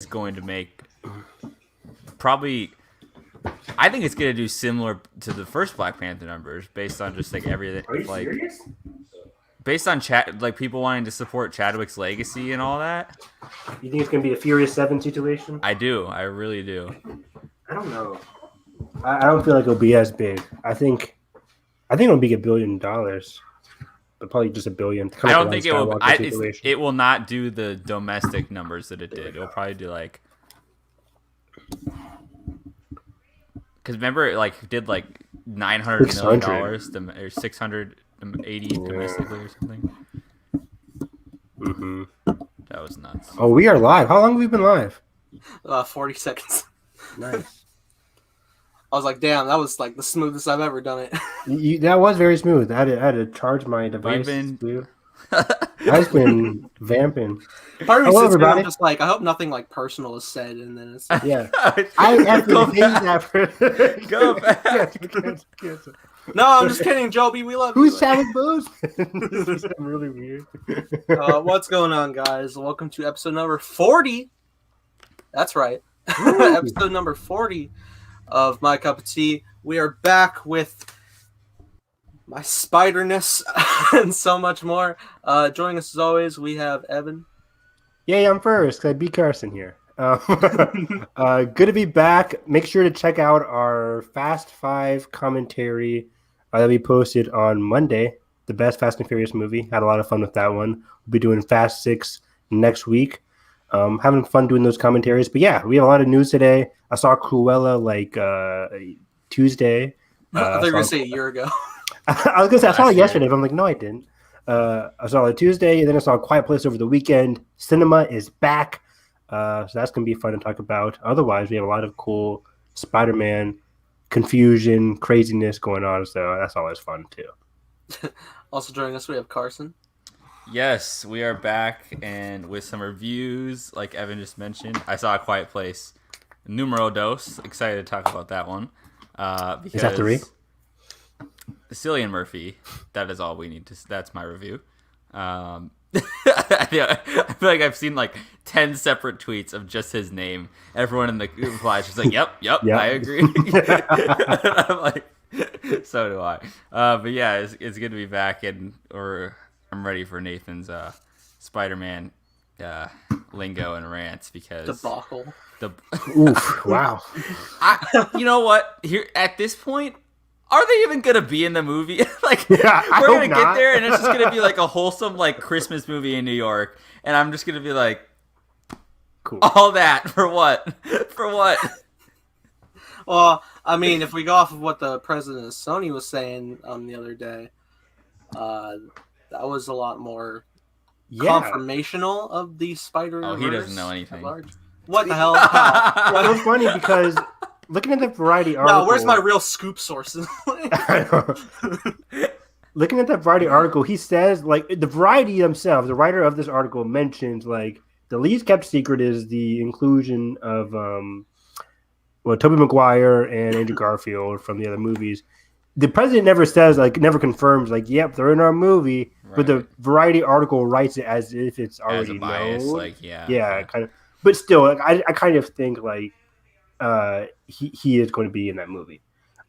is going to make probably. I think it's going to do similar to the first Black Panther numbers based on just like everything. Are you like serious? based on like people wanting to support Chadwick's legacy and all that. You think it's gonna be a Furious 7 situation? I do. I really do. I don't know. I don't feel like it'll be as big. I think it'll be $1 billion, but probably just $1 billion. I don't think it will. It will not do the domestic numbers that it did. It'll probably do like. Because remember, it like did like $900 million or 680 domestically or something. Mm-hmm. That was nuts. Oh, we are live. How long have we been live? 40 seconds. Nice. I was like, damn, that was like the smoothest I've ever done it. That was very smooth. I had to charge my device. I've been vamping. Part of me sits there, I'm just like, I hope nothing like personal is said, and then it's like, yeah. I actually hate that for go back. No, I'm just kidding, Joby. We love Who's you. Chadwick Booze? This is really weird. What's going on, guys? Welcome to episode number 40. That's right. Episode number 40 of My Cup of Tea. We are back with my spiderness and so much more. Joining us as always, we have Evan. Yeah, I'm first. I beat Carson here. Good to be back. Make sure to check out our Fast 5 commentary that'll be posted on Monday. The best Fast and Furious movie. Had a lot of fun with that one. We'll be doing Fast 6 next week. Having fun doing those commentaries. But yeah, we have a lot of news today. I saw Cruella like Tuesday. I thought you were going to say a year ago. I was going to say, I saw it yesterday, but I'm like, no, I didn't. I saw it Tuesday, and then I saw A Quiet Place over the weekend. Cinema is back. So that's going to be fun to talk about. Otherwise, we have a lot of cool Spider-Man confusion, craziness going on. So that's always fun, too. Also joining us, we have Carson. Yes, we are back and with some reviews, like Evan just mentioned. I saw A Quiet Place numero dos. Excited to talk about that one. Because is that 3? Cillian Murphy. That is all we need to. That's my review. I feel like I've seen like 10 separate tweets of just his name. Everyone in the replies just like, "Yep, I agree." I'm like, so do I. But yeah, it's good to be back, and I'm ready for Nathan's Spider-Man lingo and rants because debacle. Oof! Wow. You know what? Here at this point. Are they even gonna be in the movie? Like, yeah, we're gonna get there, and it's just gonna be like a wholesome, like Christmas movie in New York, and I'm just gonna be like, cool. All that for what? For what? Well, I mean, if we go off of what the president of Sony was saying the other day, that was a lot more confirmational of the Spider-Verse. Oh, he doesn't know anything. What the hell? Well, it's funny because. Looking at the Variety article... No, where's my real scoop sources? Looking at that Variety article, he says, like, the Variety themselves, the writer of this article mentions, like, the least kept secret is the inclusion of, Tobey Maguire and Andrew Garfield from the other movies. The president never says, like, never confirms, like, yep, they're in our movie, right. But the Variety article writes it as if it's already as a bias, known. Like, yeah. Yeah, kind of. But still, like, I kind of think, like, he is going to be in that movie.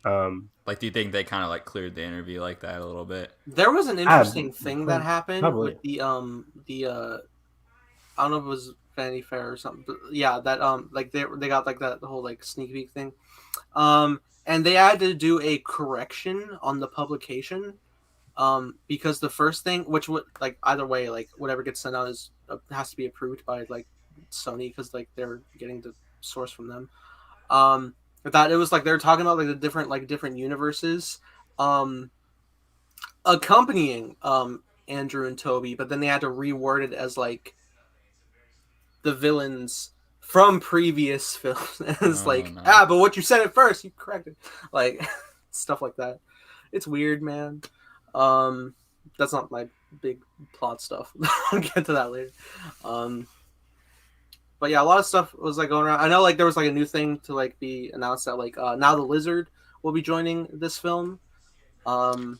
Like, do you think they kind of like cleared the interview like that a little bit? There was an interesting thing that happened probably. With the I don't know if it was Vanity Fair or something, but yeah, that like they got like that whole like sneak peek thing, and they had to do a correction on the publication, because the first thing, which would like either way, like whatever gets sent out is has to be approved by like Sony because like they're getting the source from them. I thought it was like they were talking about like the different universes accompanying Andrew and Toby, but then they had to reword it as like the villains from previous films. And it's but what you said at first, you corrected. Like stuff like that. It's weird, man. That's not my big plot stuff. I'll get to that later. But yeah, a lot of stuff was like going around. I know like there was like a new thing to like be announced that like now the Lizard will be joining this film. I'll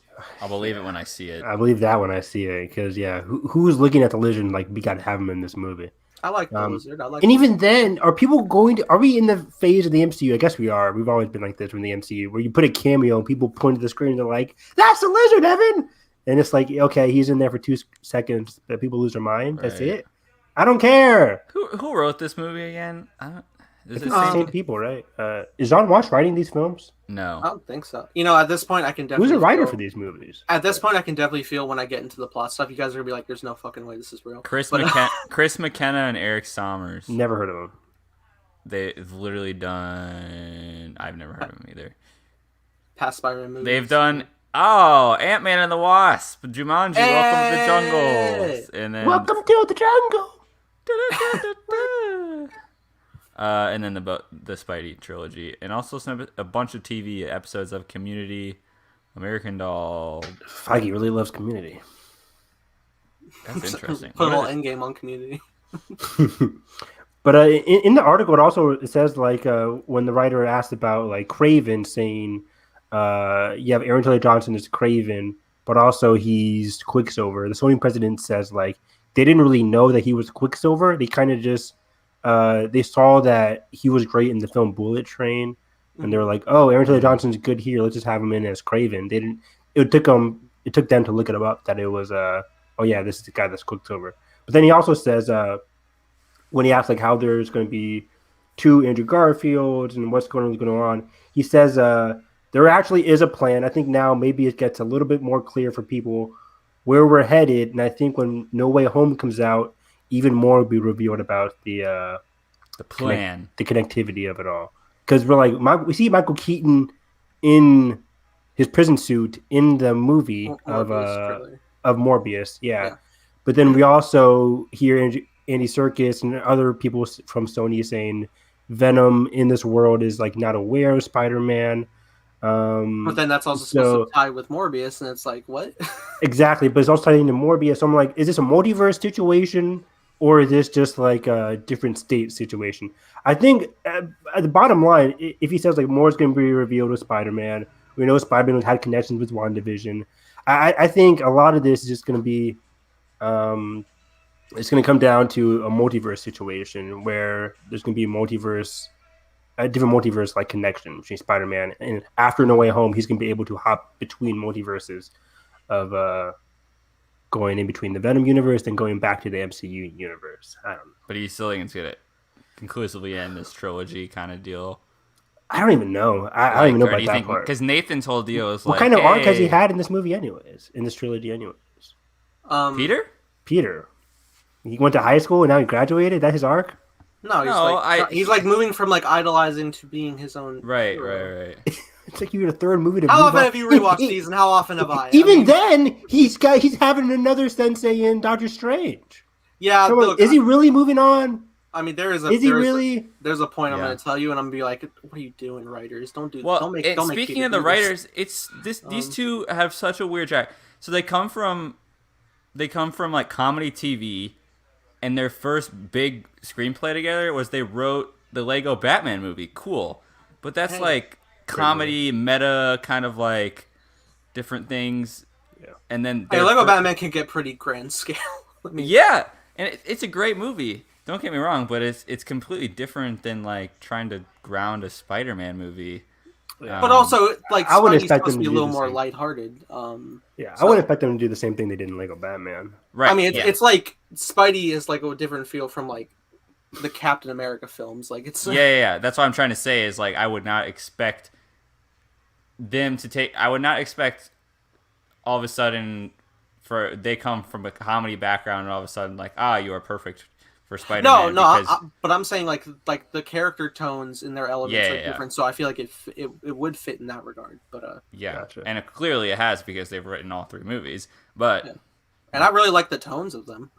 believe it when I see it. I believe that when I see it because yeah, who's looking at the Lizard like we got to have him in this movie? I like the Lizard. I like. And even then, are people going to? Are we in the phase of the MCU? I guess we are. We've always been like this from the MCU, where you put a cameo and people point to the screen and they're like, "That's the Lizard, Evan!" And it's like, okay, he's in there for 2 seconds, but people lose their mind. Right. That's it. I don't care. Who wrote this movie again? Is It's the same people, right? Is John Watts writing these films? No. I don't think so. At this point, I can definitely. Who's a writer feel, for these movies? At this point, I can definitely feel when I get into the plot stuff. You guys are gonna be like, "There's no fucking way this is real." Chris McKenna and Eric Sommers. Never heard of them. They've literally done. I've never heard of them either. Past Spider-Man movies. They've done. Oh, Ant-Man and the Wasp, Jumanji, Welcome to the Jungle, and then Welcome to the Jungle. And then the Spidey trilogy, and also a bunch of TV episodes of Community, American Doll. Feige really loves Community. That's interesting. Put a little Endgame on Community. But in the article, it says like when the writer asked about like Kraven, saying you have Aaron Taylor Johnson as Kraven, but also he's Quicksilver. The Sony president says like they didn't really know that he was Quicksilver. They kind of just they saw that he was great in the film Bullet Train, and they were like, "Oh, Aaron Taylor Johnson's good here. Let's just have him in as Kraven." They didn't. It took them to look it up that it was oh yeah, this is the guy that's Quicksilver. But then he also says when he asks like how there's going to be 2 Andrew Garfields and what's going on, he says there actually is a plan. I think now maybe it gets a little bit more clear for people where we're headed, and I think when No Way Home comes out, even more will be revealed about the plan, the connectivity of it all. Because we're like, we see Michael Keaton in his prison suit in the movie of Morbius, yeah. But then we also hear Andy Serkis and other people from Sony saying Venom in this world is like not aware of Spider-Man. But then that's also supposed to tie with Morbius, and it's like, what? Exactly, but it's also tied into Morbius. So I'm like, is this a multiverse situation, or is this just like a different state situation? I think at the bottom line, if he says like more is going to be revealed with Spider-Man, we know Spider-Man had connections with WandaVision. I think a lot of this is just going to be, it's going to come down to a multiverse situation where there's going to be a different multiverse like connection between Spider-Man, and after No Way Home, he's going to be able to hop between multiverses of going in between the Venom universe and going back to the MCU universe. I don't know. But he still thinks it's going to conclusively end this trilogy kind of deal. I don't even know. I don't even know about that part. Because Nathan's whole deal is what kind of arc has he had in this movie anyways? In this trilogy anyways? Peter. He went to high school and now he graduated? That's his arc? No, he's like moving from like idolizing to being his own. Right. It's like you're the third movie to How often have you rewatched these, and how often have I? Then he's having another sensei in Doctor Strange. Yeah, so, look, is he really moving on? I mean, there's a point I'm going to tell you, and I'm going to be like, "What are you doing, writers? Don't do. Don't make." Speaking of the writers, these two have such a weird track. So they come from like comedy TV, and their first big screenplay together was they wrote the Lego Batman movie. Cool, but that's like comedy meta kind of like different things. Yeah, and then Lego Batman can get pretty grand scale. Yeah, and it's a great movie. Don't get me wrong, but it's completely different than like trying to ground a Spider-Man movie. But also, like, I would expect them to be a little more lighthearted. I wouldn't expect them to do the same thing they did in Lego Batman. Right. I mean, it's like Spidey is like a different feel from like the Captain America films. Like it's yeah. That's what I'm trying to say is like I would not expect them to take. I would not expect all of a sudden they come from a comedy background and all of a sudden like you are perfect for Spider-Man. But I'm saying like the character tones in their elements are different, so I feel like it would fit in that regard. But gotcha. And clearly it has because they've written all 3 movies. But and I really like the tones of them.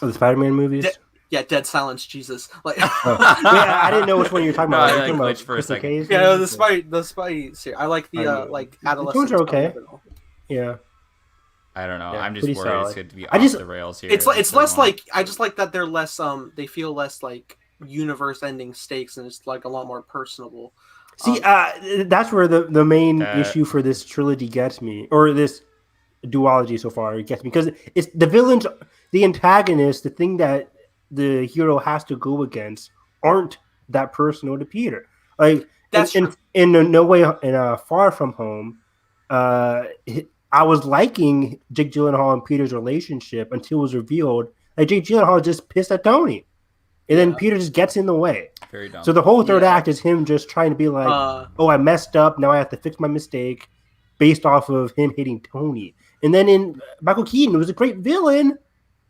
The Spider-Man movies. Dead Silence, Jesus. Like, I didn't know which one you were talking about. I glitched for a second. Yeah, the Spidey series. I like the like adolescent. The tones are okay. Yeah. I don't know. Yeah, I'm just worried solid. it's going to be off the rails here. It's less like I just like that they're less they feel less like universe-ending stakes and it's like a lot more personable. See, that's where the main issue for this trilogy gets me, or this duology so far. It gets me because it's the villains, the antagonists, the thing that the hero has to go against aren't that personal to Peter. Like That's in No Way in Far From Home, I was liking Jake Gyllenhaal and Peter's relationship until it was revealed like Jake Gyllenhaal just pissed at Tony, and then Peter just gets in the way. Very dumb. So the whole third act is him just trying to be like, "Oh, I messed up. Now I have to fix my mistake," based off of him hating Tony. And then in Michael Keaton, it was a great villain,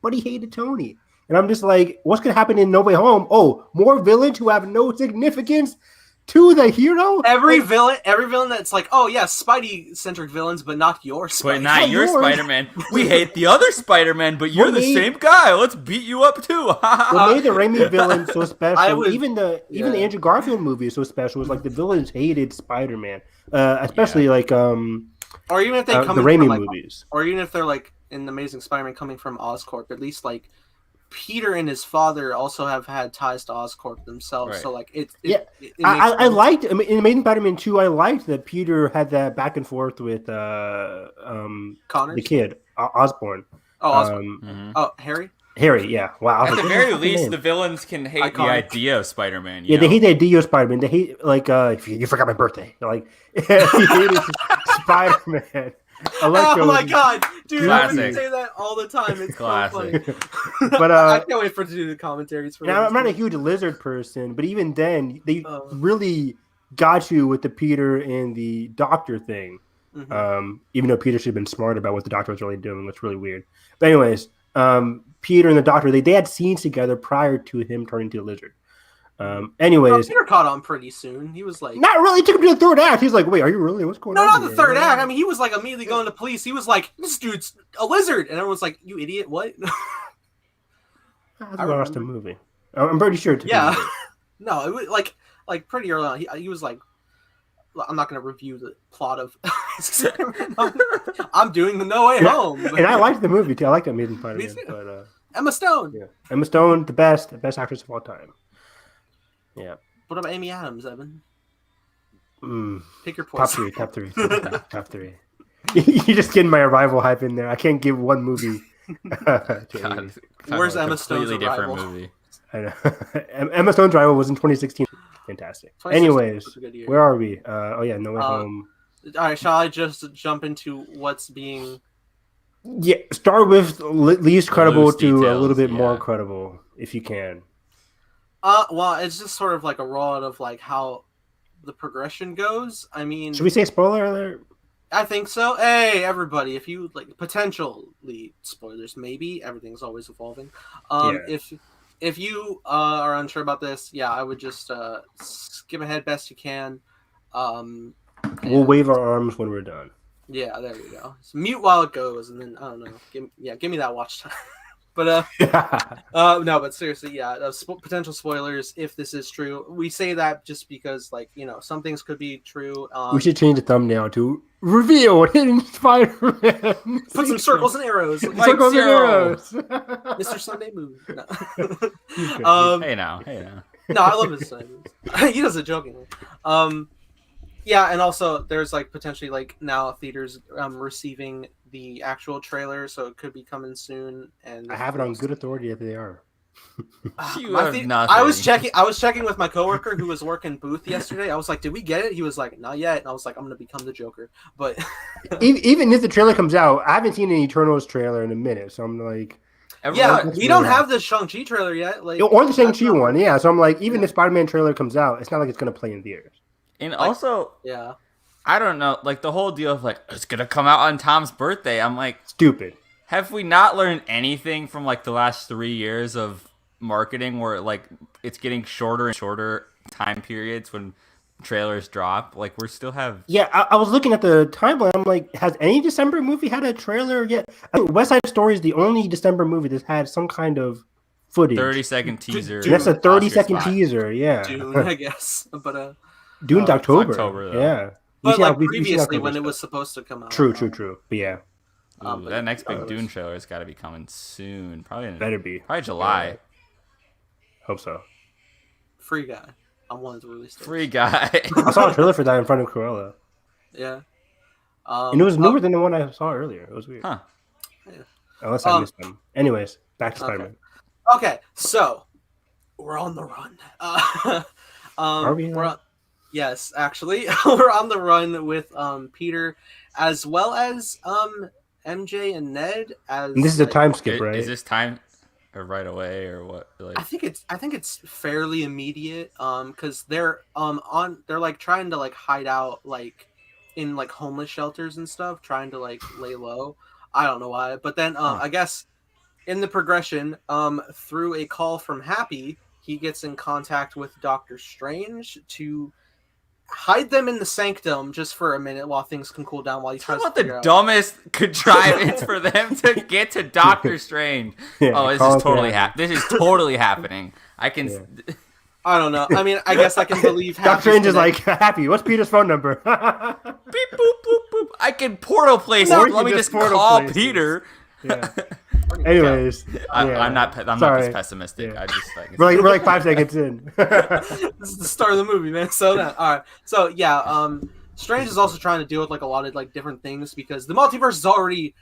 but he hated Tony. And I'm just like, what's going to happen in No Way Home? Oh, more villains who have no significance to the hero? Every villain that's like, oh yeah, Spidey-centric villains, but not your Spidey. But not your Spider-Man. We hate the other Spider-Man, but you're the same guy. Let's beat you up too. What made the Raimi villain so special? Even the Andrew Garfield movie is so special. It was like the villains hated Spider-Man, especially like or even if they come the Raimi movies, or even if they're like in Amazing Spider-Man coming from Oscorp, at least like Peter and his father also have had ties to Oscorp themselves, so like I liked. I mean, in Amazing Spider-Man 2, I liked that Peter had that back and forth with Connors? the kid Osborn. Oh, Osborn. Oh, Harry. Harry, yeah. Wow. At the very least, the villains can hate the idea of Spider-Man. They hate the idea of Spider-Man. They hate like if you forgot my birthday. Like he hated Spider-Man. Oh my god, dude! Classic. I say that all the time. It's classic. So funny. But I can't wait for to do the commentaries for. I'm not a huge lizard person, but even then, they really got you with the Peter and the Doctor thing. Mm-hmm. Even though Peter should have been smart about what the Doctor was really doing, which is really weird. But anyways, Peter and the Doctor, they had scenes together prior to him turning to a lizard. Anyways, Peter caught on pretty soon. He was like, not really. It took him to the third act. He's like, wait, are you really? What's going on? No, not the third act. I mean, he was like immediately going to police. He was like, this dude's a lizard, and everyone's like, you idiot, what? I watched the movie. I'm pretty sure. No, it was like pretty early on. He was like, I'm not going to review the plot of. I'm doing the No Way Home, and I liked the movie too. I liked Amazing Spider-Man, but Emma Stone. Yeah, Emma Stone, the best actress of all time. Yeah. What about Amy Adams, Evan? Pick your poison. Top three. You're just getting my Arrival hype in there. I can't give one movie. God, where's Emma Stone's different Arrival? movie? I know. Emma Stone's Arrival was in 2016. Fantastic. Anyways, where are we? No Way Home. All right, shall I just jump into what's being? Yeah, start with least credible Loose to details, a little bit more credible, if you can. Well, it's just sort of like a rollout of like how the progression goes. I mean, should we say spoiler alert? I think so. Hey, everybody, if you like potentially spoilers, maybe everything's always evolving. If you are unsure about this, I would just skip ahead best you can. We'll wave our arms when we're done. Yeah, there we go. So mute while it goes, and then I don't know. Give me that watch time. But no, but seriously, potential spoilers if this is true. We say that just because, like, some things could be true. We should change the thumbnambel to reveal hidden Spider-Man. Put some circles and arrows. Circles and arrows. Mr. Sunday Moon. No. Hey now. No, I love his Sunday Moon. He does it jokingly. And also there's like potentially like now theaters receiving the actual trailer, so it could be coming soon. And I have it on good authority that they are. I was checking with my coworker who was working booth yesterday. I was like, "Did we get it?" He was like, "Not yet." And I was like, "I'm gonna become the Joker." But even if the trailer comes out, I haven't seen an Eternals trailer in a minute, so I'm like, we don't have the Shang-Chi trailer yet, like, or the Shang-Chi one. Yeah, so I'm like, even if Spider-Man trailer comes out, it's not like it's gonna play in theaters. And also, I don't know, like the whole deal of like it's gonna come out on Tom's birthday. I'm like, stupid. Have we not learned anything from like the last 3 years of marketing, where like it's getting shorter and shorter time periods when trailers drop? Like we still have. Yeah, I was looking at the timeline. I'm like, has any December movie had a trailer yet? I think West Side Story is the only December movie that's had some kind of footage. 30-second teaser. That's a 30-second teaser. Yeah. Dune, I guess, but Dune's October. October though. Yeah. But like previously when it was supposed to come out. True. But yeah. Ooh, that next big Dune trailer has got to be coming soon. Better be. Probably July. Yeah. Hope so. Free Guy. I wanted to release it. Free Guy. I saw a trailer for that in front of Cruella. Yeah. And it was newer than the one I saw earlier. It was weird. Huh. Unless I missed them. Anyways, back to Spider-Man. Okay, so we're on the run. Are we? Yes, actually, we're on the run with Peter, as well as MJ and Ned. And this is a time skip, right? Is this time or right away or what? Like... I think it's fairly immediate. Because they're they're like trying to like hide out like in like homeless shelters and stuff, trying to like lay low. I don't know why, but then I guess in the progression, through a call from Happy, he gets in contact with Doctor Strange to hide them in the sanctum just for a minute while things can cool down. While he tries to figure the out dumbest contrivance for them to get to Doctor Strange. Yeah, this is totally This is totally happening. I can. Yeah. I don't know. I mean, I guess I can believe Doctor Strange is like, Happy, what's Peter's phone number? Beep boop boop boop. I can portal place. Or Let me just portal call places. Peter. Yeah. Anyways, I'm not this pessimistic. Yeah. I just like we're like 5 seconds in. This is the start of the movie, man. So all right. So yeah, Strange is also trying to deal with like a lot of like different things because the multiverse is already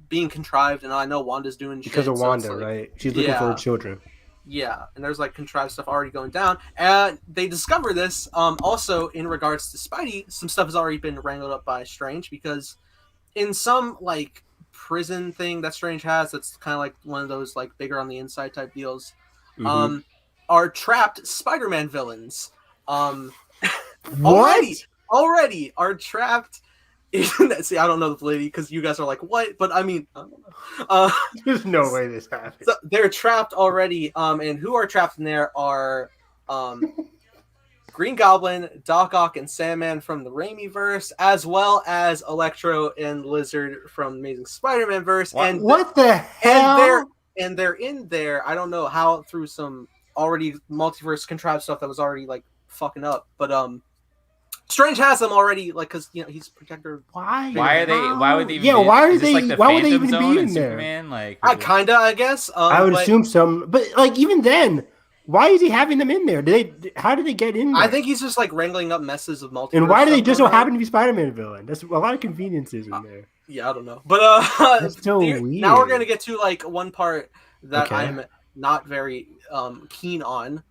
being contrived, and I know Wanda's doing shit. Because of Wanda, right? She's looking for her children. Yeah, and there's like contrived stuff already going down, and they discover this. Also in regards to Spidey, some stuff has already been wrangled up by Strange because in some like prison thing that Strange has, that's kind of like one of those like bigger on the inside type deals. Are trapped Spider-Man villains. Already are trapped. See, I don't know the validity because you guys are like, what? But I mean, I don't know. There's no way this happens. So they're trapped already. And who are trapped in there are Green Goblin, Doc Ock, and Sandman from the Raimi-verse, as well as Electro and Lizard from Amazing Spider-Man verse. And what the hell? And they're in there. I don't know how through some already multiverse contrived stuff that was already like fucking up, but Strange has them already, like, because he's protector. Why? Why are they? Why would they? Even Yeah, why are they? Like the why would they Phantom even Zone be in in there? Superman? Like, I guess. I would assume some, but like even then, why is he having them in there? How did they get in there? I think he's just like wrangling up messes of multiverse. And why do they just so happen to be Spider-Man villain? There's a lot of conveniences in there. Yeah, I don't know, but that's so weird. Now we're gonna get to like one part that I'm not very keen on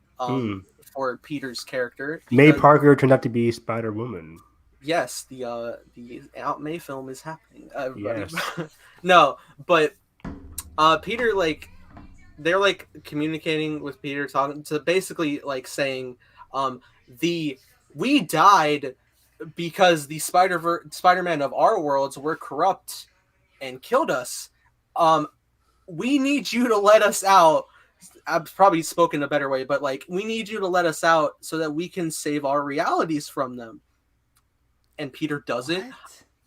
for Peter's character. May Parker turned out to be Spider-Woman. Yes, the Aunt May film is happening. Yes. No, but Peter, like, they're like communicating with Peter, talking to basically like saying, we died because the Spider-Man of our worlds were corrupt and killed us. We need you to let us out. I've probably spoken a better way, but like, we need you to let us out so that we can save our realities from them. And Peter does it.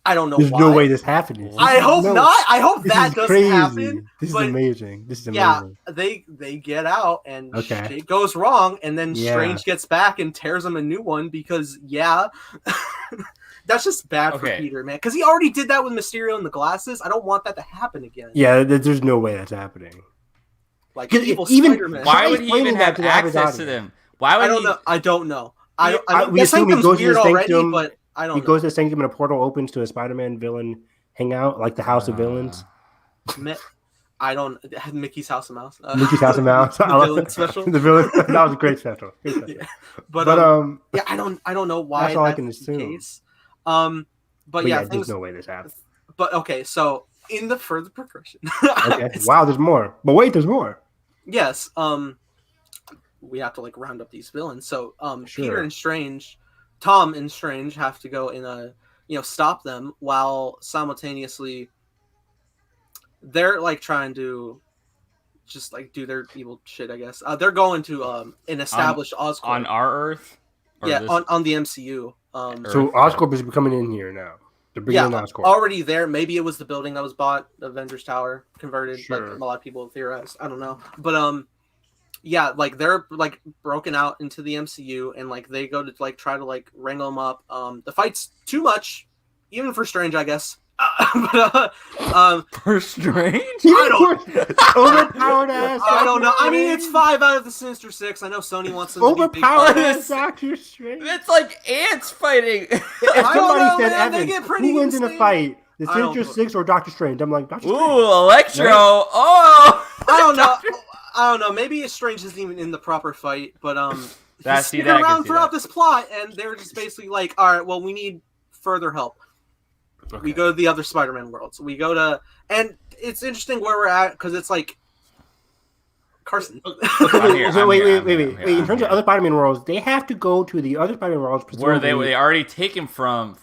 I don't know. There's why. no way this happened. I hope not. I hope that doesn't happen. This is amazing. This is amazing. Yeah, they get out and shit goes wrong, and then Strange gets back and tears him a new one because that's just bad for Peter, man. Because he already did that with Mysterio and the glasses. I don't want that to happen again. Yeah, there's no way that's happening. Like evil Spider-Man. Why would he even have access to them? Why would I don't know. I mean, we assume he goes to the sanctum, but I don't know. He goes to the sanctum and a portal opens to a Spider-Man villain hangout, like the House of Villains. I don't. Mickey's House of Mouse. Mickey's House of Mouse. The villain special. The villain. That was a great special. Yeah. But I don't know why. That's all I can assume. The case. But yeah, there's no way this happens. But okay, so in the further progression. Okay. Wow, there's more. But wait, there's more. Yes. We have to like round up these villains. So Peter and Strange, Tom and Strange have to go and stop them while simultaneously they're like trying to just like do their evil shit, I guess. They're going to an established Oscorp on our Earth. On the MCU. So Oscorp is coming in here now. They're bringing in Oscorp. Already there. Maybe it was the building that was bought, Avengers Tower converted. Sure. Like a lot of people theorize. I don't know, but yeah, like they're like broken out into the MCU, and like they go to like try to like wrangle them up. The fight's too much, even for Strange, I guess. For Strange? Overpowered ass. I don't know. I mean, it's 5 out of the Sinister Six. I know Sony wants them to be big. Overpowered ass Doctor Strange. It's like ants fighting. If I don't somebody know, said, man. They Evan, get pretty who wins in a insane. fight? The I don't Sinister know. Six or Doctor Strange? I'm like, Doctor Strange. Ooh, Electro. Right? Oh. I don't know. I don't know. Maybe Strange isn't even in the proper fight, but he's sticking around throughout this plot, and they're just basically like, all right, well, we need further help. Okay. We go to the other Spider-Man worlds. We go to, and it's interesting where we're at because it's like Carson. Wait. In terms of other Spider-Man worlds, they have to go to the other Spider-Man worlds where they already taken from.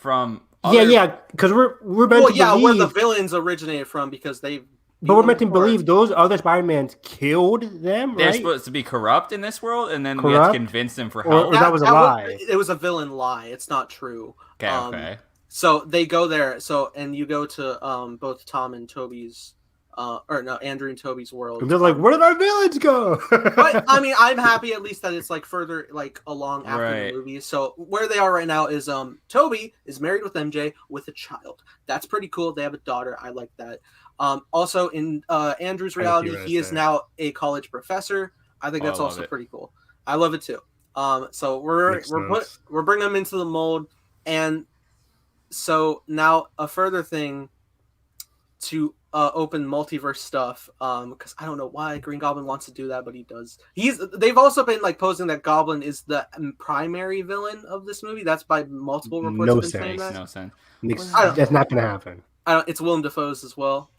Yeah, because we're meant to believe where the villains originated from because they. But we're meant to believe those other Spider-Mans killed them, They're right? supposed to be corrupt in this world, and then we have to convince them for help. Or that was a lie. It was a villain lie. It's not true. Okay. So they go there. And you go to both Tom and Toby's, Andrew and Toby's world. And they're like, where did our villains go? But I mean, I'm happy at least that it's like further like along after the movie. So where they are right now is Toby is married with MJ with a child. That's pretty cool. They have a daughter. I like that. Also in Andrew's reality, he is now a college professor. I think that's also pretty cool. I love it too. So we're bringing them into the mold, and so now a further thing to open multiverse stuff. Because I don't know why Green Goblin wants to do that, but he does. They've also been like posing that Goblin is the primary villain of this movie. That's by multiple reports. No sense. Saying that. No sense. That's not going to happen. It's Willem Dafoe's as well.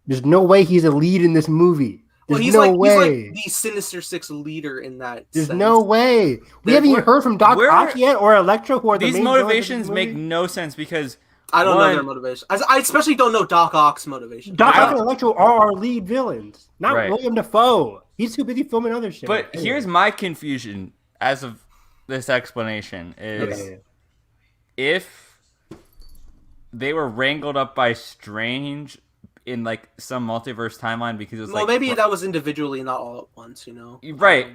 There's no way he's a lead in this movie. He's like the Sinister Six leader in that. There's no way. We haven't even heard from Doc Ock yet or Electro, who are the main These motivations make no sense because I don't know their motivation. I especially don't know Doc Ock's motivation. Doc Ock and Electro are our lead villains, not William Dafoe. He's too busy filming other shit. But here's my confusion as of this explanation is if they were wrangled up by Strange in like some multiverse timeline because it was maybe that was individually, not all at once, you know. Right.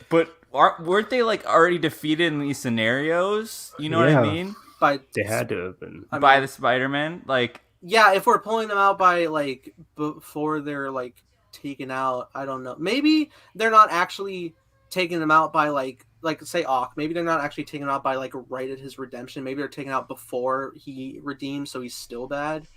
But weren't they like already defeated in these scenarios? You know what I mean? They had to have been by the Spider-Man. Like, yeah, if we're pulling them out by like before they're like taken out, I don't know. Maybe they're not actually taking them out by like say Ock. Maybe they're not actually taken out by like right at his redemption. Maybe they're taken out before he redeems, so he's still bad.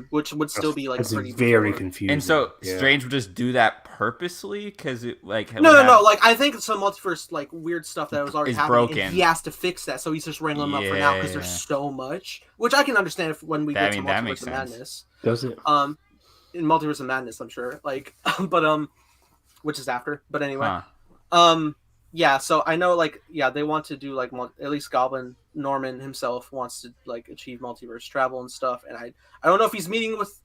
Which would still be like pretty very confusing. And so Strange would just do that purposely because it like no. Like I think some multiverse like weird stuff that was already happening. Broken. And he has to fix that, so he's just wrangling them up for now because there's so much. Which I can understand when we get to Multiverse of Madness. Does it? In Multiverse of Madness, I'm sure. Like, but which is after. But anyway, yeah. So I know they want to do like at least Goblin Norman himself wants to like achieve multiverse travel and stuff, and I don't know if he's meeting with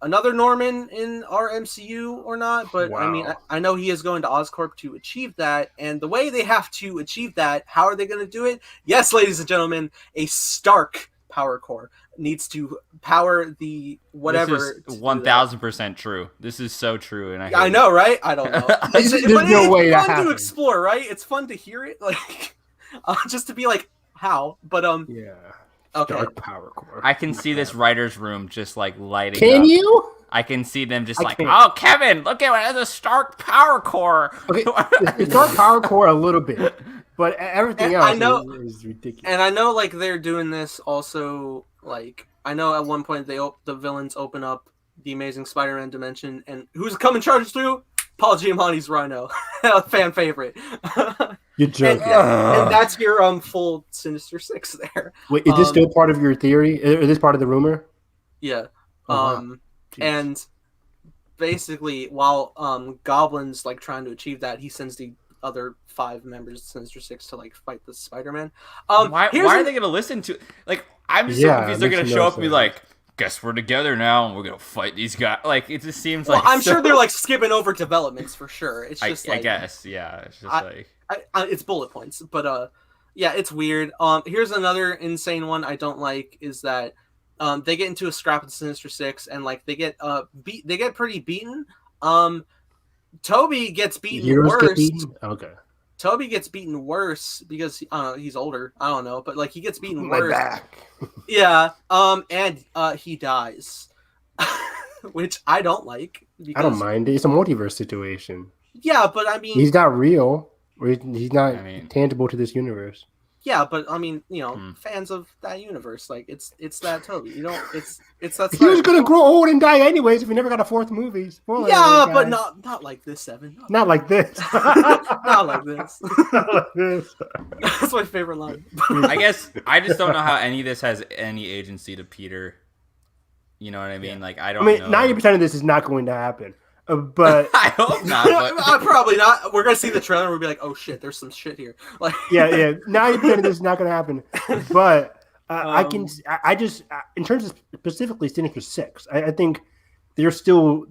another Norman in our MCU or not, but I mean I know he is going to Oscorp to achieve that, and the way they have to achieve that, how are they going to do it? Yes, ladies and gentlemen, a Stark power core needs to power the whatever. This is 1,000% true. This is so true, and I know, right? I don't know. There's no way it's that fun to explore, right? It's fun to hear it, like just to be like how, but yeah. Okay. Dark power core. I can see this writer's room just like lighting Can up. you? I can see them just oh, Kevin, look at the Stark power core. Okay, it's Dark power core a little bit, but everything else is ridiculous. And I know like they're doing this also. Like I know at one point the villains open up the Amazing Spider-Man dimension, and who's coming charged through? Paul Giamatti's Rhino, fan favorite. You're joking. And that's your full Sinister Six there. Wait, is this still part of your theory? Is this part of the rumor? Yeah. And basically, while Goblin's like trying to achieve that, he sends the other 5 members of Sinister Six to like fight the Spider-Man. Why are they gonna listen to? Like, I'm so confused. They're gonna show up and be like, "Guess we're together now, and we're gonna fight these guys." Like, it just seems like. I'm sure they're like skipping over developments for sure. It's just I guess, yeah. It's just it's bullet points, but yeah, it's weird. Here's another insane one I don't like is that they get into a scrap with Sinister Six and like they get they get pretty beaten. Toby gets beaten worse. Okay. Toby gets beaten worse because he's older. I don't know, but like he gets beaten My worse. back. Yeah. And he dies, which I don't like. Because, I don't mind it. It's a multiverse situation. Yeah, but I mean, He's not real. He's not I mean- tangible to this universe. yeah, but I mean, fans of that universe, like it's that Toby. You don't. It's that. He was Spider-Man. gonna grow old and die anyways if we never got a fourth movie. Spoiler Yeah, alert, but guys. not like this, Evan. Not like this. Not like this. Not like this. That's my favorite line. I guess I just don't know how any of this has any agency to Peter. You know what I mean? Like I don't. I mean, know. 90% of this is not going to happen. But I hope not. But Probably not. We're gonna see the trailer and we'll be like, "Oh shit, there's some shit here." Like, yeah, 90% of this is not going to happen. But I just in terms of specifically Sinister Six, I think they still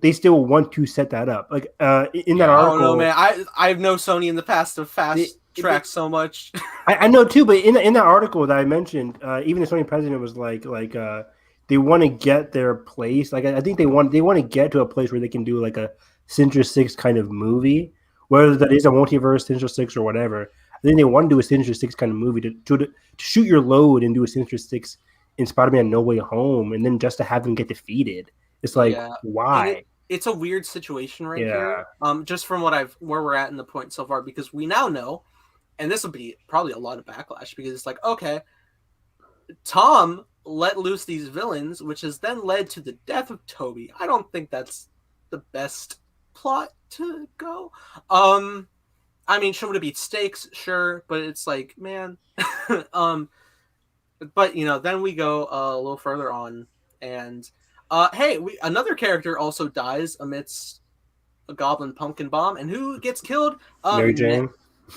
want to set that up. Like in that I article, don't know, man. I've known Sony in the past to fast track so much. I know too. But in that article that I mentioned, even the Sony president was like they want to get their place. Like I think they want to get to a place where they can do like a Sinister Six kind of movie, whether that is a multiverse Sinister Six or whatever. I think they want to do a Sinister Six kind of movie to shoot your load and do a Sinister Six in Spider-Man No Way Home, and then just to have them get defeated. It's like why? It's a weird situation here. Just from where we're at in the point so far, because we now know, and this will be probably a lot of backlash because it's like, okay, Tom let loose these villains, which has then led to the death of Toby. I don't think that's the best plot to go. I mean, should it be stakes? Sure, but it's like, man. But then we go a little further on, and another character also dies amidst a goblin pumpkin bomb, and who gets killed? Mary Jane.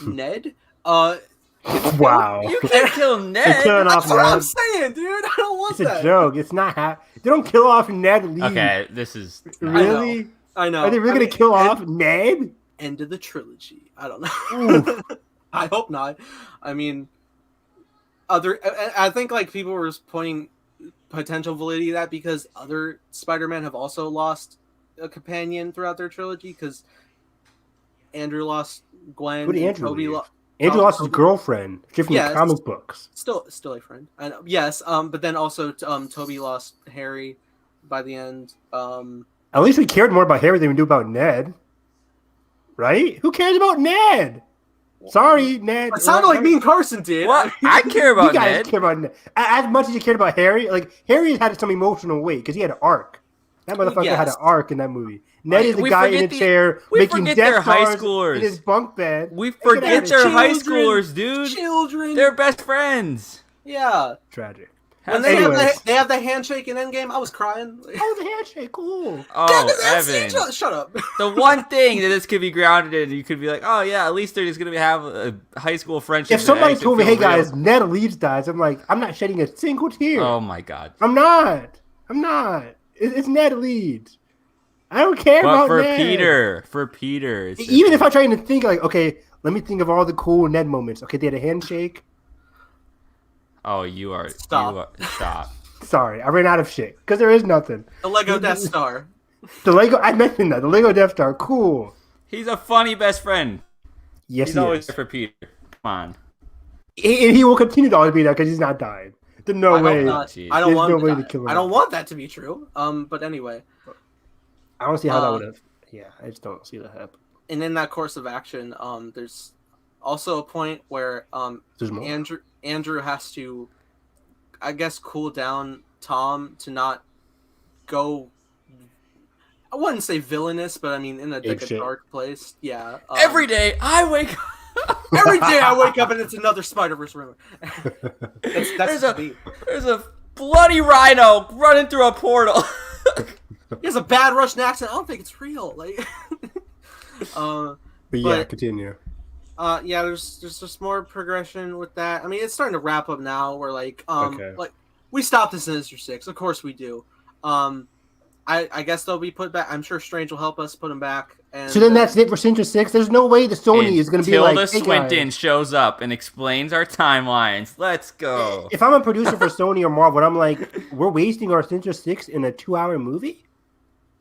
Ned. Wow. you can't kill Ned. They're killing off That's what I'm Ned. saying, dude. I don't want It's that. a joke. It's not. They don't kill off Ned Lee. Okay, this is Really? I know. Are they really gonna kill off Ned? End of the trilogy. I don't know. Oof. I hope not. I mean, I think like people were pointing potential validity to that because other Spider-Man have also lost a companion throughout their trilogy. Because Andrew lost Gwen. Who did and Andrew Toby leave? Andrew lost his girlfriend. Straight from the comic books. Still a friend. I know. Yes. But then also Toby lost Harry by the end. At least we cared more about Harry than we do about Ned. Right? Who cares about Ned? Sorry, Ned. It sounded like me and Carson did. what I care about You guys Ned. care about Ned. As much as you cared about Harry, like Harry had some emotional weight because he had an arc. That motherfucker had an arc in that movie. Ned is the We guy forget in a chair we making forget Death they're high Stars schoolers. in his bunk bed. We Get outta forget here. they're high Children. schoolers, dude. Children. They're best friends. Yeah. Tragic. When Anyways. they have the handshake in Endgame, I was crying. Oh, the handshake, cool. Oh, Evan. Shut up. The one thing that this could be grounded in, you could be like, oh yeah, at least they're just gonna have a high school friendship. If somebody that told me, makes hey it feel guys, real." Ned Leeds dies, I'm like, I'm not shedding a single tear. Oh my god. I'm not. It's Ned Leeds. I don't care But about for Ned. Peter, it's Even if I'm trying to think, like, okay, let me think of all the cool Ned moments. Okay, they had a handshake. oh, you are Stop. Stop. Sorry, I ran out of shit because there is nothing. The Lego Death Star. The Lego, I mentioned that. The Lego Death Star, cool. He's a funny best friend. Yes, He's he always is. there for Peter. Come on. And he will continue to always be there because he's not dying. There's no I way. hope not. Jeez. I don't There's want. no way to kill him. I don't want that to be true. But anyway, I don't see how that would have. Yeah, I just don't see that happen. and in that course of action, there's also a point where There's more. Andrew has to, I guess, cool down Tom to not go. I wouldn't say villainous, but I mean in a dark place. Yeah. Every day I wake up. Every day I wake up and it's another Spider-Verse rumor. that's There's a bloody rhino running through a portal. He has a bad Russian accent. I don't think it's real. Like, But yeah, continue. yeah, there's just more progression with that. I mean, it's starting to wrap up now. We're like, like we stopped the Sinister Six. Of course we do. I guess they'll be put back. I'm sure Strange will help us put them back. And So then that's it for Sinister Six. There's no way the Sony is going to be like, Tilda hey Swinton guys. shows up and explains our timelines. Let's go. If I'm a producer for Sony or Marvel, I'm like, we're wasting our Sinister Six in a 2-hour movie.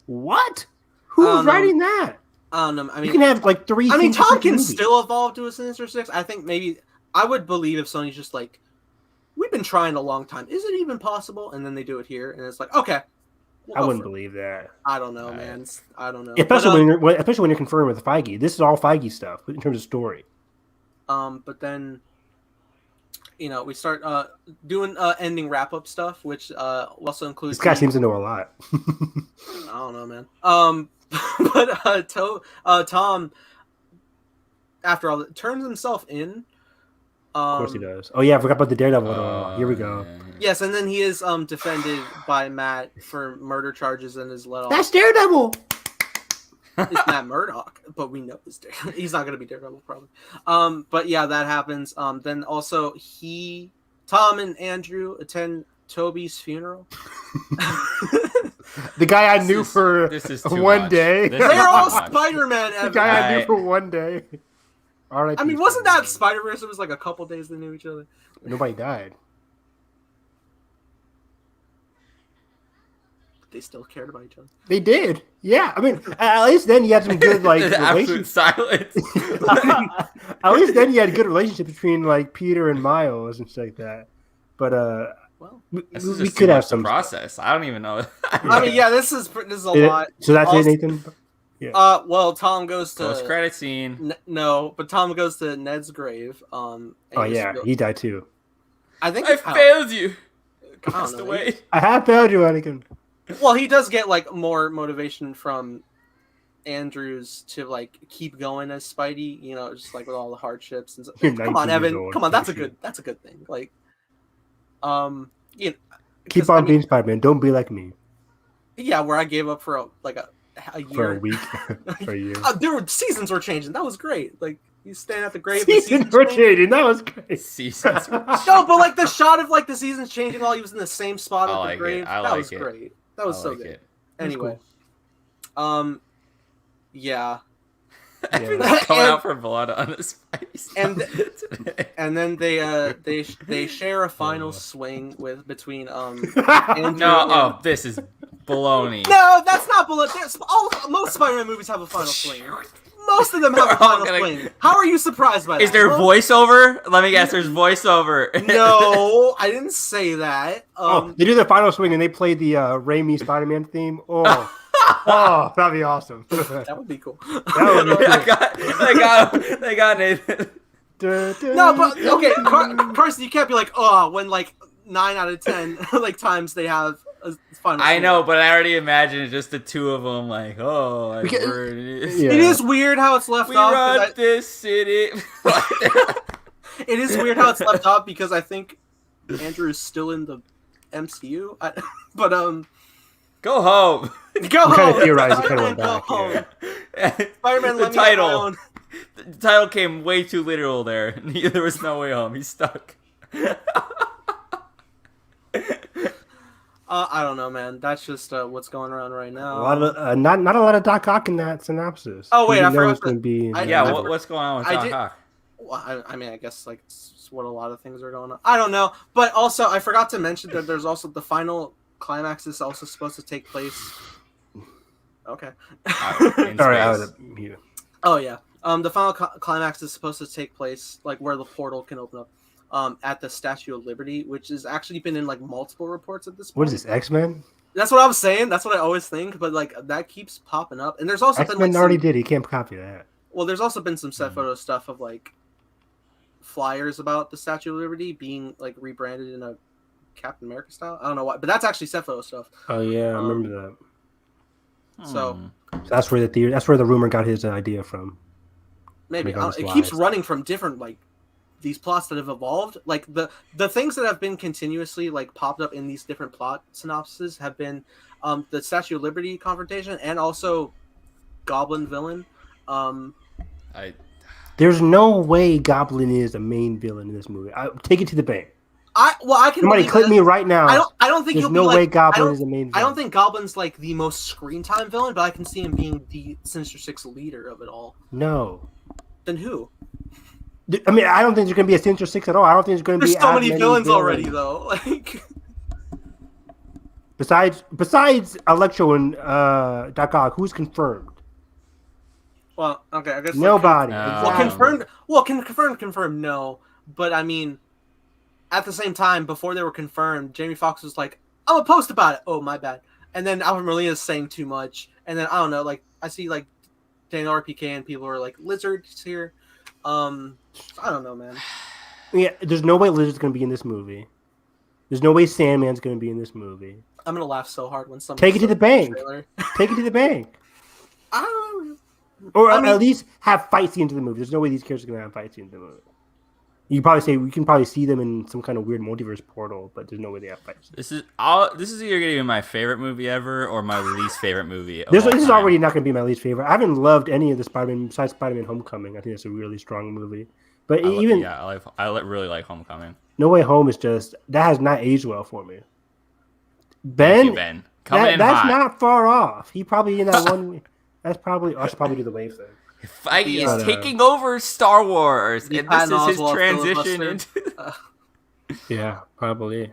What? Who's writing that? I don't know. I mean, you can have like 3. I mean, Sinister Tom Six can movies. still evolve to a Sinister Six. I think maybe I would believe if Sony's just like, we've been trying a long time. Is it even possible? And then they do it here, and it's like, okay. I wouldn't believe that. I don't know, man. I don't know. Especially when you're confirming with Feige. This is all Feige stuff in terms of story. But then, we start doing ending wrap up stuff, which also includes. This guy seems to know a lot. I don't know, man. But Tom, after all, turns himself in. Of course he does. Oh yeah, I forgot about the Daredevil. Here we go. Yes, and then he is defended by Matt for murder charges and is let off. That's Daredevil. It's Matt Murdock, but we know it's Daredevil. He's not going to be Daredevil probably. But yeah, that happens. Then also Tom and Andrew attend Toby's funeral. The guy I knew for one day. They're all Spider-Man. The guy I knew for one day. I mean, wasn't that Spider-Verse? It was like a couple days they knew each other. Nobody died. They still cared about each other. They did. Yeah. I mean, at least then you had some good absolute silence. At least then you had a good relationship between like Peter and Miles and stuff like that. But well, we could have some process. Stuff. I don't even know. I mean, yeah, this is a lot. So that's it, Nathan. Yeah. Well, Tom goes to post-credit scene. No, but Tom goes to Ned's grave. Oh yeah, he died too. I think I failed you. Passed away. I have failed you, Anakin. Well, he does get like more motivation from Andrews to like keep going as Spidey. Just like with all the hardships and stuff. Come on, Evan. Come on, that's a good thing. Like, keep on being Spider-Man. Don't be like me. Yeah, where I gave up for a year. For a week. For a year. Seasons were changing. That was great. Like, he's standing at the grave. Seasons were changing. That was great. Seasons were changing. No, but like the shot of like the seasons changing while he was in the same spot at the grave. That was great. That was so good. Anyway. Yeah. Going out for blood on his face. And then they share a final swing between Andrew this is baloney. No, that's not baloney. Most Spider-Man movies have a final swing. Most of them have a final swing. How are you surprised by that? Is there voiceover? Let me guess. There's voiceover. No, I didn't say that. They do the final swing and they play the Raimi Spider-Man theme. Oh, that'd be awesome. That would be cool. I got Nathan. No, but okay, Carson, you can't be like, when like 9 out of 10 like times they have a final. I know, but I already imagined just the two of them, like, It is weird how it's left off. We run this city. It is weird how it's left off because I think Andrew is still in the MCU. But go home. Go home. Kind of theorizing, Spider-Man, go home. Spider-Man, let me alone. The title came way too literal there. There was no way home. He's stuck. I don't know, man. That's just what's going around right now. Not a lot of Doc Ock in that synopsis. Oh wait, I forgot. What's going on with Doc Ock? Well, I mean, I guess like it's what a lot of things are going on. I don't know, but also I forgot to mention that there's also the final climax is also supposed to take place. Okay. Oh yeah. The final climax is supposed to take place like where the portal can open up. At the Statue of Liberty, which has actually been in like multiple reports at this point. What is this, X-Men? That's what I was saying. That's what I always think, but like that keeps popping up. And there's also X-Men been already did. He can't copy that. Well, there's also been some set photo stuff of like flyers about the Statue of Liberty being like rebranded in a Captain America style. I don't know why, but that's actually set photo stuff. Oh yeah, I remember that. So that's where the rumor got his idea from. Maybe it keeps running from different like these plots that have evolved. Like the things that have been continuously like popped up in these different plot synopses have been the Statue of Liberty confrontation and also Goblin villain. There's no way Goblin is a main villain in this movie. Take it to the bank. I can. Somebody click me right now. I don't think there's no way Goblin is a main villain. I don't think Goblin's like the most screen time villain, but I can see him being the Sinister Six leader of it all. No. Then who? I mean, I don't think there's going to be a Sinister Six at all. I don't think there's going to be. There's so many villains already, though. Like, besides Electro and Doc Ock, who's confirmed? Well, okay, I guess Nobody. Well, Exactly. confirmed, no. But I mean, at the same time, before they were confirmed, Jamie Foxx was like, "I'm gonna post about it." Oh, my bad. And then Alfred Molina's saying too much, and then I don't know. Like I see like Daniel RPK and people are like lizards here. So I don't know, man. Yeah, there's no way Lizard's gonna be in this movie. There's no way Sandman's gonna be in this movie. I'm gonna laugh so hard when someone Take it to the bank. trailer. Take it to the bank. I don't know. Or I mean- at least have fight scenes in the movie. There's no way these characters are gonna have fight scenes in the movie. You probably say we can probably see them in some kind of weird multiverse portal, but there's no way they have fight scenes. This is either gonna be my favorite movie ever or my least favorite movie. This is already not gonna be my least favorite. I haven't loved any of the Spider-Man besides Spider-Man: Homecoming. I think it's a really strong movie. But I really like Homecoming. No Way Home is just that has not aged well for me. Ben, Ben. That's not far off. He probably in that one. That's probably I should probably do the wave thing. Feige is taking over Star Wars, and this is his transition filibuster. into. Yeah, probably.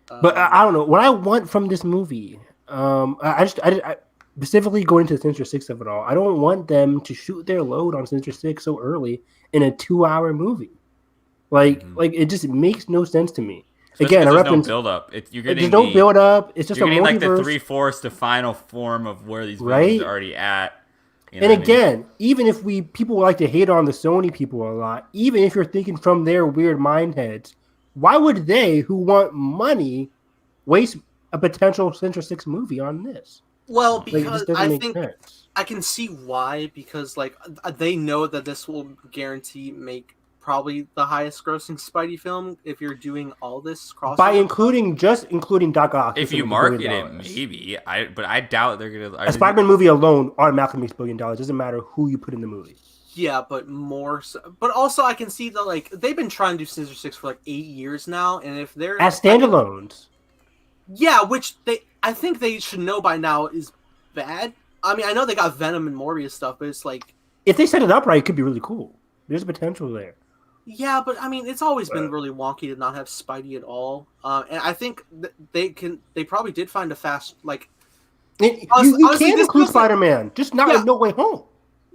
But I don't know what I want from this movie. I specifically going into the Sinister Six of it all. I don't want them to shoot their load on Sinister Six so early in a 2-hour movie. Like it just makes no sense to me. Especially Again, I there's reference no build up. There's no build up. It's just you're getting like the multiverse. 3/4 to final form of where these Right? movies are already at. You know And what I mean? again, even if people like to hate on the Sony people a lot, even if you're thinking from their weird mind heads, why would they, who want money, waste a potential Sinister Six movie on this? Well, Like, it because just doesn't I make think sense. I can see why. Because like they know that this will guarantee make probably the highest grossing Spidey film if you're doing all this crossover. By including Doc Ock. If you market it, maybe. But I doubt they're gonna. A Spider-Man movie alone automatically makes $1 billion. Doesn't matter who you put in the movie. Yeah, but more so. But also I can see that like they've been trying to do Sinister Six for like 8 years now, and if they're As standalones. yeah, which I think they should know by now is bad. I mean, I know they got Venom and Morbius stuff, but it's like If they set it up right, it could be really cool. There's potential there. yeah, but I mean, it's always been really wonky to not have Spidey at all. And I think they probably did find a fast like. You honestly, can this include feels like- Spider-Man, just not Yeah. in No Way Home.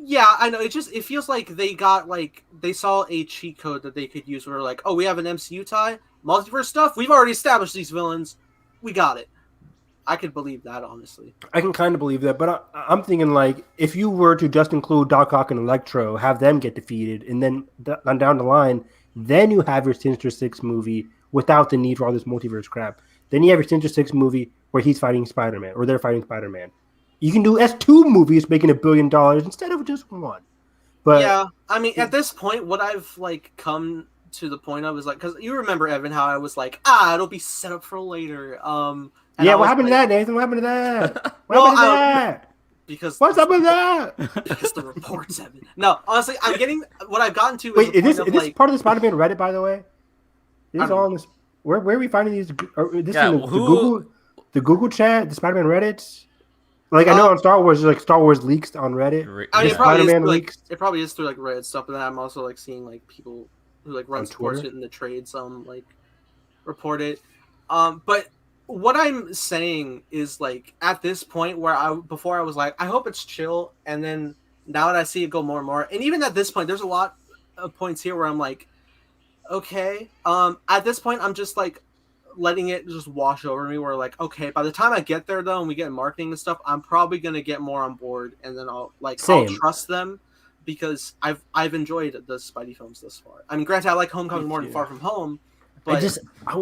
Yeah, I know. It feels like they got like they saw a cheat code that they could use. Where like, oh, we have an MCU tie, multiverse stuff. We've already established these villains. We got it. I could believe that, honestly. I can kind of believe that, but I'm thinking like if you were to just include Doc Ock and Electro, have them get defeated, and then down the line, then you have your Sinister Six movie without the need for all this multiverse crap. Then you have your Sinister Six movie where he's fighting Spider-Man, or they're fighting Spider-Man. You can do S2 movies making $1 billion instead of just one. But yeah, I mean, at this point, what I've like come to the point of is like, because you remember Evan, how I was like, it'll be set up for later. And yeah, I what was happened like, to that, Nathan? What happened to that? What Well, happened to that? Because What's up with that? because the reports, Evan. No, honestly, I'm getting what I've gotten to. Wait, is is the this point of, part of the Spider-Man Reddit, by the way? Is I this don't all in this? Where are we finding these? This Yeah, in the Google chat, the Spider-Man Reddits. Like I know on Star Wars, there's like Star Wars leaks on Reddit. I mean, The it probably, is Spider-Man through, like, leaks. it probably is through like Reddit stuff, but then I'm also like seeing like people who like run On sports Twitter? it in the trades like report it. But what I'm saying is like at this point where before I was like I hope it's chill, and then now that I see it go more and more, and even at this point there's a lot of points here where I'm like okay, at this point I'm just like letting it just wash over me where like okay, by the time I get there though and we get marketing and stuff, I'm probably gonna get more on board, and then I'll Same. trust them because I've enjoyed the Spidey films thus far. I mean, granted, I like Homecoming more than Far From Home, but I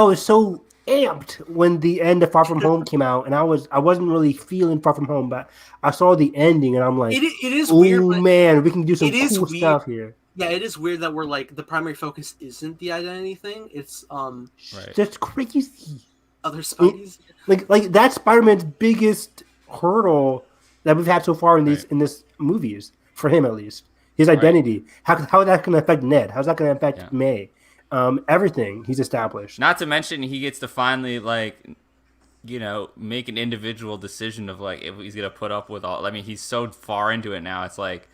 was so amped when the end of Far From Home came out, and I wasn't really feeling Far From Home, but I saw the ending and I'm like, it is oh weird. But man, we can do some it is cool weird. stuff here. yeah, it is weird that we're like the primary focus isn't the identity thing. It's Right. That's crazy. other Spideys. Like that's Spider-Man's biggest hurdle that we've had so far in these Right. in this movies, for him at least. His identity. How is that going to affect Ned? How's that going to affect May? Everything he's established. Not to mention he gets to finally make an individual decision of like if he's gonna put up with all. I mean, he's so far into it now. It's like,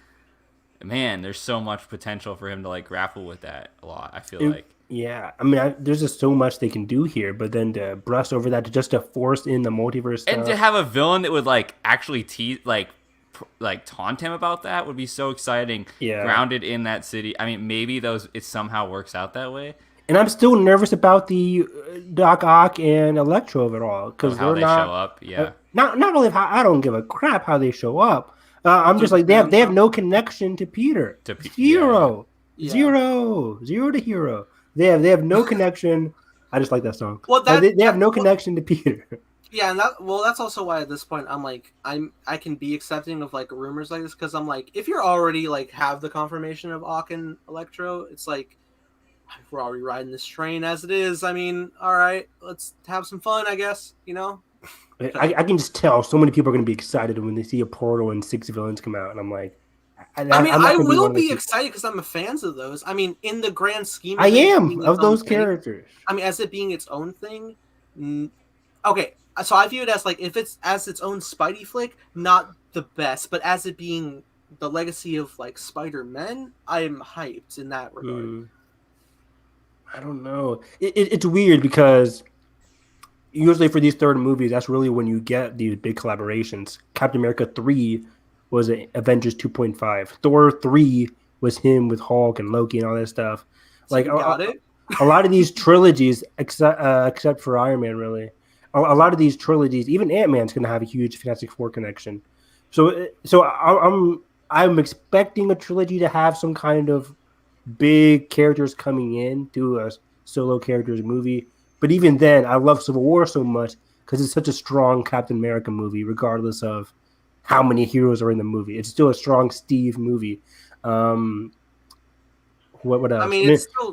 man, there's so much potential for him to like grapple with that a lot. I feel like. Yeah, I mean, there's just so much they can do here, but then to brush over that, just to force in the multiverse stuff. And to have a villain that would like actually tease, like like taunt him about that would be so exciting. Yeah. Grounded in that city. I mean, maybe it somehow works out that way. And I'm still nervous about the Doc Ock and Electro of it all because How they're they not show up. Yeah. not only how I don't give a crap how they show up. I'm just like they have no connection to Peter. Zero to hero. They have no connection. I just like that song. Well, they have no connection to Peter. Yeah, and that's also why at this point I'm like I can be accepting of like rumors like this because I'm like if you're already like have the confirmation of Ock and Electro, it's like we're already riding this train as it is. I mean, all right, let's have some fun, I guess. You know. I can just tell so many people are going to be excited when they see a portal and 6 villains come out, and I'm like, I will be excited because I'm a fan of those. I mean, in the grand scheme, I am of those characters. I mean, as it being its own thing. Okay, so I view it as like if it's as its own Spidey flick, not the best, but as it being the legacy of like Spider-Man, I'm hyped in that regard. I don't know. It's weird because usually for these third movies, that's really when you get these big collaborations. Captain America 3 was Avengers 2.5. Thor 3 was him with Hulk and Loki and all that stuff. Like a lot of these trilogies, except for Iron Man, really. A lot of these trilogies, even Ant-Man's going to have a huge Fantastic Four connection. So I'm expecting a trilogy to have some kind of big characters coming in to a solo characters movie. But even then, I love Civil War so much because it's such a strong Captain America movie, regardless of how many heroes are in the movie. It's still a strong Steve movie. What else? I mean, it's still,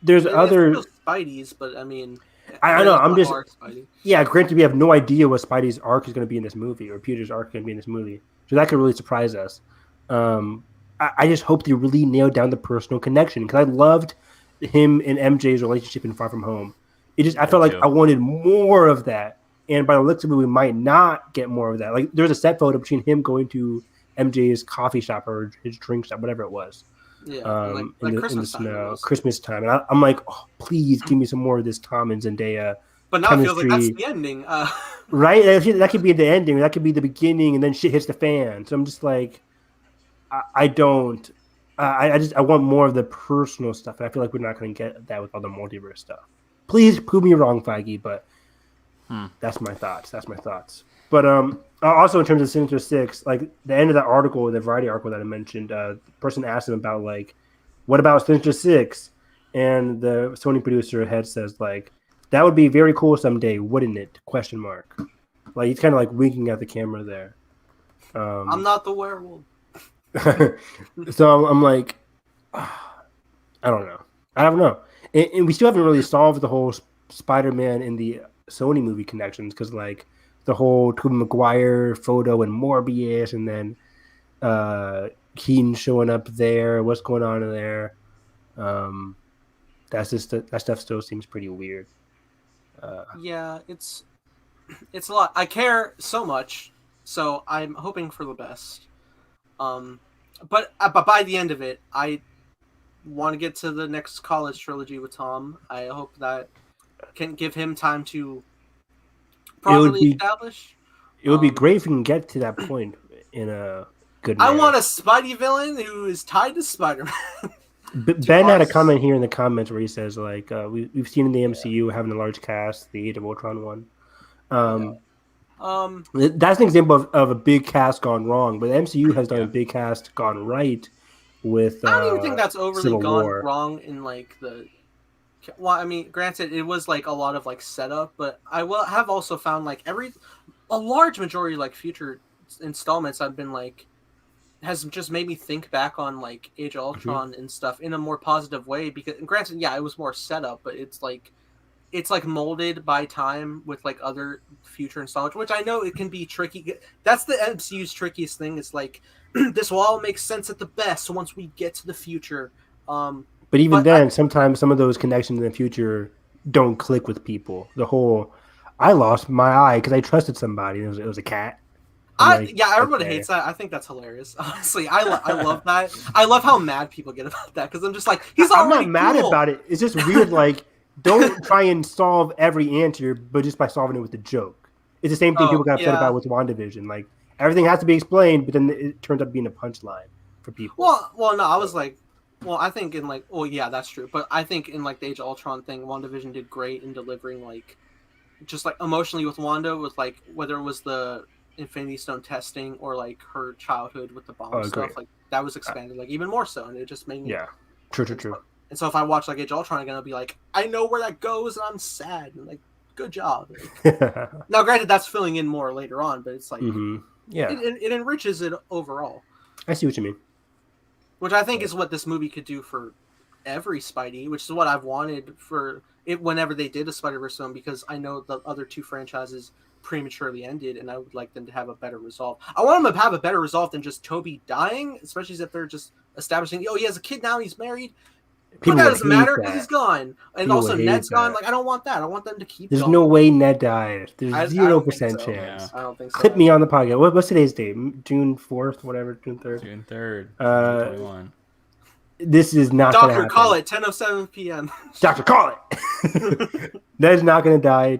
there's other still Spidey's, but I mean, I know. I'm just granted, we have no idea what Spidey's arc is going to be in this movie or Peter's arc is going to be in this movie, so that could really surprise us. I just hope they really nailed down the personal connection because I loved him and MJ's relationship in Far From Home. I felt like I wanted more of that, and by the looks of it, we might not get more of that. Like there's a set photo between him going to MJ's coffee shop or his drink shop, whatever it was. Yeah, in the snow, Christmas time, and I'm like, oh, please give me some more of this Tom and Zendaya. But now it feels like that's the ending, right? That could be the ending, that could be the beginning, and then shit hits the fan. So I'm just like, I want more of the personal stuff, and I feel like we're not going to get that with all the multiverse stuff. Please prove me wrong, Feige, but that's my thoughts. But also in terms of Sinister Six, like the end of that article, the Variety article that I mentioned, the person asked him about like, what about Sinister Six? And the Sony producer head says like, that would be very cool someday, wouldn't it? ? Like he's kind of like winking at the camera there. I'm not the werewolf. So I'm like, I don't know. And we still haven't really solved the whole Spider-Man in the Sony movie connections because like the whole Tobey Maguire photo and Morbius and then Keaton showing up there. What's going on in there? That stuff still seems pretty weird. Yeah, it's a lot. I care so much, so I'm hoping for the best. But by the end of it, I want to get to the next college trilogy with Tom. I hope that can give him time to properly establish. It would be great if we can get to that point in a good manner. I want a Spidey villain who is tied to Spider-Man. Ben had a comment here in the comments where he says, like, we've seen in the MCU having a large cast, the Age of Ultron one. That's an example of a big cast gone wrong, but the MCU has done a big cast gone right with I don't even think that's overly gone wrong in, like, the... Well, I mean, granted, it was, like, a lot of, like, setup, but I have also found, like, a large majority, like, future installments I've been, like, has just made me think back on, like, Age of Ultron and stuff in a more positive way, because, granted, yeah, it was more setup, but it's molded by time with, like, other future installments, which I know it can be tricky. That's the MCU's trickiest thing, is, like, this will all make sense at the best once we get to the future. But even then, sometimes some of those connections in the future don't click with people. The whole, I lost my eye because I trusted somebody. It was a cat. Everybody hates that. I think that's hilarious. Honestly, I love that. I love how mad people get about that because I'm just like, I'm not mad about it. It's just weird. Like, don't try and solve every answer, but just by solving it with a joke. It's the same thing people got upset about with WandaVision. Like, everything has to be explained, but then it turns out being a punchline for people. Well, no, I was like, well, I think in like, oh yeah, that's true, but I think in like the Age of Ultron thing, WandaVision did great in delivering like, just like emotionally with Wanda, with like whether it was the Infinity Stone testing or like her childhood with the bomb stuff, like that was expanded like even more so, and it just made me True. And so if I watch like Age of Ultron again, I'll be like, I know where that goes, and I'm sad, and like, good job. Like, now, granted, that's filling in more later on, but it's like, it enriches it overall. I see what you mean. Which I think is what this movie could do for every Spidey, which is what I've wanted for it whenever they did a Spider-Verse film, because I know the other two franchises prematurely ended, and I would like them to have a better resolve. I want them to have a better resolve than just Toby dying, especially if they're just establishing, he has a kid now, he's married. But that doesn't matter because he's gone. And also Ned's gone. Like, I don't want that. I want them to keep There's going. no way Ned died. There's 0% chance. I don't think so. Clip me on the podcast. What's today's date? June 4th, whatever, June 3rd? June 3rd. 21. This is not going to happen. Doctor, call it 10:07 p.m. Doctor, call it! Ned's not going to die.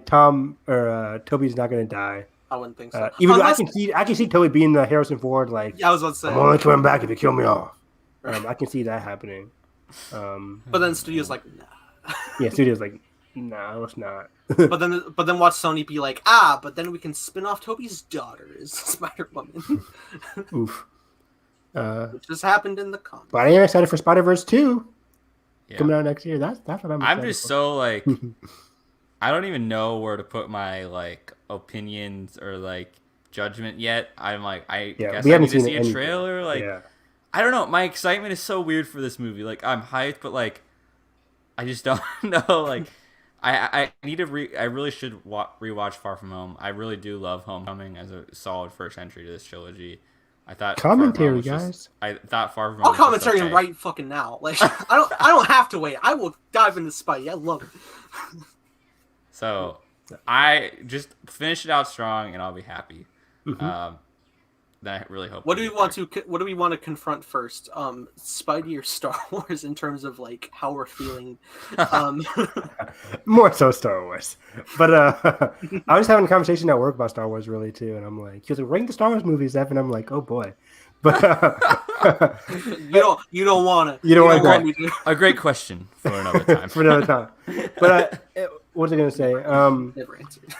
Toby's not going to die. I wouldn't think so. Even though I can see Toby being the Harrison Ford, like, yeah, I was about to say, I'm only coming back if you kill me off. I can see that happening. But then studio's like, nah. Yeah, studio's like, no, it's not. but then watch Sony be like, but then we can spin off Toby's daughter as Spider-Woman. Oof. Which just happened in the comics. But I am excited for Spider-Verse 2 coming out next year. That's what I'm just so like, I don't even know where to put my like opinions or like judgment yet. I'm like, I guess I need to see a trailer. Like, I don't know. My excitement is so weird for this movie. Like, I'm hyped, but like, I just don't know. Like, I need to I really should rewatch Far From Home. I really do love Homecoming as a solid first entry to this trilogy. I thought commentary, guys. I thought Far From Home. I'll commentary him right fucking now. Like, I don't have to wait. I will dive into Spidey. I love it. So I just finish it out strong, and I'll be happy. Then I really hope. What do we want to confront first? Spidey or Star Wars in terms of like how we're feeling? More so Star Wars. But I was having a conversation at work about Star Wars really too, and I'm like, he was like, rank the Star Wars movies, Evan. I'm like, oh boy. But you don't want to. You don't want to. A great question for another time. But what was I gonna say? Never answered.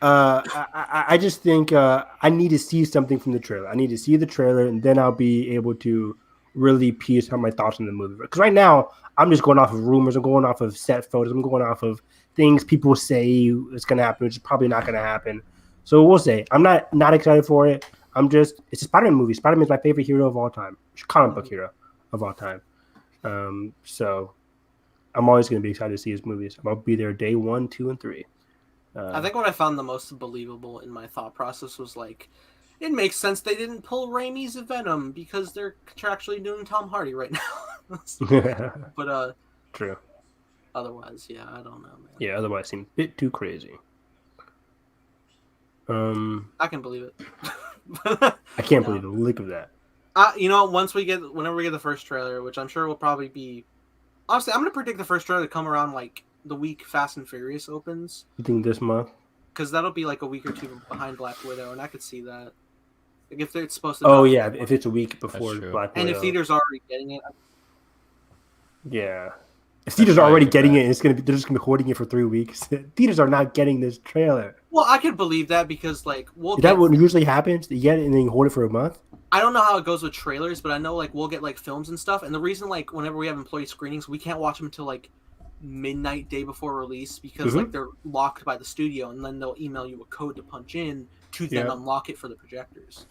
I just think I need to see something from the trailer. I need to see the trailer, and then I'll be able to really piece out my thoughts on the movie. Because right now, I'm just going off of rumors. I'm going off of set photos. I'm going off of things people say it's going to happen, which is probably not going to happen. So we'll say. I'm not excited for it. It's a Spider-Man movie. Spider-Man is my favorite hero of all time. Comic book hero of all time. So I'm always going to be excited to see his movies. I'll be there day 1, 2, and 3. I think what I found the most believable in my thought process was like, it makes sense they didn't pull Raimi's Venom because they're contractually doing Tom Hardy right now. But true. Otherwise, yeah, I don't know, man. Yeah, otherwise it seems a bit too crazy. I can believe it. I can't believe the lick of that. Whenever we get the first trailer, which I'm sure will probably be, honestly, I'm gonna predict the first trailer to come around like the week Fast and Furious opens. You think this month? Because that'll be like a week or two behind Black Widow, and I could see that. Like if it's supposed to. Oh yeah, if it's a week before Black Widow. And if theaters are already getting it. Yeah. If theaters are already getting it, they're just gonna be hoarding it for 3 weeks. Theaters are not getting this trailer. Well, I could believe that because like that what usually happens? You get it and then you hold it for a month. I don't know how it goes with trailers, but I know like we'll get like films and stuff. And the reason like whenever we have employee screenings, we can't watch them until like midnight day before release because like they're locked by the studio, and then they'll email you a code to punch in to then unlock it for the projectors.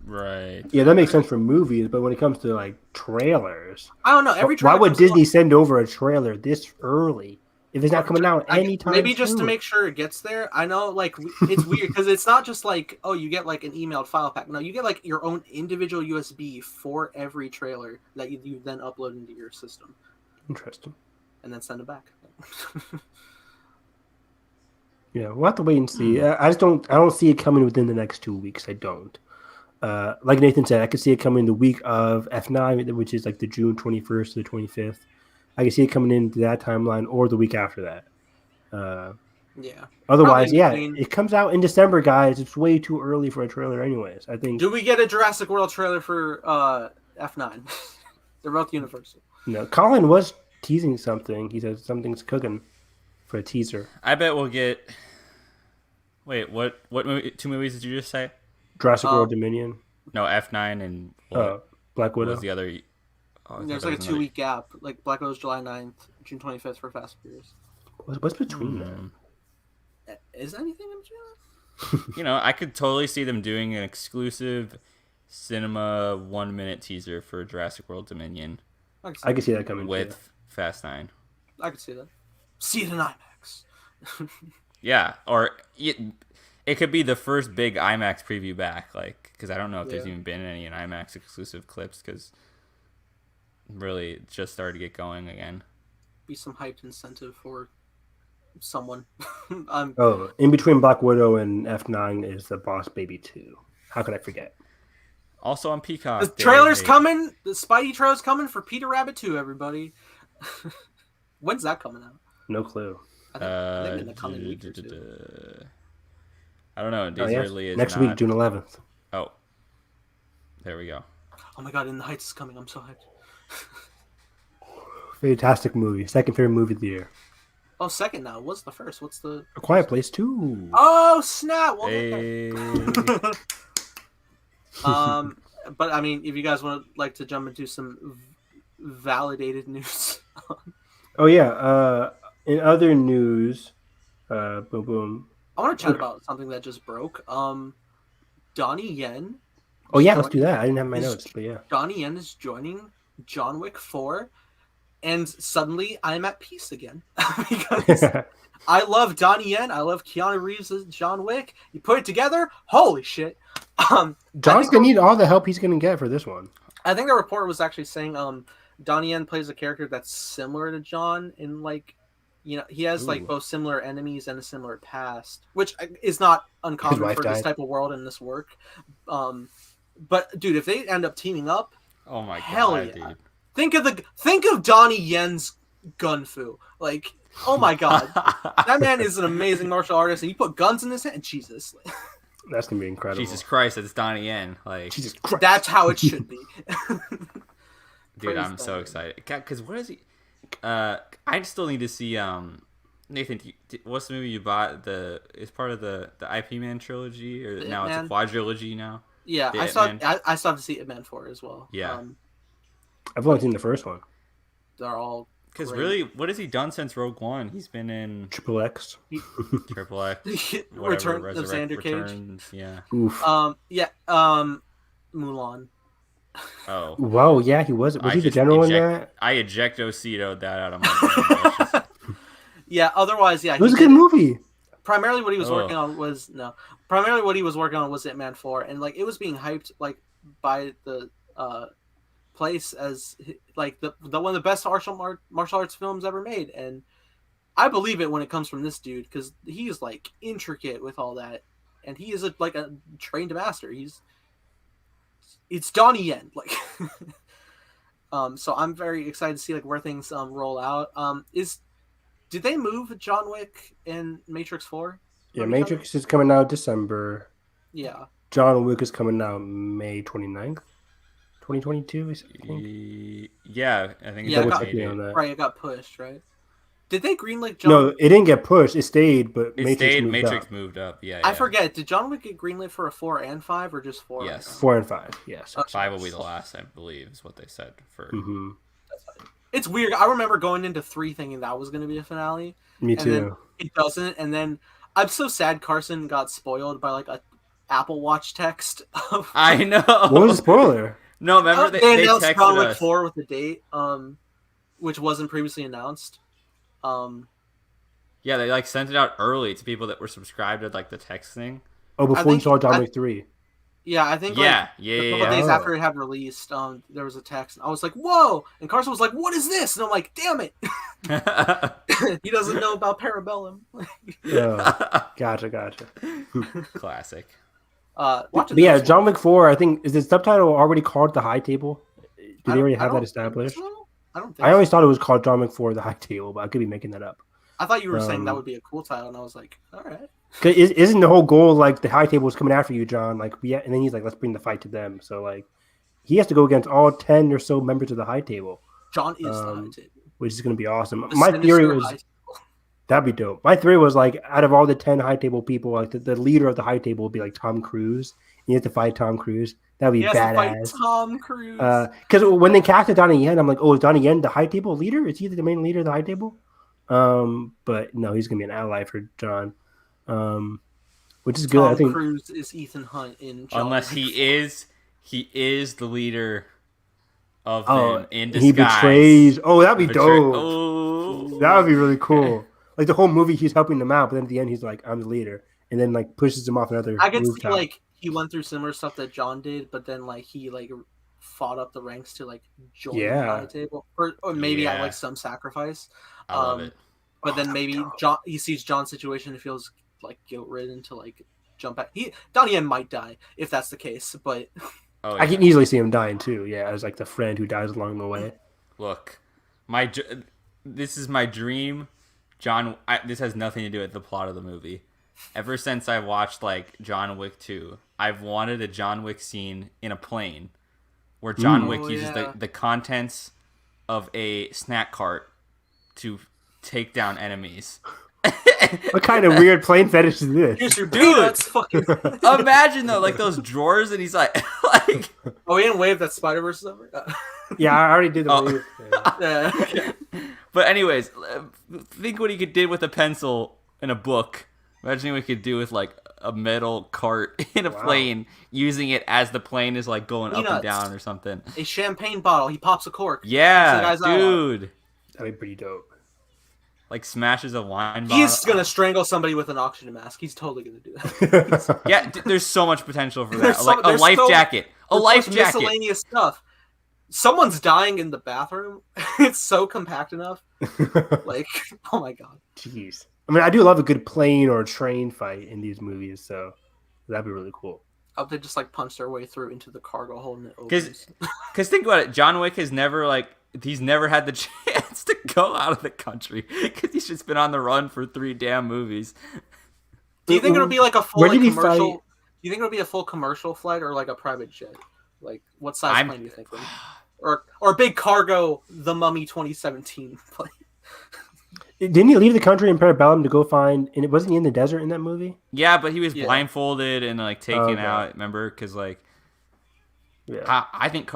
Right. Yeah, that makes sense for movies, but when it comes to like trailers, I don't know. Why would Disney send over a trailer this early if it's not coming out anytime? Maybe just to make sure it gets there. I know, like it's weird because it's not just like you get like an emailed file pack. No, you get like your own individual USB for every trailer that you then upload into your system. Interesting. And then send it back. Yeah, we'll have to wait and see. I don't see it coming within the next 2 weeks. I don't. Like Nathan said, I could see it coming the week of F9, which is like the June 21st to the 25th. I can see it coming into that timeline or the week after that. Yeah. Otherwise, Probably yeah, between- it comes out in December, guys. It's way too early for a trailer, anyways. I think. Do we get a Jurassic World trailer for F9? They're both Universal. No, Colin was teasing something. He said something's cooking for a teaser. I bet we'll get. Wait, what movie, 2 movies did you just say? Jurassic World Dominion. No, F9 and what Black Widow. was the other? Oh, I thought There's that like a was another- 2-week gap. Like Black Widow's July 9th, June 25th for Fast and Furious. What's between them? Is anything in between that? You know, I could totally see them doing an exclusive cinema 1-minute teaser for Jurassic World Dominion I can see that coming with too. Fast 9. I could see that. See it in IMAX. Yeah, or it could be the first big IMAX preview back, like, because I don't know if there's even been any IMAX exclusive clips, because really it just started to get going again. Be some hyped incentive for someone. In between Black Widow and F9 is the Boss Baby 2. How could I forget? Also on Peacock. The trailer's coming. The Spidey trailer's coming for Peter Rabbit 2, everybody. When's that coming out? No clue. I think in the coming week or two. I don't know. Disney is next not... week, June 11th. Oh, there we go. Oh my god, In the Heights is coming. I'm so hyped. Fantastic movie. Second favorite movie of the year. Oh, second now. What's the first? What's the... A Quiet Place 2. Oh, snap! Well, Hey. But I mean, if you guys would like to jump into some validated news. Oh, yeah. In other news, boom, boom. I want to chat about something that just broke. Donnie Yen. Oh, yeah, let's do that. I didn't have my notes, but yeah. Donnie Yen is joining John Wick 4, and suddenly I'm at peace again. Because I love Donnie Yen. I love Keanu Reeves as John Wick. You put it together, holy shit. John's going to need all the help he's going to get for this one. I think the report was actually saying Donnie Yen plays a character that's similar to John in, like, you know, he has like both similar enemies and a similar past, which is not uncommon for this type of world and this work. But dude, if they end up teaming up, oh my hell god, yeah. dude! Think of Donnie Yen's gun fu. Like, oh my god, that man is an amazing martial artist, and you put guns in his hand. Jesus, that's gonna be incredible. Jesus Christ, it's Donnie Yen. Like, Jesus Christ. That's how it should be. Dude, I'm so excited. Because what is he? I still need to see. Nathan, what's the movie you bought? It's part of the IP Man trilogy, or now it's a quadrilogy now. Yeah, I still have to see Ip Man 4 as well. Yeah, I've only seen the first one. They're all because really, what has he done since Rogue One? He's been in Triple X, Return of Xander Cage. Yeah. Oof. Mulan. Oh. Whoa, yeah, he was. Was he the general in that? I ejecto-cetoed that out of my brain. Yeah, otherwise, yeah. It was a good movie. Primarily what he was working on was Ip Man 4, and like it was being hyped like by the place as like the one of the best martial arts films ever made, and I believe it when it comes from this dude because he's like intricate with all that, and he is like a trained master. It's Donnie Yen, like. So I'm very excited to see like where things roll out. Did they move John Wick and Matrix 4? Yeah, Matrix is coming out December. Yeah. John Wick is coming out May 29th, 2022. I think. Yeah, I think. Right, it got pushed, right? Did they greenlight John? No, it didn't get pushed. It stayed, but Matrix moved up. Yeah, I forget. Did John Wick get greenlit for a 4 and 5 or just 4? Yes, 4 and 5. Yes, 5 will be the last, I believe, is what they said for. Mm-hmm. It's weird. I remember going into 3 thinking that was going to be a finale. Me too. Then it doesn't, and then I'm so sad Carson got spoiled by like a Apple Watch text. I know. What was the spoiler? No, remember they announced texted John Wick us 4 with the date, which wasn't previously announced. Yeah, they like sent it out early to people that were subscribed to like the text thing. Oh, before you saw John Wick 3. Yeah, I think. Yeah. A couple days after it had released, there was a text. I was like, "Whoa!" And Carson was like, "What is this?" And I'm like, "Damn it!" He doesn't know about Parabellum. Gotcha. Classic. But yeah, John Wick 4. I think is the subtitle already called The High Table? Do they already have that established? I don't think. I always thought it was called John Wick 4: The High Table, but I could be making that up. I thought you were saying that would be a cool title, and I was like, all right. Cause isn't the whole goal like the high table is coming after you, John? Like and then he's like, let's bring the fight to them. So like, he has to go against all 10 or so members of the high table. John is the high table, which is going to be awesome. The My theory was high that'd be dope. My theory was like, out of all the 10 high table people, like the leader of the high table would be like Tom Cruise. You have to fight Tom Cruise. That'd be he has badass. To fight Tom Cruise. Because when they casted Donnie Yen, I'm like, oh, is Donnie Yen the high table leader? Is he the main leader of the high table? But no, he's gonna be an ally for John. Which is good. Tom I think Cruise is Ethan Hunt in John unless Wick he is the leader of them in disguise. He betrays. Oh, that'd be dope. Oh. That would be really cool. Like the whole movie, he's helping them out, but then at the end, he's like, "I'm the leader," and then like pushes him off another. I can rooftop. see like he went through similar stuff that John did, but then like he like fought up the ranks to like join the high table, or maybe at like some sacrifice. I love it. But then maybe John, he sees John's situation and feels like guilt ridden to like jump back. Donnie Yen might die if that's the case, but I can easily see him dying too. Yeah, as like the friend who dies along the way. Look, this is my dream. John, this has nothing to do with the plot of the movie. Ever since I watched like John Wick 2, I've wanted a John Wick scene in a plane where John Wick uses the contents of a snack cart to take down enemies. What kind of weird plane fetish is this? Here's your dude. Fucking... Imagine though, like those drawers, and he's like, oh, he didn't wave that Spider-Verse over. Yeah, I already did the wave. Yeah. But anyways, think what he did with a pencil in a book. Imagine what he could do with like a metal cart in a plane, using it as the plane is like going up and down or something. A champagne bottle. He pops a cork. Yeah, dude. That'd be pretty dope. Like smashes a wine bottle. He's gonna strangle somebody with an oxygen mask. He's totally gonna do that. Yeah, there's so much potential for that. Like a life jacket. A life jacket. Miscellaneous stuff. Someone's dying in the bathroom. It's so compact enough. Like, oh my god. Jeez. I mean, I do love a good plane or train fight in these movies, so that'd be really cool. Oh, they just like punch their way through into the cargo hold and it opens. Because think about it, John Wick has never he's never had the chance to go out of the country because he's just been on the run for 3 damn movies. Do you think it'll be like a full commercial? Fight? Do you think it'll be a full commercial flight or like a private jet? Like, what size plane do you think? Or a big cargo, The Mummy 2017 plane? Didn't he leave the country in Parabellum to go find? And it wasn't he in the desert in that movie? Yeah, but he was blindfolded and like taken out. Remember? Because like, I think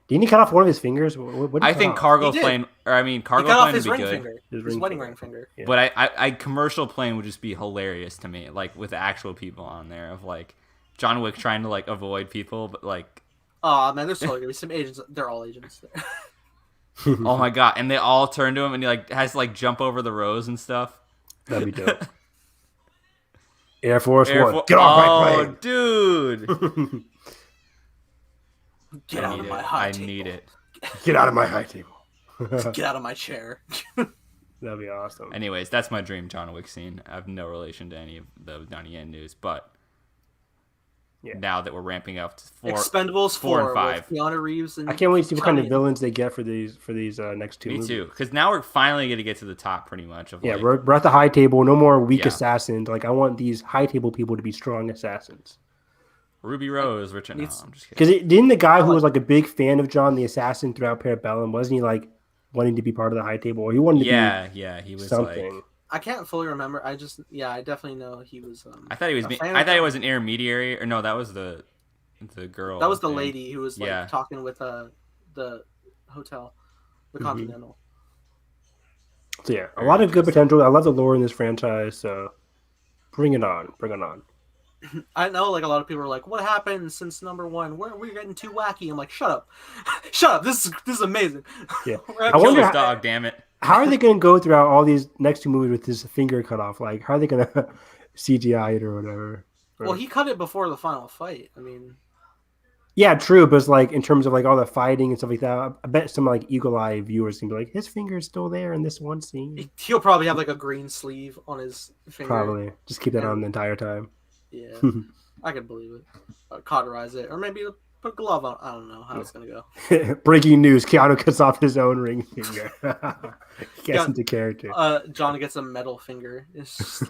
didn't he cut off one of his fingers? What I think cargo plane, or I mean cargo plane would be good. Finger. His wedding ring finger. Yeah. But I commercial plane would just be hilarious to me, like with actual people on there of like John Wick trying to like avoid people, but like. Oh man, there's totally gonna be some agents. They're all agents there. Oh my god! And they all turn to him, and he like has to like jump over the rows and stuff. That'd be dope. Air Force One, get off my plane, dude! Get out of my high table. I need it. Get out of my high table. Get out of my chair. That'd be awesome. Anyways, that's my dream John Wick scene. I have no relation to any of the Donnie Yen news, but. Yeah. Now that we're ramping up to Expendables 4 and 5, with Keanu Reeves and I can't wait to see what kind of villains they get for these next 2 movies. Me too, because now we're finally gonna get to the top, pretty much. Of we're at the high table. No more weak assassins. Like I want these high table people to be strong assassins. Ruby Rose, Richard. No, I'm just kidding. Because didn't the guy who was like a big fan of John the Assassin throughout Parabellum, wasn't he like wanting to be part of the high table, or he wanted to be he was something. Like, I can't fully remember. I definitely know he was. I thought he was an intermediary, or no, that was the girl. That was the lady who was like talking with the hotel, the Continental. So yeah, a lot of good potential. I love the lore in this franchise. So bring it on, bring it on. I know, like a lot of people are like, "What happened since number 1? We're getting too wacky." I'm like, "Shut up, shut up! This is amazing." Yeah, I wonder this dog. Damn it! How are they going to go throughout all these next 2 movies with his finger cut off? Like, how are they going to CGI it or whatever? Well, he cut it before the final fight. I mean. Yeah, true, but it's like in terms of like all the fighting and stuff like that, I bet some like eagle-eye viewers can be like, his finger's still there in this one scene. He'll probably have like a green sleeve on his finger. Probably. Just keep that on the entire time. Yeah, I could believe it. Cauterize it. Or maybe put a glove on. I don't know how it's gonna go. Breaking news: Keanu cuts off his own ring finger. He gets into character. John gets a metal finger. It's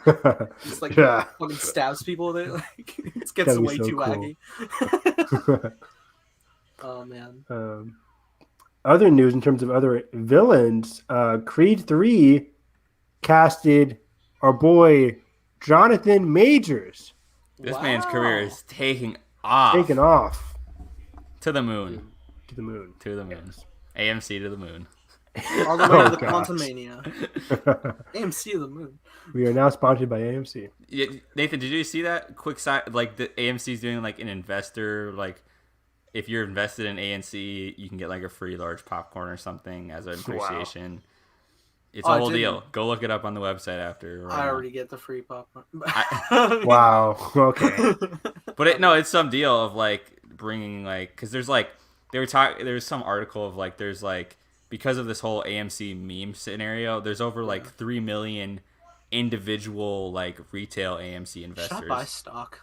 like Yeah. fucking stabs people with it. Like it gets That'd be way so too cool. wacky. Oh man. Other news in terms of other villains, Creed 3 casted our boy Jonathan Majors. This man's career is taking off. Taken off To the moon. to the moon. To the moon. AMC to the moon. All the way to the gosh. Quantumania. AMC of the moon. We are now sponsored by AMC. Yeah, Nathan, did you see that quick side? Like the AMC's doing like an investor, like if you're invested in AMC, you can get like a free large popcorn or something as an appreciation. Wow. It's a whole deal. Go look it up on the website after. I already get the free popcorn. Wow. Okay. But it's some deal of like bringing like, because there's like there's some article of like there's like, because of this whole AMC meme scenario, there's over like 3 million individual like retail AMC investors. Should I buy stock?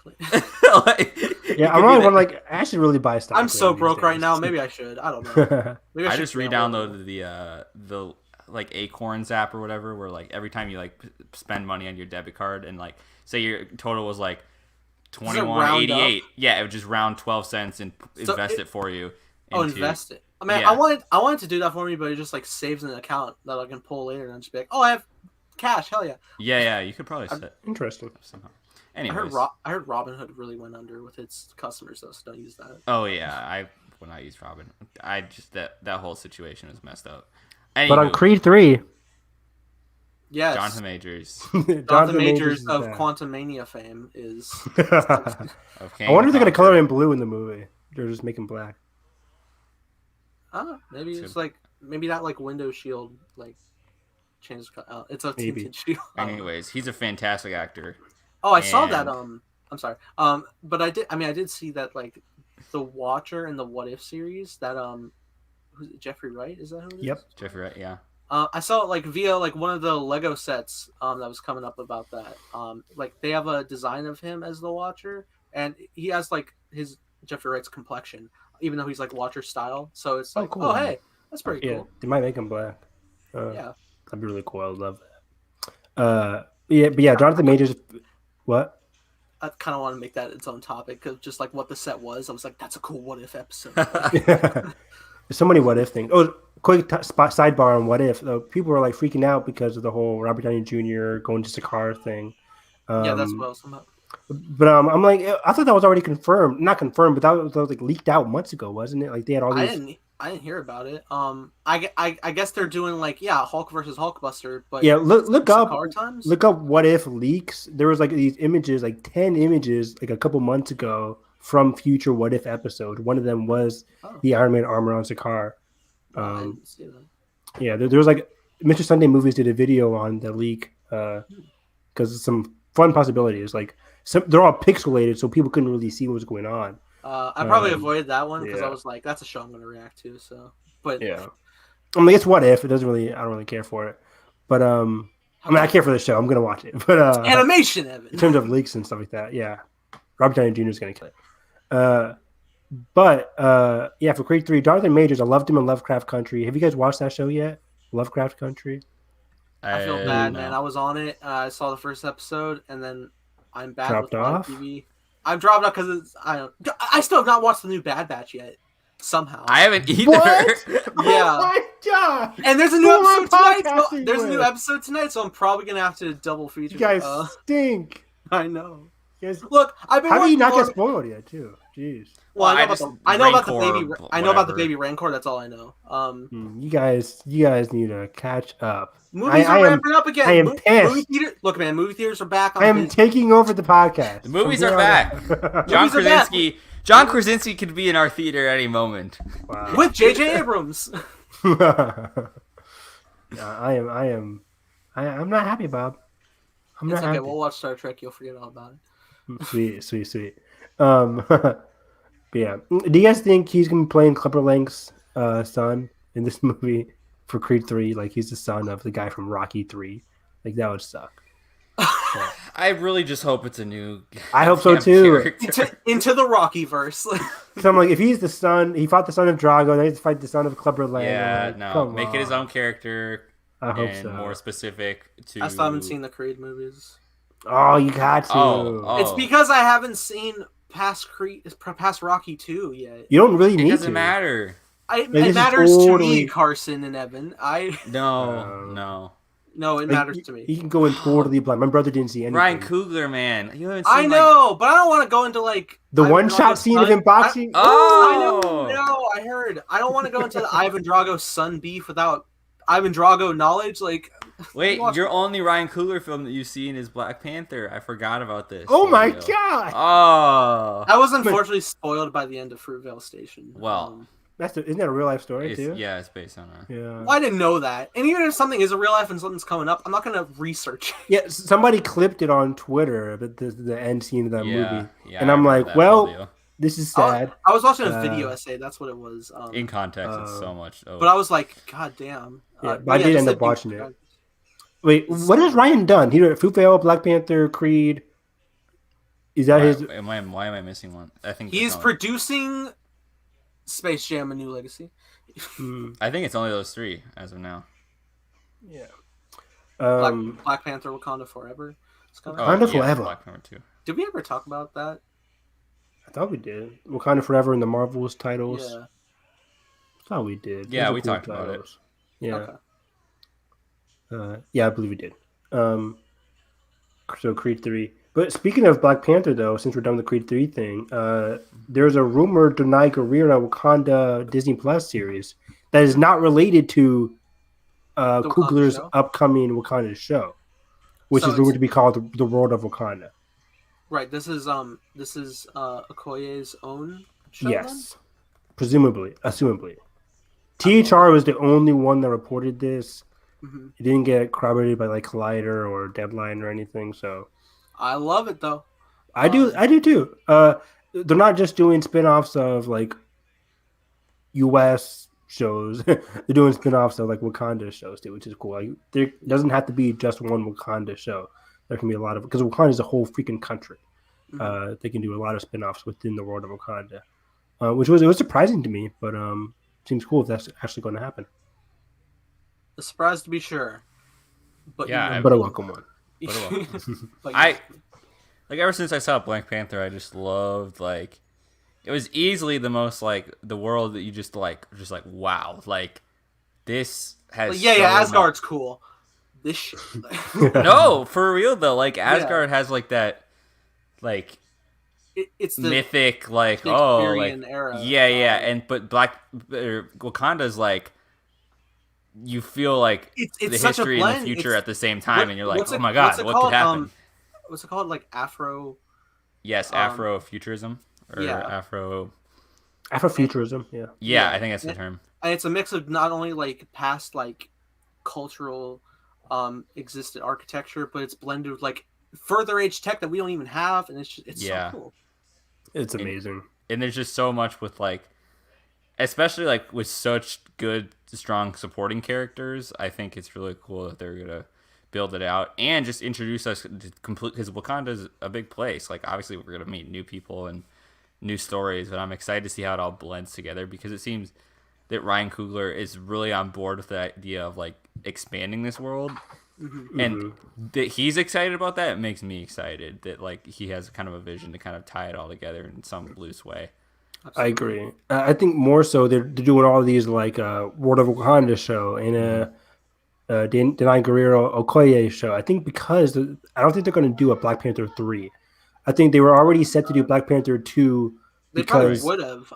Yeah, I'm only one like I should really buy stock. I'm so broke right now. Maybe I should. I don't know. Maybe I just re-downloaded the like Acorns app or whatever, where like every time you like spend money on your debit card and like say your total was like $21.88, yeah, it would just round 12 cents and invest it for you. Invest it. I mean, yeah. I wanted to do that for me, but it just like saves an account that I can pull later and just be like, oh, I have cash. Hell yeah. Yeah, you could probably set interesting somehow. Anyways. I heard Robinhood really went under with its customers, though, so don't use that. Oh yeah, when I use Robin, I just that whole situation is messed up. Anywho, but on Creed 3, yes, Jonathan Majors. Jonathan Majors of Quantumania fame is. I wonder if they're gonna color him blue in the movie. They're just making black. Maybe it's like that like window shield like changes. It's a tinted shield. Anyways, he's a fantastic actor. Oh, I saw that. I'm sorry. But I did see that like the Watcher in the What If series that who's it, Jeffrey Wright? Is that who it is? Yep, Jeffrey Wright. Yeah. I saw it like via like one of the Lego sets that was coming up about that. Like they have a design of him as the Watcher, and he has like his Jeffrey Wright's complexion, even though he's like Watcher style. So it's like, cool. Hey, that's pretty cool. They might make him black. Yeah, that'd be really cool. I would love that. Jonathan Majors. What? I kind of want to make that its own topic because just like what the set was, I was like, that's a cool What If episode. There's so many What If things. Oh, quick sidebar on What If. People were like freaking out because of the whole Robert Downey Jr. going to Sakaar thing. Yeah, that's what I was talking about. But I'm like, I thought that was already confirmed. Not confirmed, but that was like leaked out months ago, wasn't it? Like they had all these. I didn't hear about it. I guess they're doing like Hulk versus Hulkbuster, but look up times? Look up What If leaks. There was like these images, like 10 images, like a couple months ago from future What If episode. One of them was the Iron Man armor on Sakaar. I didn't see that. Yeah, there was like Mr. Sunday Movies did a video on the leak because some fun possibilities. Like they're all pixelated, so people couldn't really see what was going on. I probably avoided that one because I was like, "That's a show I'm going to react to." So, but yeah, I mean, it's What If. It doesn't really. I don't really care for it, but I mean, I care for the show. I'm going to watch it, but animation, Evan. In terms of leaks and stuff like that, yeah, Robert Downey Jr. is going to kill it. But for Creed 3, Jonathan Majors, I loved him in Lovecraft Country. Have you guys watched that show yet? Lovecraft Country. I feel bad, man. I was on it. I saw the first episode, and then I'm bad dropped with off. TV. I've dropped off because I still have not watched the new Bad Batch yet. Somehow I haven't either. What? Yeah. Oh my god! And there's a new episode tonight. So I'm probably gonna have to double feature. You guys stink. I know. You guys... Look, I've been. How do you not get spoiled yet, too? Jeez. Well, I know about the baby Rancor. That's all I know. You guys need to catch up. Movies are ramping up again. I am pissed. Look, man, movie theaters are back. I am taking over the podcast. The movies are back. John Krasinski could be in our theater at any moment. Wow. With J.J. Abrams. I'm not happy, Bob. I'm not happy. Okay, we'll watch Star Trek. You'll forget all about it. Sweet. But yeah, do you guys think he's gonna be playing Clubber Lang's son in this movie for Creed 3? Like he's the son of the guy from Rocky 3. Like that would suck. I really just hope it's a new. I hope so too. Into the Rockyverse. So I'm like, if he's the son, he fought the son of Drago, then he has to fight the son of Clubber Lang. Yeah, like, no, make it his own character. I hope and so. More specific to. I still haven't seen the Creed movies. Oh, you got to. Oh. It's because I haven't seen past Rocky 2 yet. You don't really need to. It doesn't matter. It matters to me, Carson and Evan. No, it matters to me. You can go in totally blind. My brother didn't see anything. Ryan Coogler, man. You haven't seen, I know, but I don't want to go into like the one-shot scene of him boxing. I know. I heard. I don't want to go into the Ivan Drago's son beef without Ivan Drago knowledge. Like, wait, your only Ryan Coogler film that you've seen is Black Panther. I forgot about this. Oh my god! Oh, I was unfortunately spoiled by the end of Fruitvale Station. Well. Isn't that a real life story too? Yeah, it's based on a. Yeah. Well, I didn't know that. And even if something is a real life and something's coming up, I'm not gonna research. Yeah, somebody clipped it on Twitter, but the end scene of that movie, yeah, and I'm like, well, video. This is sad. I was watching a video essay. That's what it was. In context, it's so much. But I was like, God damn. Yeah, but I did end up watching it. Wait, what has Ryan done? He did Fruitvale, Black Panther, Creed. Is that his? Why am I missing one? I think he's producing Space Jam: A New Legacy. I think it's only those three as of now. Yeah. Black Panther: Wakanda Forever. Wakanda Forever. Black Panther 2. Did we ever talk about that? I thought we did. Wakanda Forever in the Marvels titles. Yeah. I thought we did. Yeah, we talked about it. Yeah. Okay. Yeah, I believe we did. So Creed 3. But speaking of Black Panther, though, since we're done with the Creed 3 thing, there's a rumored Donnie Guerrero Wakanda Disney Plus series that is not related to Coogler's upcoming Wakanda show, which is rumored to be called The World of Wakanda. Right. This is Okoye's own show. Yes, then? Presumably, assumably. THR was the only one that reported this. Mm-hmm. It didn't get corroborated by like Collider or Deadline or anything. So I love it though. I do too. They're not just doing spin-offs of like US shows. They're doing spin-offs of like Wakanda shows too, which is cool. Like there doesn't have to be just one Wakanda show. There can be a lot of, because Wakanda is a whole freaking country. Mm-hmm. They can do a lot of spin-offs within the world of Wakanda, which was surprising to me, but seems cool if that's actually going to happen. A surprise to be sure, but yeah, but a welcome one. Like ever since I saw Black Panther, I just loved like it was easily the most like the world that you just like wow, like this has Asgard's cool. This shit. No, for real though, like Asgard has like that like it's the mythic like era. and but Wakanda's like you feel like it's the such history a blend. and the future at the same time, and you're like, oh my god, what could happen? What's it called? Like Afro? Yes, Afrofuturism or Afrofuturism. Yeah, I think that's the term. And it's a mix of not only like past like cultural existed architecture, but it's blended with like further age tech that we don't even have, and it's so cool. It's amazing. And there's just so much with like, especially like with such good, strong supporting characters. I think it's really cool that they're gonna build it out and just introduce us to complete, because Wakanda is a big place. Like obviously we're gonna meet new people and new stories, but I'm excited to see how it all blends together, because it seems that Ryan Coogler is really on board with the idea of like expanding this world. Mm-hmm. And that he's excited about that, it makes me excited that like he has kind of a vision to kind of tie it all together in some loose way. Absolutely. I agree. I think more so they're doing all of these like World of Wakanda show and Donnie Guerrero Okoye show. I think because I don't think they're going to do a Black Panther 3. I think they were already set to do Black Panther 2. They probably would have,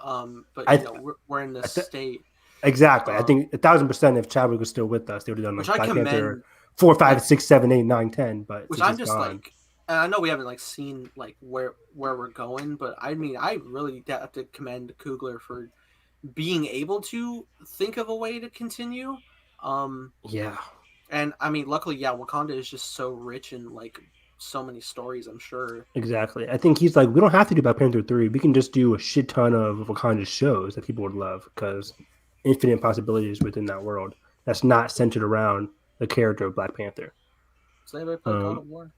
but we're in this state. Exactly. I think 1,000% if Chadwick was still with us, they would have done like Black Panther 4, 5, 6, 7, 8, 9, 10. But which I'm just gone. Like, and I know we haven't like seen like where we're going, but I mean, I really have to commend Coogler for being able to think of a way to continue. Yeah. And I mean, luckily, Wakanda is just so rich in like so many stories, I'm sure. Exactly. I think he's like, we don't have to do Black Panther 3. We can just do a shit ton of Wakanda shows that people would love, because infinite possibilities within that world that's not centered around the character of Black Panther. Does anybody play God of War?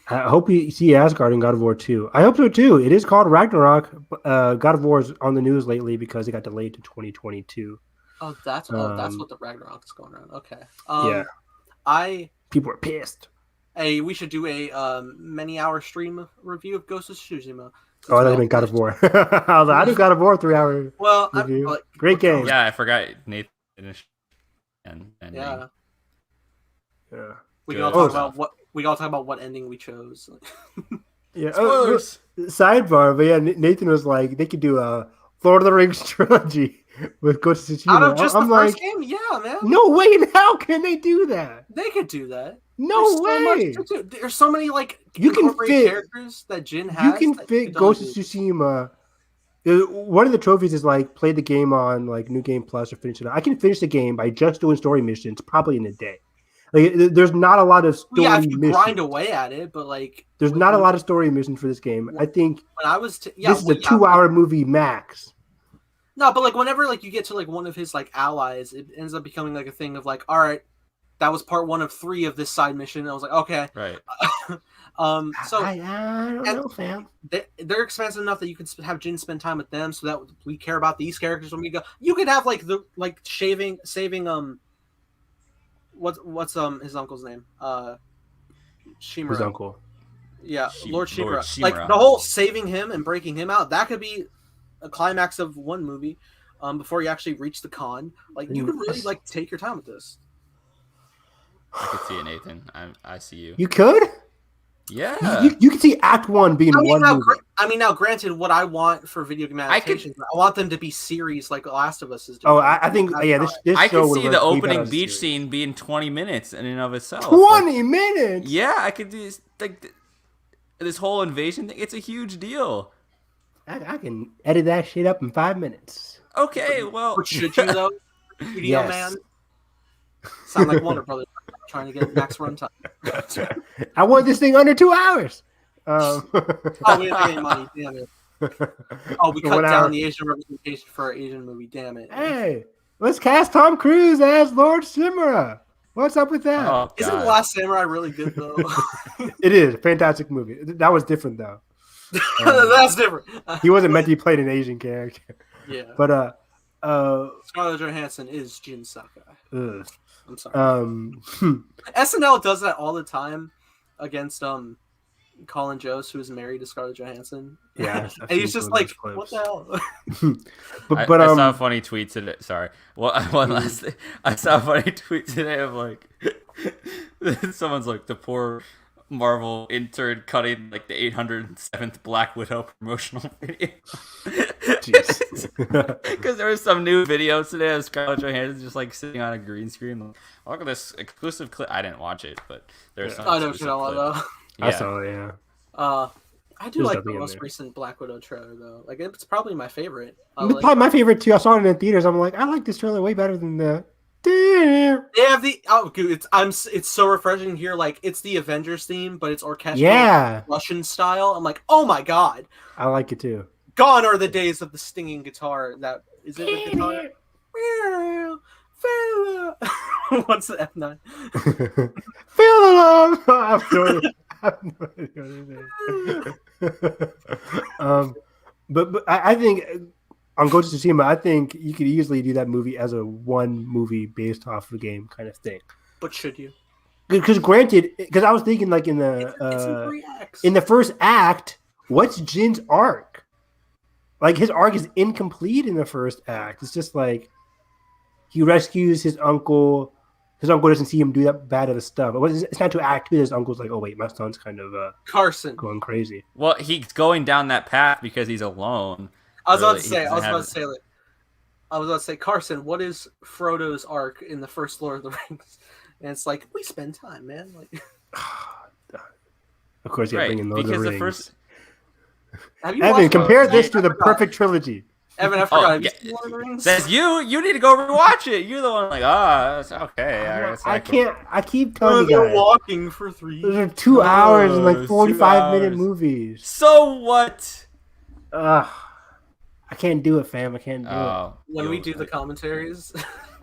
I hope we see Asgard in God of War 2. I hope so too. It is called Ragnarok. God of War is on the news lately because it got delayed to 2022. That's what the Ragnarok is going around. Okay. Yeah. People are pissed. Hey, we should do a many-hour stream review of Ghost of Tsushima. Oh, that would have been God of War. I do God of War 3-hour review. Great game. Yeah, I forgot Nathan finished. And yeah. Yeah. We can all talk about what ending we chose. Yeah. Sidebar, but yeah, Nathan was like, they could do a Lord of the Rings trilogy with Ghost of Tsushima. Out of just the first game? Yeah, man. No way! How can they do that? They could do that. No way! There's so many you can fit characters that Jin has. You can fit Ghost of Tsushima. One of the trophies is like play the game on like New Game Plus or finish it. I can finish the game by just doing story missions probably in a day. Like, there's not a lot of story if you missions. Grind away at it, but like there's not a lot of story missions for this game. I think when I was this is a 2-hour movie max. No, but like whenever like you get to like one of his like allies, it ends up becoming like a thing of like, all right, that was part 1 of 3 of this side mission. And I was like, okay, right. So I don't know, fam. They're expensive enough that you can have Jin spend time with them, so that we care about these characters when we go. You could have like saving what's his uncle's name? Shimura. His uncle. Yeah, Lord Shimura. Lord Shimura. Like the whole saving him and breaking him out. That could be a climax of one movie before you actually reach the con. Like you could really like take your time with this. I could see it, Nathan. I see you. You could? Yeah. You could see Act 1 being one movie. Now, granted, what I want for video game adaptations, I want them to be series like The Last of Us is doing. Oh, I think, this I show could see the opening beach scene being 20 minutes in and of itself. 20 minutes? Yeah, I could do this whole invasion thing. It's a huge deal. I can edit that shit up in 5 minutes. Okay, well. But should you, though? Studio Yes. man? Sound like Warner Brothers trying to get max runtime. I want this thing under 2 hours. Oh, we didn't make any money. Damn it. Oh, we cut down the Asian representation for our Asian movie. Damn it. Hey, let's cast Tom Cruise as Lord Shimura. What's up with that? Oh, isn't The Last Samurai really good, though? It is a fantastic movie. That was different, though. That's different. He wasn't meant to be playing an Asian character. Yeah. But Scarlett Johansson is Jin Sakai. Ugh. I'm sorry. SNL does that all the time against Colin Jost, who is married to Scarlett Johansson. Yeah, and he's just like, what the hell? but I saw a funny tweet today. Sorry. Well, one last thing. I saw a funny tweet today of like, someone's like, the poor Marvel intern cutting like the 807th Black Widow promotional video. Because there was some new video today of Scarlett Johansson just like sitting on a green screen. Like, look at this exclusive clip. I didn't watch it, but there's some. I know what you're talking about. I saw it, yeah. I do like the most recent Black Widow trailer though. Like it's probably my favorite. It's probably my favorite too. I saw it in the theaters. I'm like, I like this trailer way better than the. They have it's so refreshing to hear like it's the Avengers theme, but it's orchestral Russian style. I'm like, oh my god. I like it too. Gone are the days of the stinging guitar. That is it the guitar? What's the F9? Feel the love. I have no idea. But I think on Ghost of Tsushima, I think you could easily do that movie as a one movie based off the game kind of thing. But should you? Because granted, because I was thinking like in the first act, what's Jin's arc? Like his arc is incomplete in the first act. It's just like he rescues his uncle. His uncle doesn't see him do that bad of stuff. It's not to act two. His uncle's like, oh wait, my son's kind of Carson going crazy. Well, he's going down that path because he's alone. I was about to say, Carson, what is Frodo's arc in the first Lord of the Rings? And it's like, we spend time, man. Like, of course, you got to bring in Lord of the Rings. Evan, compare this to the perfect trilogy. Evan, I forgot. Have you seen Lord of the Rings? Says you need to go rewatch it. You're the one like, it's okay. I can't. I keep telling you guys. Walking for 3. Those are 2 hours and like 45-minute movies. So what? I can't do it, fam. I can't do it. When we do the commentaries.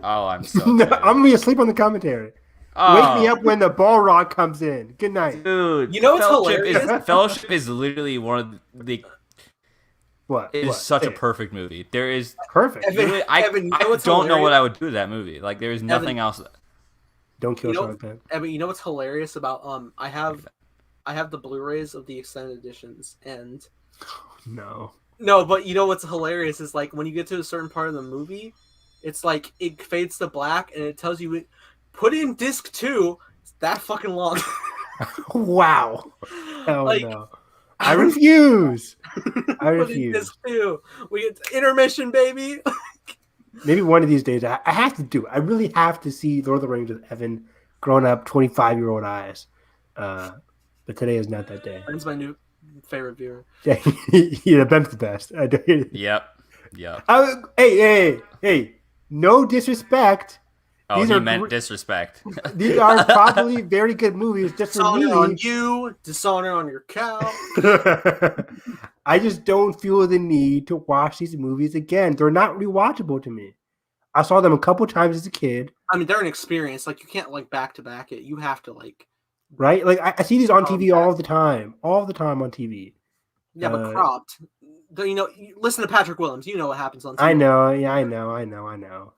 I'm so. I'm gonna be asleep on the commentary. Wake me up when the Balrog comes in. Good night. dude. You know what's Fellowship hilarious? Fellowship is literally one of the. What? It is What? such Say a it. perfect movie. There is. Perfect. Evan, I Evan, you know I what's don't know what hilarious? I would do with that movie. Like there is nothing else. Don't kill You know, Sean Penn. Evan, you know what's hilarious about I have the Blu-rays of the extended editions, and No. no, but you know what's hilarious is like when you get to a certain part of the movie, it's like it fades to black and it tells you put in disc 2. It's that fucking long. Wow. Hell Like, no. I refuse. I put in refuse. disc 2. We get intermission, baby. Maybe one of these days I have to do it. I really have to see Lord of the Rings with Evan grown up 25-year-old eyes. But today is not that day. Ben's my new favorite viewer. Yeah, Ben's the best. Yep. Hey. No disrespect. Oh, These he are meant disrespect. These are probably very good movies just for Dishonor me. on you, dishonor on your cow. I just don't feel the need to watch these movies again. They're not rewatchable to me. I saw them a couple times as a kid, I mean, they're an experience. Like you can't like back to back it. You have to like right? Like I see these on TV all the time on TV. yeah, but cropped. You know, listen to Patrick Williams. You know what happens on TV. I know. Yeah, I know.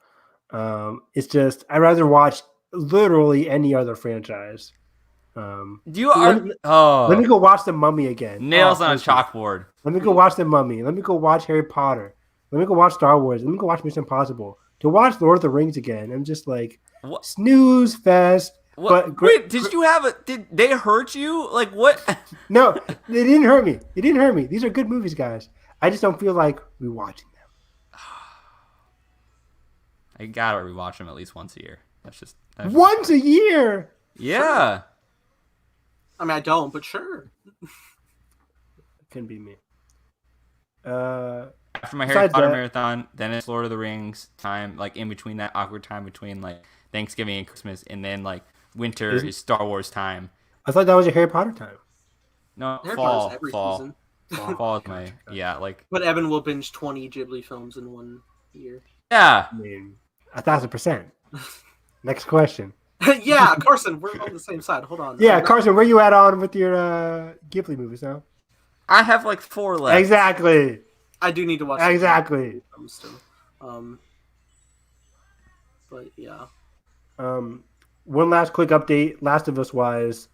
It's just I'd rather watch literally any other franchise. You are. Let me go watch The Mummy again. Nails on a chalkboard. Let me go watch The Mummy. Let me go watch Harry Potter. Let me go watch Star Wars. Let me go watch Mission Impossible. To watch Lord of the Rings again, I'm just like What? snooze fest. What? Wait, did you have a? Did they hurt you? Like what? No, they didn't hurt me. It didn't hurt me. These are good movies, guys. I just don't feel like rewatching them. I gotta rewatch them at least once a year. That's Once a year. Yeah. Sure. I mean, I don't, but sure. Couldn't be me. After my Harry Besides Potter that- marathon, then it's Lord of the Rings time. Like in between that awkward time between like Thanksgiving and Christmas, and then like winter is Star Wars time. I thought that was your Harry Potter time. No, Harry fall. Potter's every Fall. season. Fall is my like. But Evan will binge 20 Ghibli films in 1 year. Yeah. I mean, 1,000%. Next question. Yeah, Carson, we're on the same side. Hold on. Yeah, Carson, where you at on with your Ghibli movies now? I have like 4 left. Exactly. I do need to watch Exactly. them still. But yeah. One last quick update. Last of Us wise,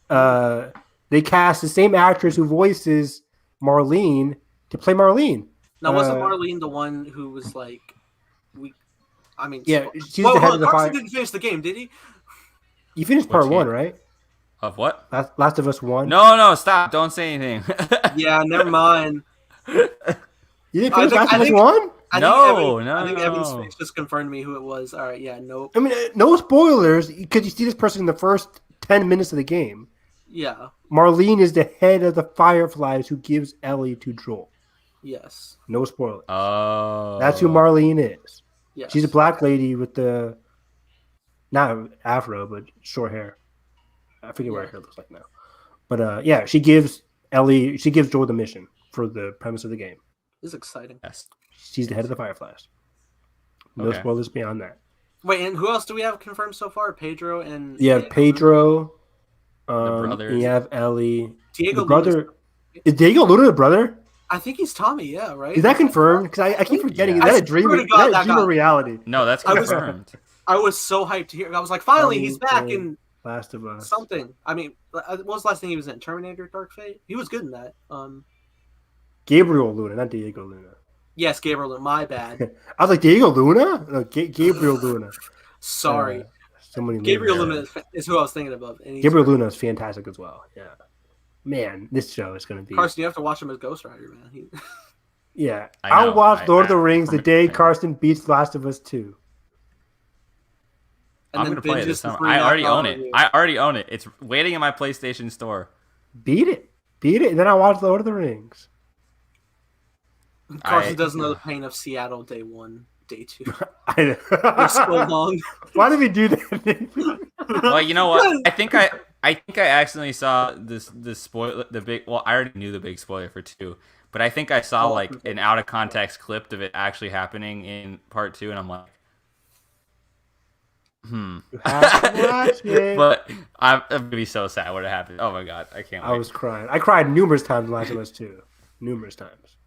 they cast the same actress who voices Marlene to play Marlene. Now, wasn't Marlene the one who was like, Yeah, she's the head of the Carson fire. didn't finish the game, did he? You finished part Which 1, game? right? Of what? Last of Us 1. No, stop! Don't say anything. Yeah, never mind. You didn't finish I Last of Us think- 1? I think Evan's face just confirmed me who it was. All right, yeah, nope. I mean, no spoilers, because you see this person in the first 10 minutes of the game. Yeah, Marlene is the head of the Fireflies who gives Ellie to Joel. yes, No spoilers. Oh. That's who Marlene is. yes. She's a black lady with the, not afro, but short hair. I forget what her hair looks like now. But yeah, she gives Joel the mission for the premise of the game. This is exciting. Yes. She's the head of the Fireflies. No Okay. spoilers beyond that. Wait, and who else do we have confirmed so far? Pedro and You have Pedro. brothers. You have Ellie. Diego The brother. Luna's- Is Diego Luna the brother? I think he's Tommy. Yeah, right. Is that confirmed? Because I keep forgetting. Yeah. Is that I a dream? swear to Is God, that a that dream guy- or reality? No, that's I was- confirmed. I was so hyped to hear. I was like, finally, he's back Tommy in Last of Us. something. I mean, what was the last thing he was in? Terminator: Dark Fate. He was good in that. Gabriel Luna, not Diego Luna. Yes, Gabriel. My bad. I was like, Diego Luna? No, Gabriel Luna. Sorry, So many Gabriel Lunas. Luna is who I was thinking of. And he's Gabriel Luna is fantastic as well. Yeah. Man, this show is going to be. Carson, you have to watch him as Ghost Rider, man. Yeah. I I'll know. watch Lord of the I- Rings the day Carson beats Last of Us 2. And I'm then gonna play it binges this the time. free I already $9 own it. review. I already own it. It's waiting in my PlayStation store. Beat it. And then I'll watch Lord of the Rings. Carson doesn't know the pain of Seattle day 1, day 2. I know. It's so long. Why did we do that? Well, you know what? I think I accidentally saw this spoiler. Well, I already knew the big spoiler for 2, but I think I saw like an out of context clip of it actually happening in part 2, and I'm like, Hmm. You have to watch it. But I'm gonna be so sad when it happens. Oh my god, I can't wait. I was crying. I cried numerous times in Last of Us 2. Numerous times.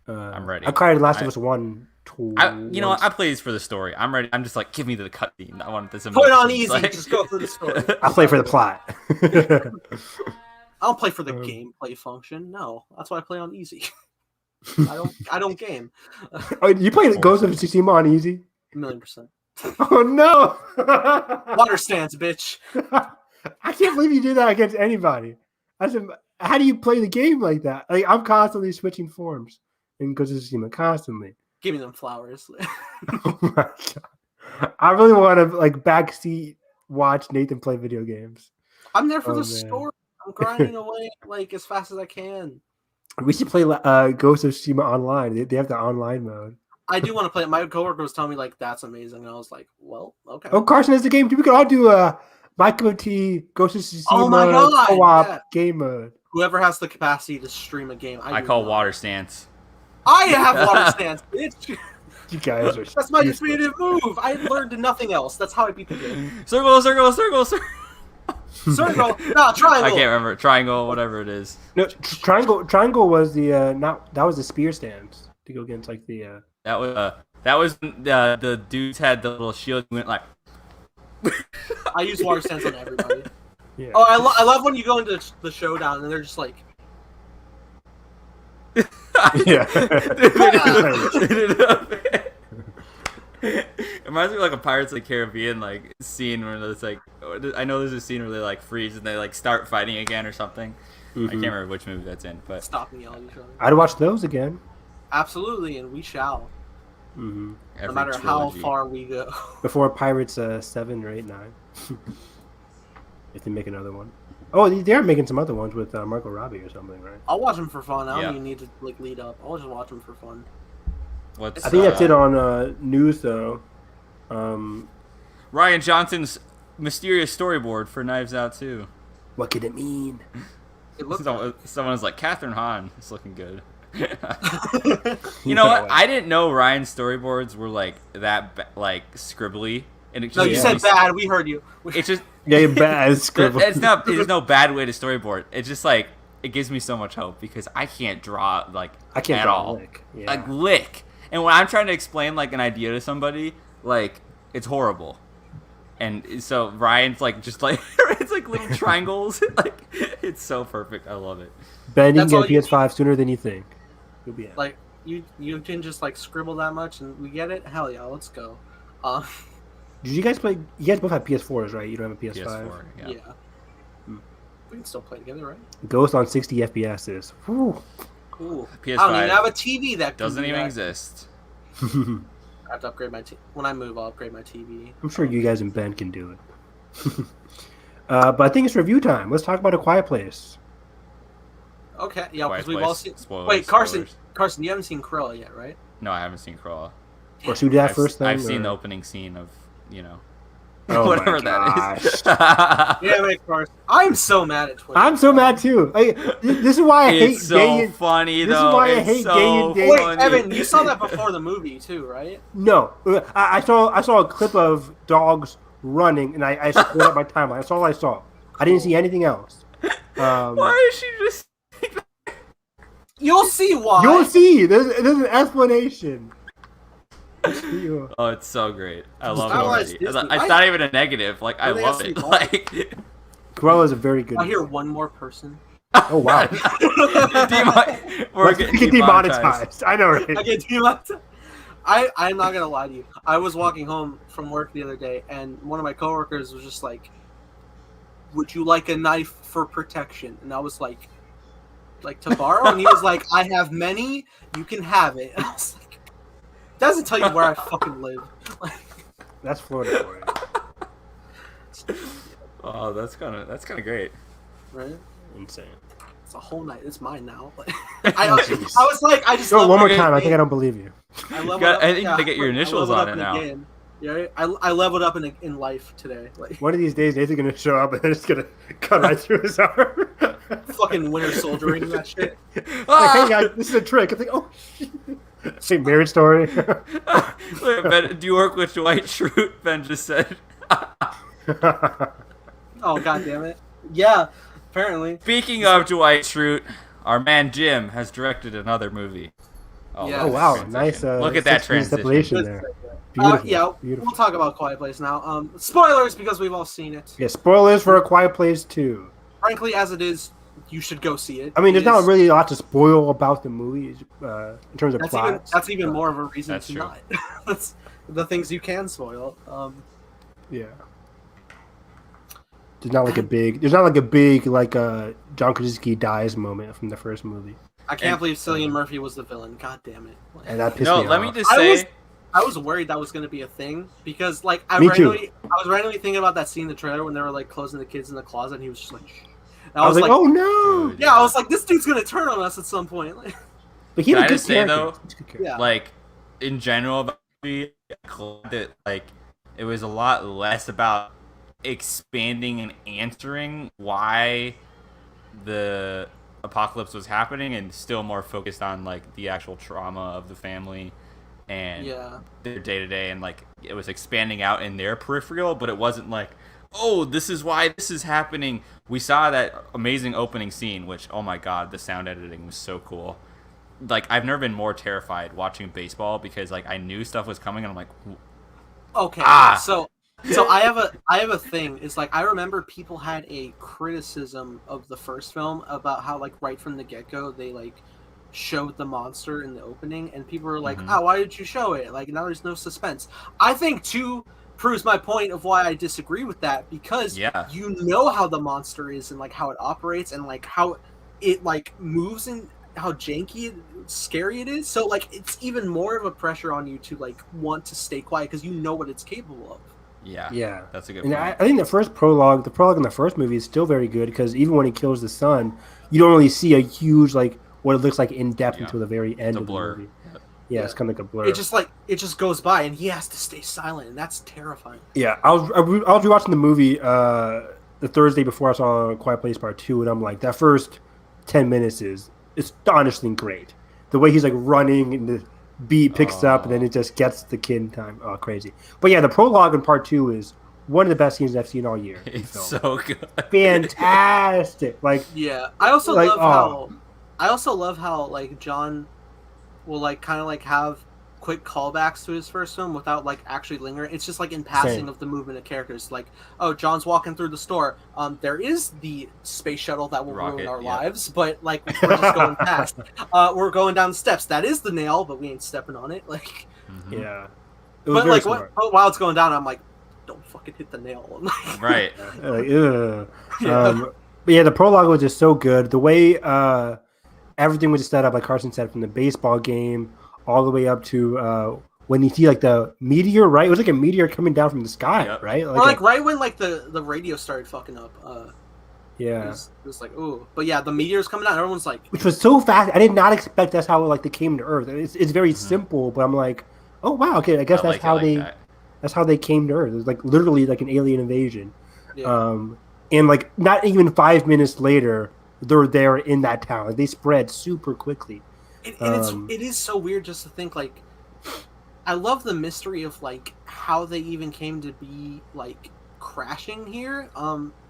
I'm ready. I cried in Last of Us 1 twice. You know what? I play these for the story. I'm ready. I'm just like, give me the cutscene. I want this. Put it on emotions, easy. like- Just go through the story. I play for the plot. I don't play for the gameplay function. No, that's why I play on easy. I don't game. Oh, you play Ghost of Tsushima on easy? 1,000,000%. Oh no! Water stance, bitch. I can't believe you do that against anybody. I said, how do you play the game like that? Like I'm constantly switching forms in Ghost of Tsushima, constantly. Give me them flowers. Oh my god! I really want to like backseat watch Nathan play video games. I'm there for Oh, the man. story. I'm grinding away like as fast as I can. We should play Ghost of Tsushima online. They have the online mode. I do want to play it. My coworker was telling me like that's amazing, and I was like, well, okay. Oh, Carson has the game too. We could all do My Cup of Tea Ghost of Tsushima Oh my God, co-op yeah. game mode. Whoever has the capacity to stream a game, I do call not. water stance. I have water stance, bitch. You guys are That's my useless. definitive move. I learned nothing else. That's how I beat the game. Circle, circle, circle, circle. Circle, no, triangle. I can't remember. Triangle, whatever it is. No, triangle was the that was the spear stance to go against like the. That was the dudes had the little shield. Went like. I use water stance on everybody. Yeah. Oh, I love when you go into the showdown and they're just like, Yeah. It reminds me of like a Pirates of the Caribbean like scene where it's like I know there's a scene where they like freeze and they like start fighting again or something. I can't remember which movie that's in, but stopping all each other. I'd watch those again. Absolutely, and we shall. Mm-hmm. No matter how far we go. Before Pirates 7 or 8, 9. If they make another one. Oh, they are making some other ones with Margot Robbie or something, right? I'll watch them for fun. I don't Yeah. even need to like lead up. I'll just watch them for fun. what's I think that's it on news though. Ryan Johnson's mysterious storyboard for Knives Out 2. What could it mean? It looks Someone's like Catherine Hahn. It's looking good. You know what? I didn't know Ryan's storyboards were like that, like scribbly. And it just No, you said bad. We heard you. It's just Yeah, you're bad. Scribble. it's not. There's no bad way to storyboard. It's just like it gives me so much hope because I can't draw like I can't at draw all. a lick. Yeah. Like lick. And when I'm trying to explain like an idea to somebody, like it's horrible. And so Ryan's like just like it's like little triangles. Like it's so perfect. I love it. Ben, you can That's get a all you PS5 sooner than you think. You'll be out. like you can just like scribble that much and we get it. Hell yeah, let's go. Did you guys play? You guys both have PS4s, right? You don't have a PS5. PS4. Yeah. Yeah. We can still play together, right? Ghost on 60 FPS. Whew. Cool. PS5 I don't even have a TV that can Doesn't do even that. exist. I have to upgrade my when I move. I'll upgrade my TV. I'm sure you guys and Ben can do it. But I think it's review time. Let's talk about A Quiet Place. Okay, yeah, Quiet because we've all Place. seen. Spoilers, Wait, Carson, spoilers. you haven't seen Cruella yet, right? No, I haven't seen Cruella. Or should we do that first thing? I've seen or- the opening scene of, you know, Oh whatever my that is. Yeah, wait, Carson. I'm so mad at Twitter. I'm so mad too. Like, this is why I hate It's so gay. funny, this is though. why I It's hate so gay and gay. Wait, funny. Evan, you saw that before the movie too, right? No, I saw a clip of dogs running, and I scrolled up my timeline. That's all I saw. I didn't see anything else. Why is she just... You'll see why. You'll see. There's an explanation. Oh, it's so great. I love it Star Wars already. Disney. It's not even a negative. Like, I They love actually it. bought Like... Cruella is a very good. I hear one more person. Oh wow. We're Let's getting get demonetized. demonetized. I know, right? I get demonetized. I'm not gonna lie to you. I was walking home from work the other day, and one of my coworkers was just like, "Would you like a knife for protection?" And I was like to borrow, and he was like, "I have many. You can have it." And I was like, "Doesn't tell you where I fucking live." Like, That's Florida for you. Oh, that's kind of great. right? Insane. It's a whole night. It's mine now. I was like, I just Go love one more it. time. I think I don't believe you. I leveled Got- up- I think you yeah, gotta get your I initials leveled on up it in now. the game. Yeah, I leveled up in life today. Like One of these days, Nathan's gonna show up and they're just gonna cut right through his arm. fucking Winter Soldiering that shit. Like, hey guys, this is a trick. It's like, oh shit. Say Marriage Story. Look, Ben, do you work with Dwight Schrute? Ben just said. Oh god damn it! Yeah, apparently. Speaking of Dwight Schrute, our man Jim has directed another movie. Oh, Yeah. Oh look at that wow, transition. nice. Look at that 6 minutes separation transition. there. Beautiful. Yeah, Beautiful. we'll talk about Quiet Place now. Spoilers because we've all seen it. Yeah, spoilers for A Quiet Place 2. Frankly, as it is, you should go see it. I mean, there's It not is- really a lot to spoil about the movie in terms of plot. That's even more of a reason That's to true. not. That's the things you can spoil. Yeah. There's not like a big John Krasinski dies moment from the first movie, I can't And- believe Cillian Murphy was the villain. God damn it! and that pissed No, me let off. me just say. I was worried that was going to be a thing because, like, I Me was too. randomly thinking about that scene in the trailer when they were like closing the kids in the closet, and he was just like, shh. And I was like, oh no! Dude. yeah, I was like, this dude's going to turn on us at some point. Like, But he Can had I a good just say, character. though, He's a good character. yeah, like in general about the movie, that like it was a lot less about expanding and answering why the apocalypse was happening and still more focused on like the actual trauma of the family and yeah, their day-to-day, and like it was expanding out in their peripheral, but it wasn't like, oh, this is why this is happening. We saw that amazing opening scene, which, oh my god, the sound editing was so cool. Like, I've never been more terrified watching baseball because like I knew stuff was coming and I'm like, okay. Ah. So I have a thing. It's like I remember people had a criticism of the first film about how like right from the get-go they like showed the monster in the opening, and people were like, Mhm. "Oh, why did you show it? Like now there's no suspense." I think 2 proves my point of why I disagree with that, because Yeah. you know how the monster is and like how it operates and like how it like moves and how janky and scary it is. So like it's even more of a pressure on you to like want to stay quiet because you know what it's capable of. Yeah. That's a good And point. I think the prologue in the first movie is still very good because even when he kills the son, you don't really see a huge like what it looks like in depth Yeah. until the very end It's a of the blur. movie. Yeah, it's kind of like a blur. It just goes by and he has to stay silent, and that's terrifying. Yeah, I was rewatching the movie the Thursday before I saw Quiet Place Part 2, and I'm like, that first 10 minutes is astonishingly great. The way he's like running and the beat picks up and then it just gets the kid in time. Oh, crazy. But yeah, the prologue in Part 2 is one of the best scenes I've seen all year. in It's film. so good. Fantastic. Like, Yeah, I also Like, love how like John will like kind of like have quick callbacks to his first film without like actually lingering. It's just like in passing Same. of the movement of characters. Like, oh, John's walking through the store. There is the space shuttle that will ruin Rocket, our yeah. lives, but like we're just going past. We're going down the steps. That is the nail, but we ain't stepping on it. Like, Mhm. yeah. It was but very like smart. while it's going down, I'm like, don't fucking hit the nail. Right. Like, ugh. Yeah. But yeah, the prologue was just so good. The way everything was set up, like Carson said, from the baseball game all the way up to when you see like the meteor, right? It was like a meteor coming down from the sky, Yep. right? Or like right when like the radio started fucking up. yeah. It was like, ooh. But yeah, the meteor's coming out. Everyone's like, Which was so fast. I did not expect that's how like they came to Earth. It's very Mhm. simple, but I'm like, oh wow, okay. I guess I that's like it how like they that. that's how they came to Earth. It's like literally like an alien invasion. yeah. And like not even 5 minutes later, they're there in that town. Like, they spread super quickly. And it is so weird just to think like, I love the mystery of like how they even came to be like crashing here.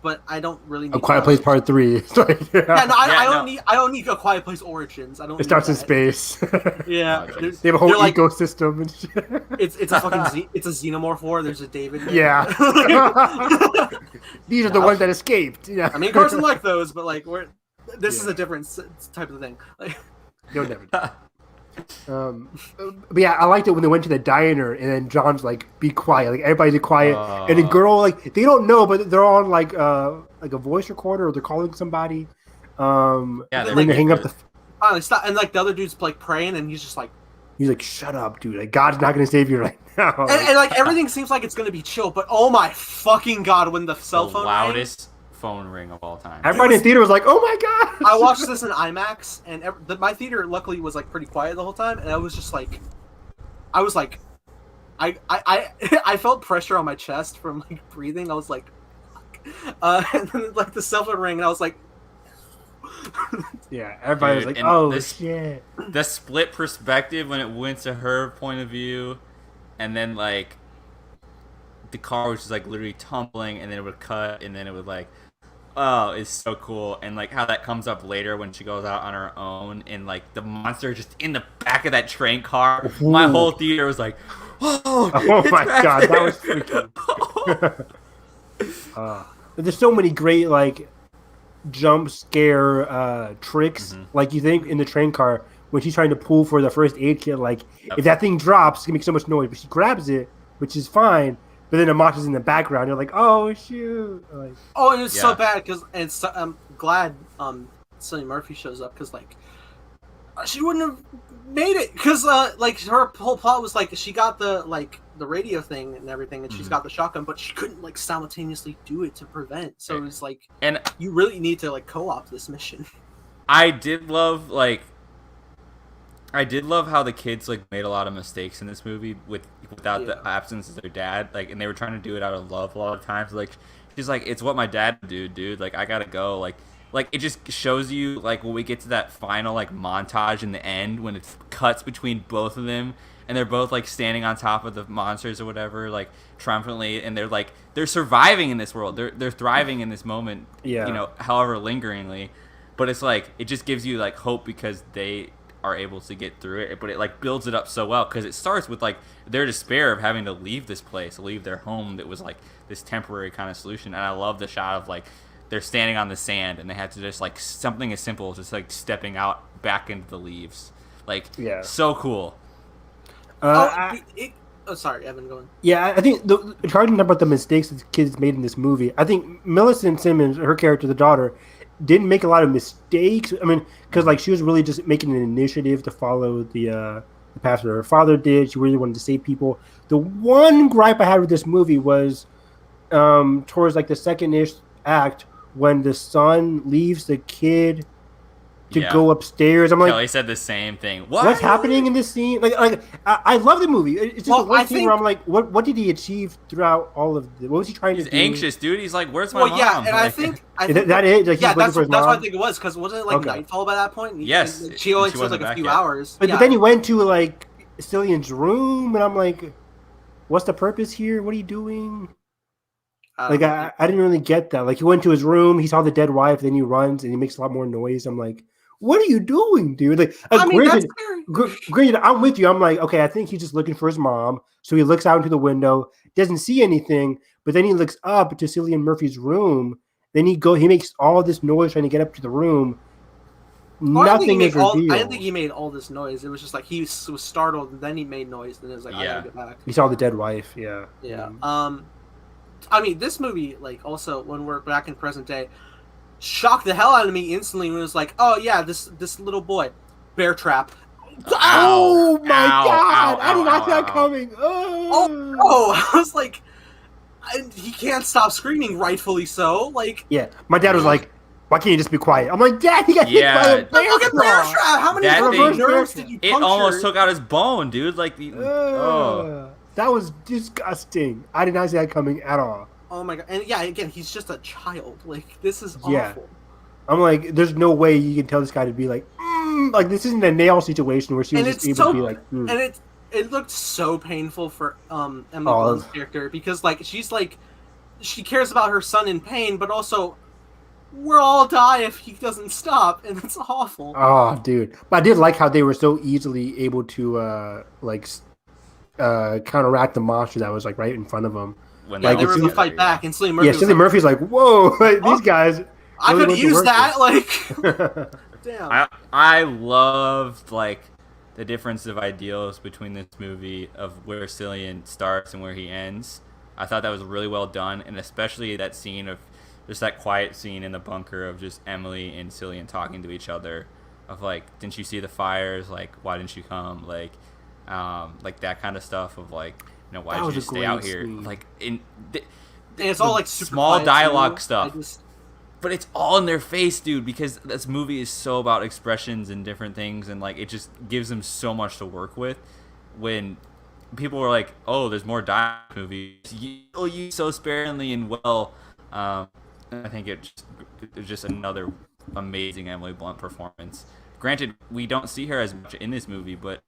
But I don't really need A Quiet to- Place Part 3. It's like, Yeah, no, I Yeah, don't no. need. I don't need a Quiet Place origins. I don't. It starts in need that. space. Yeah, Oh, jeez. there's- They have a whole they're like, ecosystem and shit. it's a fucking it's a xenomorph war. There's a David. Yeah. These are the Yeah. ones that escaped. Yeah. I mean, Carson liked those, but like this is Yeah. a different type of thing. Like, They'll never do. But yeah, I liked it when they went to the diner and then John's like, "Be quiet!" Like everybody's quiet, and the girl like they don't know, but they're on like a voice recorder or they're calling somebody. Yeah, and they're then they like- hang up the. finally stop, and like the other dude's like praying, and he's just like, He's like, "Shut up, dude! Like God's not gonna save you right now." and like everything seems like it's gonna be chill, but oh my fucking god, when the cell the phone loudest phone ring of all time. Everybody in the theater was like, "Oh my god!" I watched this in IMAX, and my theater luckily was like pretty quiet the whole time, and I was just like, I felt pressure on my chest from like breathing. I was like, and then like the cell phone rang, and I was like, Yeah, everybody was Dude, like, and "Oh this- shit!" The split perspective when it went to her point of view, and then like the car was just like literally tumbling, and then it would cut, and then it would like, oh, it's so cool. And like how that comes up later when she goes out on her own, and like the monster just in the back of that train car. Ooh. My whole theater was like, oh my god, there. that was freaking. There's so many great like jump scare tricks. Like you think in the train car when she's trying to pull for the first aid kit, like if that thing drops, it's gonna make so much noise. But she grabs it, which is fine. But then the monster's in the background. You're like, oh shoot! Like, oh, and it's so bad because, and so, I'm glad Cillian Murphy shows up because like she wouldn't have made it because like her whole plot was like she got the radio thing and everything, and she's got the shotgun, but she couldn't like simultaneously do it to prevent. So it was like, and you really need to like co-op this mission. I did love how the kids like made a lot of mistakes in this movie without the absence of their dad, like, and they were trying to do it out of love a lot of times. Like she's like, it's what my dad would do, dude. Like I gotta go. Like it just shows you like when we get to that final like montage in the end when it cuts between both of them and they're both like standing on top of the monsters or whatever, like triumphantly, and they're surviving in this world. They're thriving in this moment. Yeah. You know, however lingeringly, but it's like it just gives you like hope because they are able to get through it, but it like builds it up so well because it starts with like their despair of having to leave this place, leave their home that was like this temporary kind of solution. And I love the shot of like they're standing on the sand and they have to just like something as simple as just like stepping out back into the leaves, like so cool. Sorry, Evan, going. Yeah, I think talking about the mistakes that the kids made in this movie, I think Millicent Simmons, her character, the daughter, didn't make a lot of mistakes. I mean, because like she was really just making an initiative to follow the path that her father did. She really wanted to save people. The one gripe I had with this movie was towards like the second-ish act when the son leaves the kid to go upstairs. I'm like, Kelly said the same thing. What's happening in this scene? Like I love the movie. It's just the one scene where I'm like, what did he achieve throughout all of the, what was he trying to do? He's anxious, dude. He's like, where's my mom? Yeah, and like, I think that is like, that's what I think it was, because wasn't it like nightfall by that point? Yes, and she only took like a few hours. But then he went to like Cillian's room, and I'm like, what's the purpose here? What are you doing? Like I didn't really get that. Like he went to his room, he saw the dead wife, then he runs and he makes a lot more noise. I'm like, what are you doing, dude? Like, granted, I'm with you. I'm like, okay, I think he's just looking for his mom. So he looks out into the window, doesn't see anything, but then he looks up to Cillian Murphy's room. Then he makes all this noise trying to get up to the room. Nothing is revealed. I didn't think he made all this noise. It was just like he was startled, and then he made noise, and it was like, I gotta get back. He saw the dead wife. Yeah. Yeah. I mean, this movie, like, also when we're back in present day, shocked the hell out of me instantly when it was like, oh yeah, this little boy, bear trap. Oh my god! I did not see that coming. Oh, I was like, he can't stop screaming, rightfully so. Like, yeah, my dad was like, why can't you just be quiet? I'm like, Dad, he got hit by a bear trap. How many nerves did you puncture? It almost took out his bone, dude. Like, that was disgusting. I did not see that coming at all. Oh my god! And yeah, again, he's just a child. Like, this is awful. I'm like, there's no way you can tell this guy to be like, like this isn't a nail situation where she was just able to be like, And it looked so painful for Emily Blunt's character, because like she's like, she cares about her son in pain, but also we'll all die if he doesn't stop, and it's awful. Oh, dude! But I did like how they were so easily able to counteract the monster that was like right in front of them. When they were able to fight back, and Cillian Murphy. Yeah, Cillian Murphy's like, whoa, these guys. I could use that. Like, damn. I loved like the difference of ideals between this movie of where Cillian starts and where he ends. I thought that was really well done, and especially that scene of just that quiet scene in the bunker of just Emily and Cillian talking to each other. Of like, didn't you see the fires? Like, why didn't you come? Like that kind of stuff. Of like, you know, why did you stay out here? Like and it's all like super small dialogue stuff. But it's all in their face, dude, because this movie is so about expressions and different things, and like it just gives them so much to work with. When people were like, "Oh, there's more dialogue movies," you use so sparingly and well. I think it's just another amazing Emily Blunt performance. Granted, we don't see her as much in this movie, but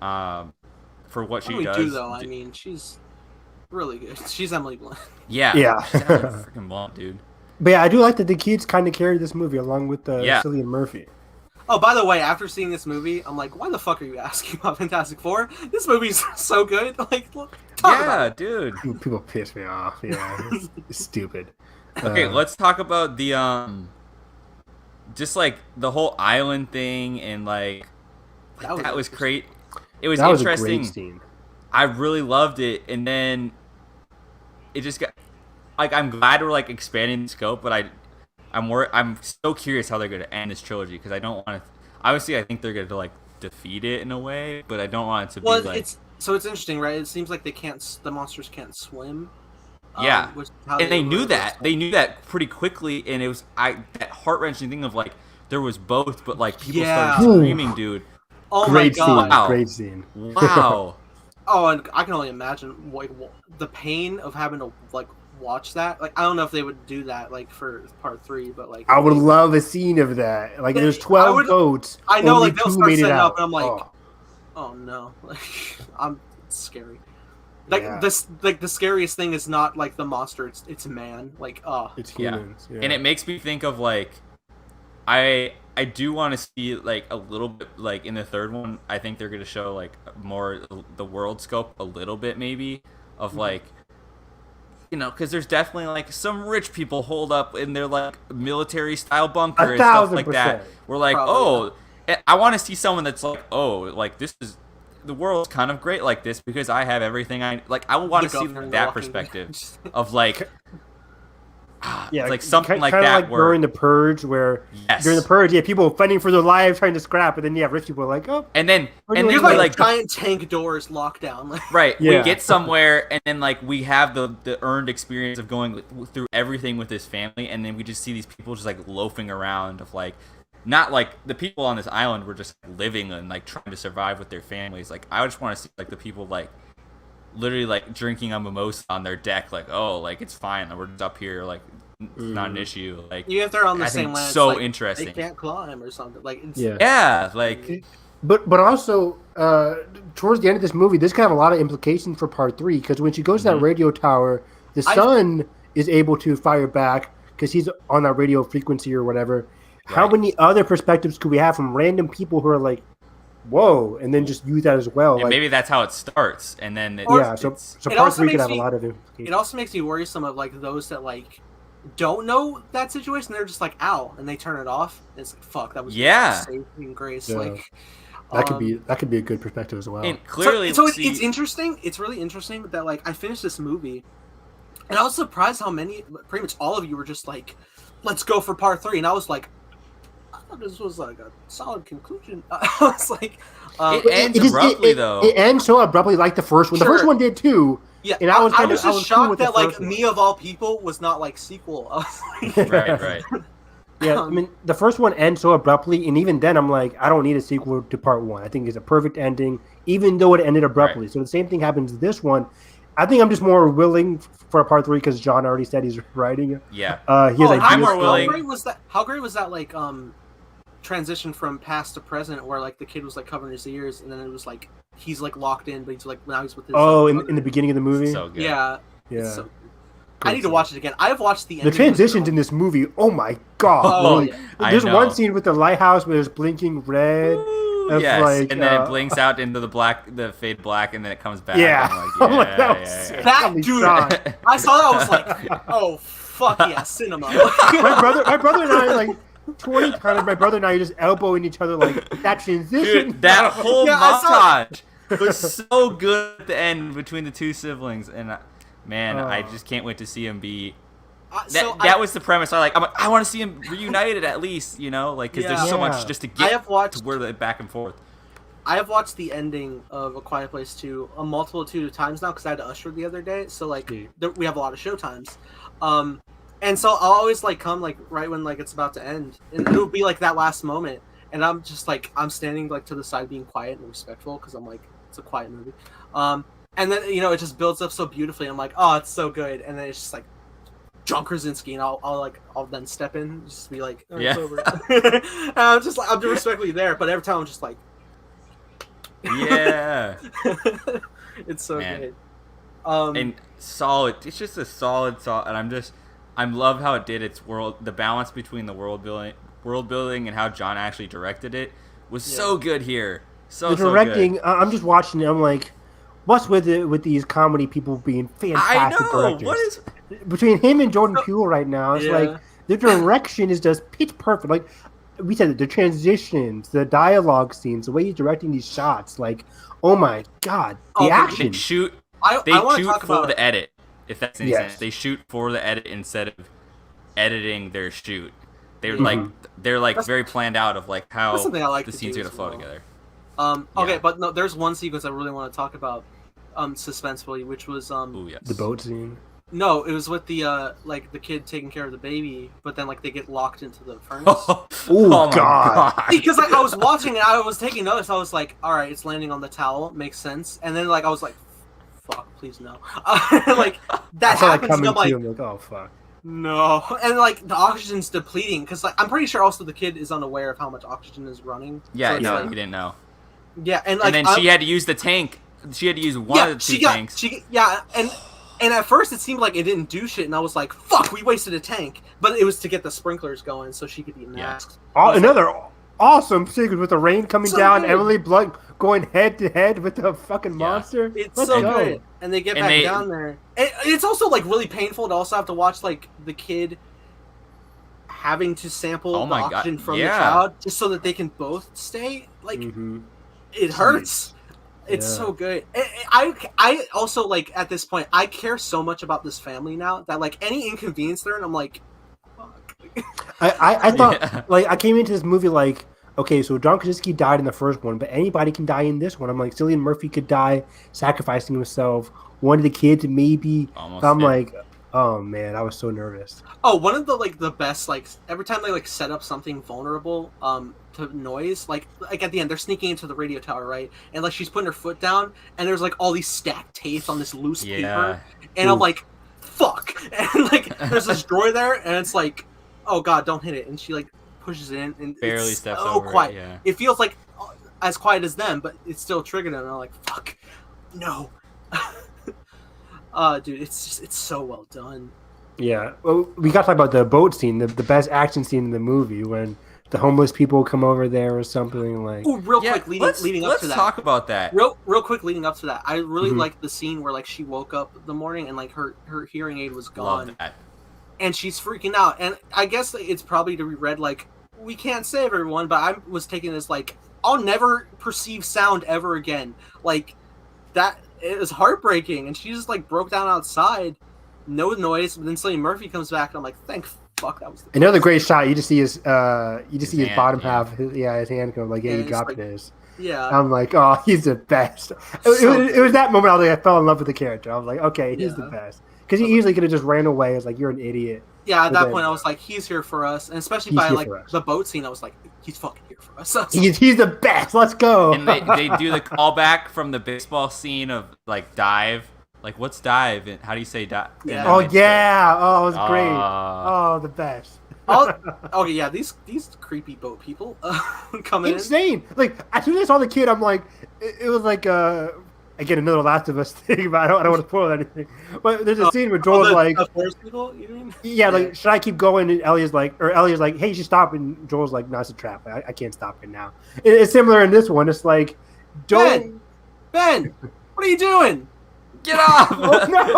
for what she does, do though. I mean, she's really good. She's Emily Blunt. Yeah. Yeah. She's freaking Blunt, dude. But yeah, I do like that the kids kind of carried this movie along with Yeah. Cillian Murphy. Oh, by the way, after seeing this movie, I'm like, why the fuck are you asking about Fantastic Four? This movie's so good. Like, look, talk about it. Dude. People piss me off. Yeah, it's stupid. Okay, let's talk about the just like the whole island thing and like that was great. It was interesting. Was a great scene. I really loved it, and then it just got like I'm glad we're like expanding the scope, but I'm so curious how they're going to end this trilogy because I don't want to. Obviously, I think they're going to like defeat it in a way, but I don't want it to be like. It's interesting, right? It seems like the monsters can't swim. Yeah, and they knew that. Stuff. They knew that pretty quickly, and it was that heart wrenching thing of like there was both, but like people started screaming, dude. Oh great my god! Scene, wow. Great scene. Wow. Oh, and I can only imagine like the pain of having to like watch that. Like I don't know if they would do that like for part 3, but like I would love a scene of that. Like there's 12 boats. I know, only like they'll 2 start made it setting out. up, and I'm like, oh no, like it's scary. Like Yeah. the scariest thing is not like the monster; it's man. Like It's humans. Yeah. And it makes me think of like I do want to see like a little bit like in the third one. I think they're gonna show like more the world scope a little bit maybe of like because there's definitely like some rich people holed up in their like military style bunker and stuff like that. 1,000%. We're like, Probably. I want to see someone that's like, like this is. The world's kind of great like this because I have everything I like. I want to see that perspective of like, like something like that. Like during the purge, where during the purge, people fighting for their lives, trying to scrap, and then rich people are like, oh, and then there's like giant tank doors locked down. Right, Yeah. we get somewhere, and then like we have the earned experience of going through everything with this family, and then we just see these people just like loafing around of like. Not like the people on this island were just living and like trying to survive with their families. Like I just want to see like the people like literally like drinking a mimosa on their deck. Like like it's fine. We're just up here. Like it's not an issue. Like even if they're on the I same think land, so like, interesting. They can't climb or something. Like like. But also towards the end of this movie, this could have a lot of implications for part 3 because when she goes to that radio tower, the son is able to fire back because he's on that radio frequency or whatever. How many other perspectives could we have from random people who are like, whoa, and then just use that as well? And like, maybe that's how it starts, and then so part 3 could have a lot of implications. It also makes me worrisome of like those that like don't know that situation. They're just like, ow, and they turn it off. And it's like, fuck, that was saving grace. Yeah. Like that could be a good perspective as well. And clearly, so it's interesting. It's really interesting that like I finished this movie, and I was surprised how pretty much all of you were just like, let's go for part 3, and I was like. I thought this was like a solid conclusion. I was like, it ends abruptly though. It ends so abruptly, like the first one. The first one did too. Yeah, and I was just cool shocked that like me of all people was not like sequel. I was like, right. Yeah, I mean the first one ends so abruptly, and even then I'm like, I don't need a sequel to part 1. I think it's a perfect ending, even though it ended abruptly. Right. So the same thing happens to this one. I think I'm just more willing for a part 3 because John already said he's writing it. Yeah. I'm more willing. How great was that? Like transition from past to present where like the kid was like covering his ears and then it was like he's like locked in but he's like now he's with his in the beginning of the movie. So good. Yeah. So I need to watch it again. I've watched the transitions in this movie. Oh my god! There's one scene with the lighthouse where it's blinking red. Yes, like, and then it blinks out into the fade black, and then it comes back. Yeah, that dude. I saw that. I was like, oh fuck yeah, cinema. my brother and I like. 20 times my brother and I are just elbowing each other like that transition. Dude, that whole montage was so good at the end between the two siblings, and I just can't wait to see him be. That was the premise. I want to see him reunited at least, like because there's so much just to get to where they're back and forth. I have watched the ending of A Quiet Place 2 a multitude of times now because I had to usher the other day, so like we have a lot of show times. And so I'll always like come like right when like it's about to end, and it'll be like that last moment, and I'm just like I'm standing like to the side being quiet and respectful because I'm like it's a quiet movie, and then it just builds up so beautifully. I'm like, oh, it's so good, and then it's just like John Krasinski, and I'll then step in, just be like, it's over. And I'm just like I'm respectfully there, but every time I'm just like, yeah, it's so good. And solid. It's just a solid. And I love how it did its the balance between the world building and how John actually directed it was so good here. The directing, so good. I'm just watching it. I'm like, what's with it with these comedy people being fantastic directors? What is between him and Jordan Peele right now? It's like the direction is just pitch perfect. Like we said, the transitions, the dialogue scenes, the way he's directing these shots. Like, oh my god, the action. They shoot for the edit. If that's any sense, they shoot for the edit instead of editing their shoot. They're like very planned out of like how the scenes are gonna flow together. Okay, but no, there's one sequence I really want to talk about, suspensefully, which was the boat scene. No, it was with the the kid taking care of the baby, but then like they get locked into the furnace. Oh god! Because like I was watching it, I was taking notice. I was like, all right, it's landing on the towel, makes sense. And then like I was like, fuck, please no. Like that happens. And I'm like, oh fuck. No, and like the oxygen's depleting because like I'm pretty sure also the kid is unaware of how much oxygen is running. Yeah, so no, he didn't know. Yeah, and like then she had to use the tank. She had to use one of the two tanks. And at first it seemed like it didn't do shit, and I was like, "Fuck, we wasted a tank." But it was to get the sprinklers going so she could be masked. Yeah. Another awesome sequence with the rain coming down, good. Emily Blunt going head to head with the fucking monster. It's so good. And they get back down there. It's also like really painful to also have to watch like the kid having to sample the oxygen from the child just so that they can both stay. Like it hurts. It's so good. I also like at this point I care so much about this family now that like any inconvenience there, and I'm like, fuck. I thought like I came into this movie like, okay, so John Krasinski died in the first one, but anybody can die in this one. I'm like, Cillian Murphy could die sacrificing himself. One of the kids maybe. I'm like, oh man, I was so nervous. Oh, one of the best like every time they like set up something vulnerable to noise, like at the end they're sneaking into the radio tower, right? And like she's putting her foot down, and there's like all these stacked tapes on this loose paper, and I'm like, fuck, and like there's this drawer there, and it's like, oh god, don't hit it, and she like pushes it in, and barely it's steps so over quiet. It It feels like as quiet as them, but it's still triggered them, and I'm like, fuck, no. Dude, it's so well done. Yeah, well, we got to talk about the boat scene, the best action scene in the movie when the homeless people come over there or something like. Oh, real quick, leading up to that. Let's talk about that. Real quick, leading up to that, I really liked the scene where like she woke up the morning and like her hearing aid was gone, Love that. and she's freaking out. And I guess it's probably to be read like we can't save everyone, but I was taking this like I'll never perceive sound ever again. Like that. It was heartbreaking, and she just like broke down outside, no noise. But then Cillian Murphy comes back, and I'm like, "Thank fuck, that was the another great shot." You just see his his bottom half, his hand come like, he dropped his. Yeah, I'm like, oh, he's the best. It was that moment I was like, I fell in love with the character. I was like, okay, he's the best because he easily could have just ran away. I was like, you're an idiot. Yeah, at that point, I was like, he's here for us, and especially by like the boat scene, I was like, he's fucking here for us. He's the best. Let's go. And they do the callback from the baseball scene of like dive. Like, what's dive? And how do you say dive? Yeah. Oh yeah. Oh, it was great. Oh, the best. Okay, yeah. These creepy boat people coming insane. Like as soon as I saw the kid, I'm like, it was like again, another Last of Us thing, but I don't want to spoil anything. But there's a scene where Joel's like, the forest people, you mean? Yeah, like, should I keep going? And Ellie's like, hey, you should stop. And Joel's like, no, it's a trap. I can't stop it now. It's similar in this one. It's like, Ben, what are you doing? Get off! Oh, no!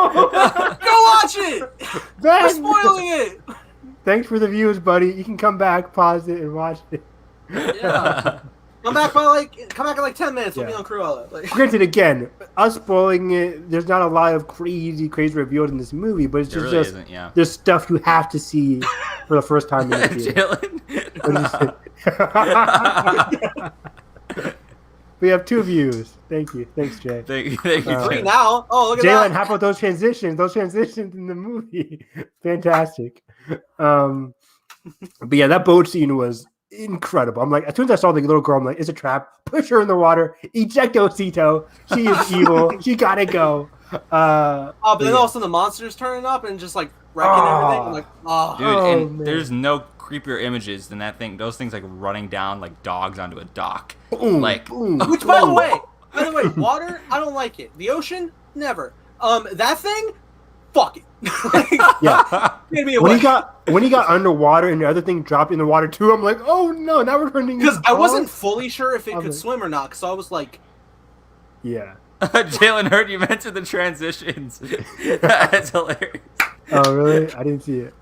Go watch it! Ben! We're spoiling it! Thanks for the views, buddy. You can come back, pause it, and watch it. Yeah. Come back in like 10 minutes. We'll be on Cruella. Like. Granted, again, us spoiling it. There's not a lot of crazy revealed in this movie, but it's really just there's stuff you have to see for the first time in the theater. We have 2 views. Thank you. Thanks, Jay. Thank you. 3 now. Oh, look at Jalen, that. how about those transitions? Those transitions in the movie, fantastic. But yeah, that boat scene was incredible. I'm like, as soon as I saw the little girl, I'm like, it's a trap. Push her in the water. Ejectocito. She is evil. She gotta go. But then all of a sudden the monsters turning up and just like wrecking everything. I'm like, dude, and there's no creepier images than that thing. Those things like running down like dogs onto a dock. Boom, like, boom, which by the way, water, I don't like it. The ocean, never. That thing, fuck it. Yeah. Made me When away. he got underwater and the other thing dropped in the water too, I'm like, oh no, now we're turning. Because I wasn't fully sure if it I'm could like- swim or not. So I was like, Yeah. Jalen heard you mentioned the transitions. That's hilarious. Oh really? I didn't see it.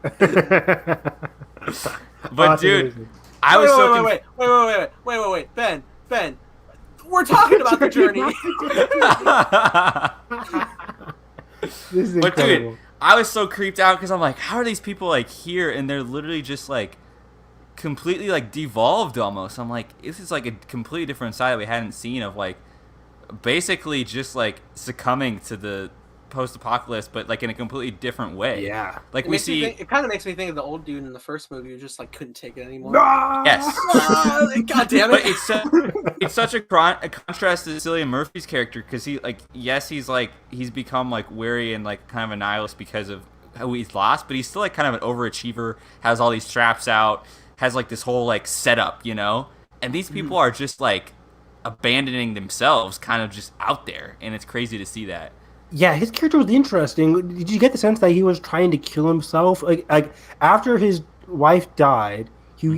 But dude, I was so wait, Ben, we're talking about the journey. This is But incredible. dude, I was so creeped out because I'm like, how are these people like here and they're literally just like completely like devolved almost. I'm like, this is like a completely different side that we hadn't seen of like basically just like succumbing to the post-apocalypse, but like in a completely different way. Yeah. Like we see. It kind of makes me think of the old dude in the first movie who just like couldn't take it anymore. Yes. God damn But it! it's such a contrast to Cillian Murphy's character because he like he's become like wary and like kind of a nihilist because of how he's lost, but he's still like kind of an overachiever, has all these traps out, has like this whole like setup, you know? And these people are just like abandoning themselves kind of just out there, and it's crazy to see that. Yeah, his character was interesting. Did you get the sense that he was trying to kill himself? Like after his wife died, he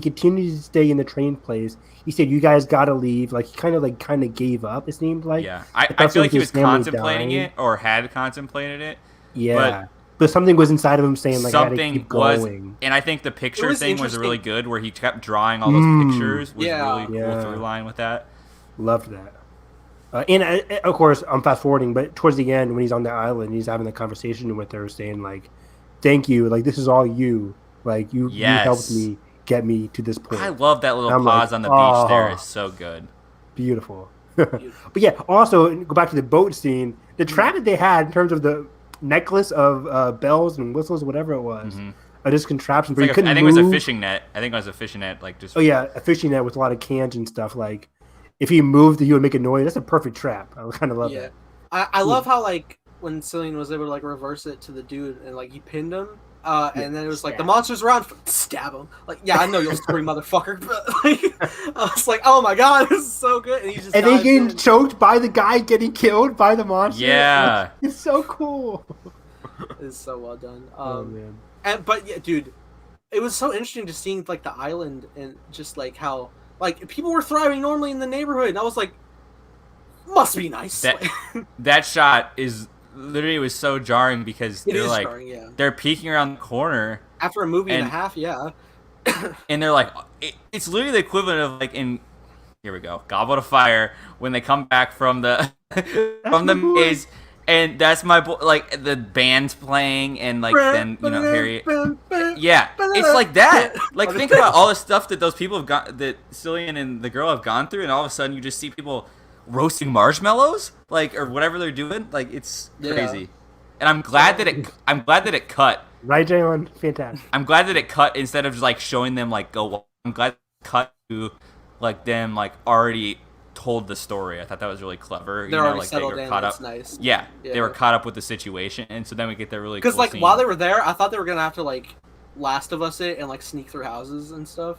continued to stay in the train place. He said, "You guys gotta leave." Like he kind of gave up. It seemed like. Yeah, I feel like he was contemplating it or had contemplated it. Yeah, but something was inside of him saying like, "I gotta Something keep was, going." and I think the picture was thing was interesting. really good, where he kept drawing all those pictures. Was Yeah. really cool through line with that. Loved that. And of course, I'm fast forwarding, but towards the end, when he's on the island, he's having a conversation with her, saying like, "Thank you, like this is all you. Like you helped me get me to this point." I love that little I'm pause like, on the beach. There "Oh." is so good. Beautiful. But yeah, also go back to the boat scene. The trap that they had in terms of the necklace of bells and whistles, whatever it was, just contraption. It's like I think it was a fishing net. Like just. Oh yeah, a fishing net with a lot of cans and stuff. Like if he moved, he would make a noise. That's a perfect trap. I kind of love that. I love how like when Cillian was able to like reverse it to the dude and like he pinned him. And then it was like the monster's around, stab him. Like, yeah, I know you'll scream, motherfucker. But like, I was like, oh my god, this is so good. And he just and they getting choked by the guy getting killed by the monster. Yeah, it's so cool. It's so well done. Oh man. But yeah, dude, it was so interesting just seeing like the island and just like how like people were thriving normally in the neighborhood, and I was like, must be nice. That shot is. Literally, it was so jarring because they're like jarring, yeah. They're peeking around the corner after a movie and a half, yeah. And they're like, it's literally the equivalent of like in here we go, Goblet of Fire when they come back from the maze, and that's my like the band's playing and like then you know Harry, yeah, it's like that. Like think about all the stuff that those people have got, that Cillian and the girl have gone through, and all of a sudden you just see people roasting marshmallows, like or whatever they're doing, like it's crazy. And I'm glad that it cut. Right, Jalen? Fantastic. I'm glad that it cut instead of just like showing them like go. I'm glad it cut to like them like already told the story. I thought that was really clever. They're already like settled they were in. caught That's up. nice. Yeah, they were caught up with the situation, and so then we get that really because cool like scene. while they were there, I thought they were gonna have to like Last of Us it and like sneak through houses and stuff.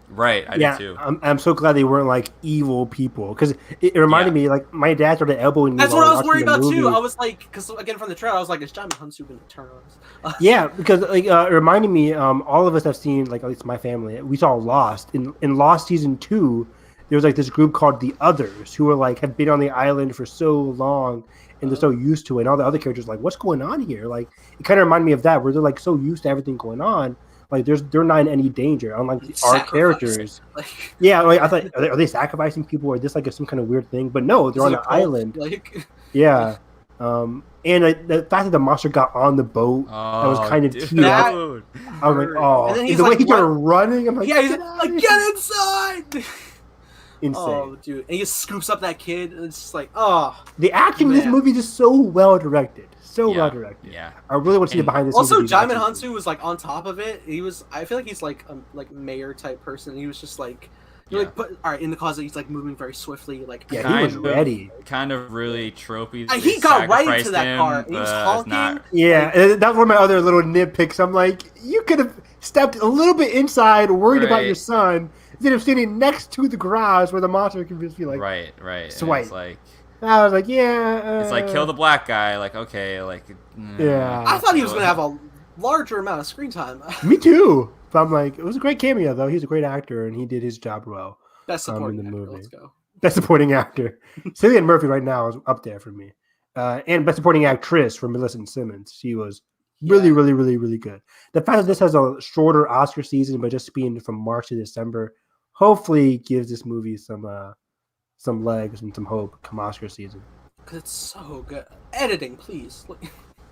Right, I did too. I'm so glad they weren't like evil people because it reminded me like my dad started elbowing me. That's what I was worried about movie. too. I was like, because again from the trailer, I was like, is Jimmy Hunsu gonna turn on us? Yeah, because like it reminded me. All of us have seen, like at least my family, we saw Lost. In Lost season 2, there was like this group called the Others who were like had been on the island for so long and they're so used to it. And all the other characters are like, what's going on here? Like it kind of reminded me of that, where they're like so used to everything going on. Like they're not in any danger, unlike our characters. Like, yeah, like I thought, are they sacrificing people, or is this like some kind of weird thing? But no, they're on an island. Like, yeah, and the fact that the monster got on the boat, that was kind of teed up. I was like, oh, and then the way like, he started running, I'm like, yeah, he's like, get inside. Insane. Oh, dude, and he just scoops up that kid, and it's just like, oh. The action in this movie is just so well directed. Well directed. Yeah. I really want to see the behind the scenes. Also, Jaimin Hansu was like on top of it. He was. I feel like he's like mayor type person. He was just like, like, but all right, in the closet, he's like moving very swiftly. Like, yeah, he was ready. Kind of really tropey. He got right into that car. And he was honking. Yeah, that was one of my other little nitpicks. I'm like, you could have stepped a little bit inside, worried about your son, instead of sitting next to the garage where the monster can just be like, right. Swipe. It's like, I was like, yeah. It's like kill the black guy. Like okay, like Yeah. I thought he was gonna have a larger amount of screen time. Me too. But I'm like, it was a great cameo though. He's a great actor and he did his job well. Best supporting in the actor. movie. Let's go. Best supporting actor. Cillian Murphy right now is up there for me. And best supporting actress for Millicent Simmons. She was really, really, really, really good. The fact that this has a shorter Oscar season, but just being from March to December, hopefully gives this movie some legs and some hope come Oscar season. Cause it's so good. Editing, please.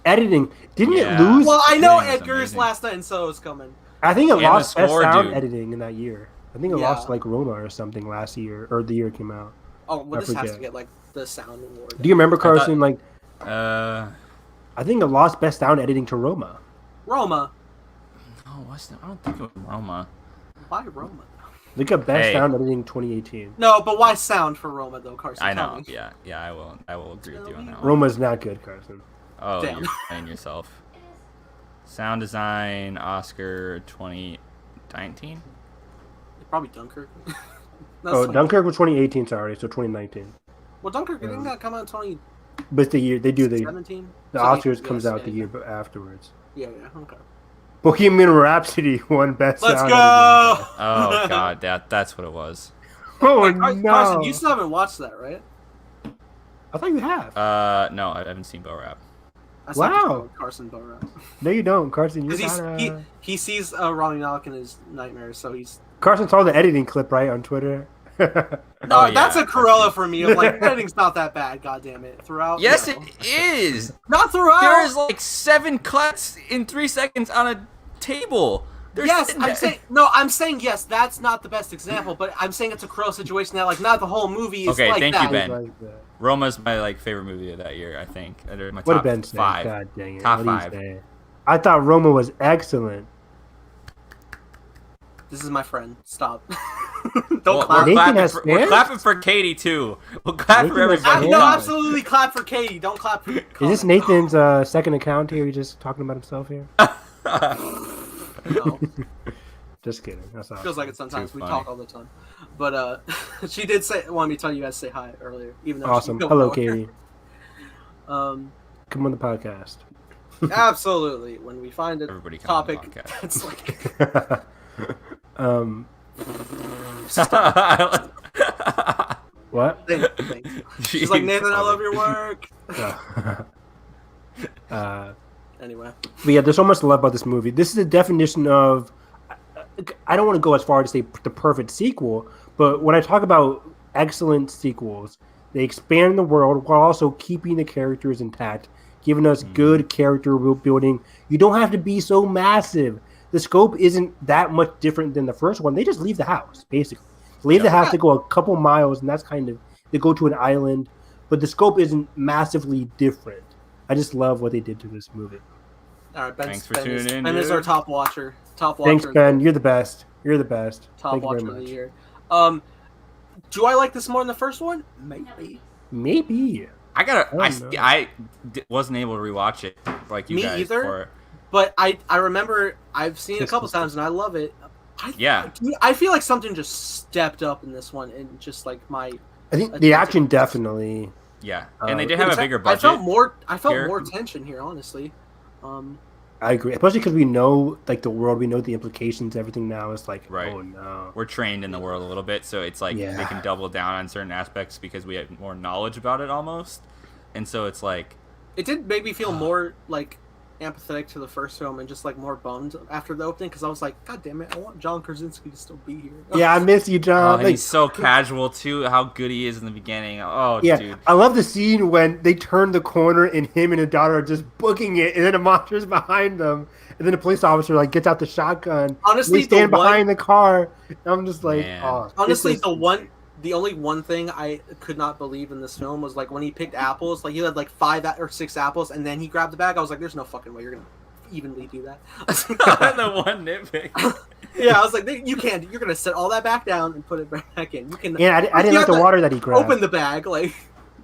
Editing, didn't it lose? Well, I know Editing is Edgar's amazing. Last Night in Soho is coming. I think it And lost the best score, sound dude. editing in that year. I think it lost like Roma or something last year or the year it came out. Oh, well, I this has forget. to get like the sound award. Do you remember Carson? Uh, I think it lost best sound editing to Roma. Roma. no, what's that? I don't think it was Roma. Why Roma? Look at best Hey. sound editing 2018. No, but why sound for Roma though, Carson? I Tell know. me. Yeah, I will agree with you on that one. Roma's not good, Carson. Oh, Damn. you're playing yourself. Sound design Oscar 2019. Probably Dunkirk. Oh, Dunkirk was 2018. Sorry, so 2019. Well, Dunkirk didn't that come out in 2017? But it's the year they do the So Oscars yeah, comes yes, out yeah, the yeah. year afterwards. Yeah, okay. Bohemian Rhapsody won best Let's sound go! editing. Oh god, that's what it was. Oh Wait, no! Carson, you still haven't watched that, right? I thought you have. No, I haven't seen Bo Rap. That's not just Wow. called Carson Borat. No, you don't, Carson. You're Because not. he sees Rami Malek in his nightmares, so he's Carson saw the editing clip right on Twitter. no. Oh, That's yeah, a Cruella for me. Of like editing's not that bad. God damn it. Throughout. Yes, no. it is. Not throughout. There's like 7 cuts in 3 seconds on a table. They're Yes, sitting I'm there. saying no. I'm saying yes. That's not the best example, but I'm saying it's a Cruella situation that like not the whole movie is Okay, like thank you, that. Ben. Like that. Roma's my favorite movie of that year. I think. Or my What top did Ben say? 5. God dang it. Top What did he 5. say? I thought Roma was excellent. This is my friend. Stop. Don't Well, clap. Nathan has we're fans? clapping for Katie too. We'll clap Nathan for has everybody. fans? No, Yeah. absolutely clap for Katie. Don't clap for. Is this Nathan's second account here? He's just talking about himself here? No. Just kidding. That's all. Feels like it sometimes. Too We funny. talk all the time. But she did want me to tell you guys to say hi earlier, even though Awesome. She don't Hello, know. Katie. Um, Come on the podcast. absolutely. When we find a Everybody come on the topic podcast. that's like What? thanks. She's like, Nathan, I love your work. Anyway, But yeah, there's so much to love about this movie. This is the definition of. I don't want to go as far to say the perfect sequel, but when I talk about excellent sequels, they expand the world while also keeping the characters intact, giving us good character building. You don't have to be so massive. The scope isn't that much different than the first one. They just leave the house, basically. Leave the house to go a couple miles, and that's kind of they go to an island, but the scope isn't massively different. I just love what they did to this movie. all right. Thanks for tuning in, Ben is our dude. top watcher. Top watcher. Thanks, Ben. You're the best. You're the best. Top Thank you watcher very of the much. year. Do I like this more than the first one? Maybe. Maybe. I wasn't able to rewatch it like you Me guys. either. For, But I remember I've seen it a couple times and I love it. Yeah. I feel like something just stepped up in this one and just like my. I think the action definitely. yeah, and they did have a bigger I budget. felt more here. tension here, honestly. I agree, especially because we know like the world, we know the implications, everything now is like, Right. oh no. We're trained in the world a little bit, so it's like Yeah. they can double down on certain aspects because we have more knowledge about it almost, and so it's like It did make me feel more like empathetic to the first film and just like more bummed after the opening because I was like, God damn it, I want John Krasinski to still be here. Yeah, I miss you, John. and he's so casual too. How good he is in the beginning. Oh, yeah, dude. I love the scene when they turn the corner and him and his daughter are just booking it, and then a monster's behind them, and then the police officer like gets out the shotgun. Honestly, and they stand the one- behind the car. And I'm just like, Man. oh. Honestly, this is- the only one thing I could not believe in this film was like when he picked apples, like he had like 5 or 6 apples, and then he grabbed the bag. I was like, "There's no fucking way you're gonna evenly do that." The one nitpick. Yeah, I was like, "You can't. You're gonna set all that back down and put it back in. You can." Yeah, I didn't You like have the to water that he grabbed. Open the bag, like.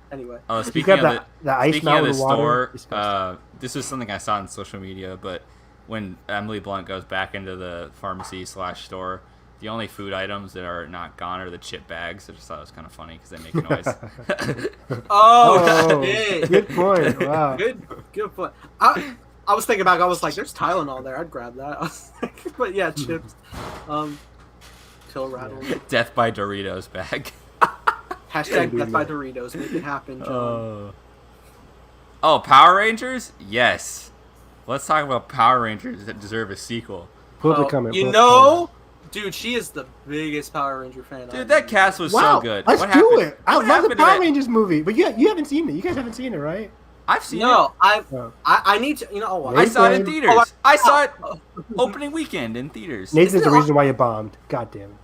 Anyway, Oh, He speaking grabbed of the ice speaking melt of with the water. store, Disgusting. this is something I saw on social media. But when Emily Blunt goes back into the pharmacy / store, The only food items that are not gone are the chip bags. I just thought it was kind of funny because they make a noise. Oh, shit. Good point. Wow. Good point. I was thinking back. I was like, "There's Tylenol there. I'd grab that." I was like, but yeah, chips. Kill rattle. Death by Doritos bag. Hashtag Death by Doritos. Make it happen, John. Oh, Power Rangers? Yes. Let's talk about Power Rangers that deserve a sequel. Pull up the comment. You know, dude, she is the biggest Power Ranger fan. Dude, that cast was wow, so good. Let's what do happened? it. I What love the happened to Power it? Rangers movie, but you haven't seen it. You guys haven't seen it, right? I've seen No, it. I need to. You know what? I saw it in theaters. Oh, I saw it opening weekend in theaters. Nathan's the reason why you bombed. God damn it.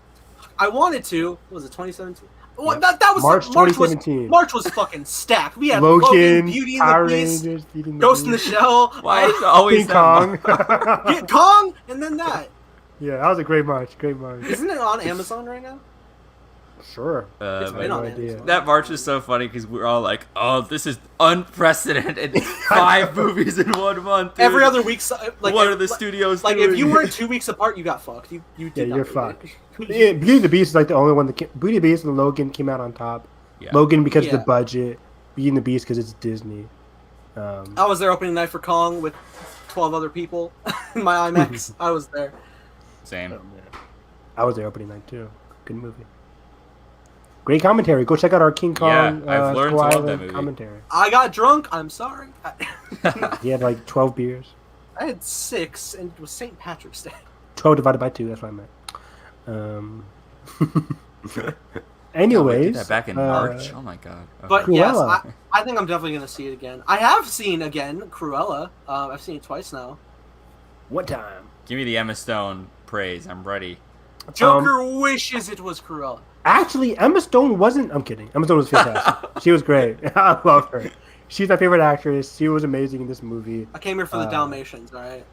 I wanted to. What was it 2017? Well, Yep. that was March 2017. March was fucking stacked. We had Logan, Beauty Power and the Beast, Rangers, Beauty and the Ghost in the Beast, Shell, Why is it always King that Kong. yeah, Kong, and then that. Yeah, that was a great march. Great march. Isn't it on Amazon right now? Sure. It's but been on no idea. Amazon. that march is so funny because we're all like, "Oh, this is unprecedented! 5 movies in 1 month." Dude. Every other week, like what are the studios like doing? if you weren't 2 weeks apart, you got fucked. You Yeah, did not you're do fucked. it. Yeah, Beauty and the Beast is like the only one that Beauty and the Beast and Logan came out on top. Yeah. Logan because of Yeah. the budget. Beauty and the Beast because it's Disney. I was there opening night for Kong with 12 other people in my IMAX. I was there. Same. Oh, man. I was there opening night too. Good movie. Great commentary. Go check out our King Kong. Yeah, I've learned to Skull love that Island movie. commentary. I got drunk. I'm sorry. He had like 12 beers. I had 6, and it was St. Patrick's Day. 12 divided by 2. That's what I meant. Anyways, Did that back in March. Oh my god. Okay. But yes, Cruella. I think I'm definitely gonna see it again. I have seen again Cruella. I've seen it twice now. what time? Give me the Emma Stone praise. I'm ready. Joker wishes it was Cruella. Actually, Emma Stone wasn't. I'm kidding. Emma Stone was fantastic. She was great. I loved her. She's my favorite actress. She was amazing in this movie. I came here for the Dalmatians, all right?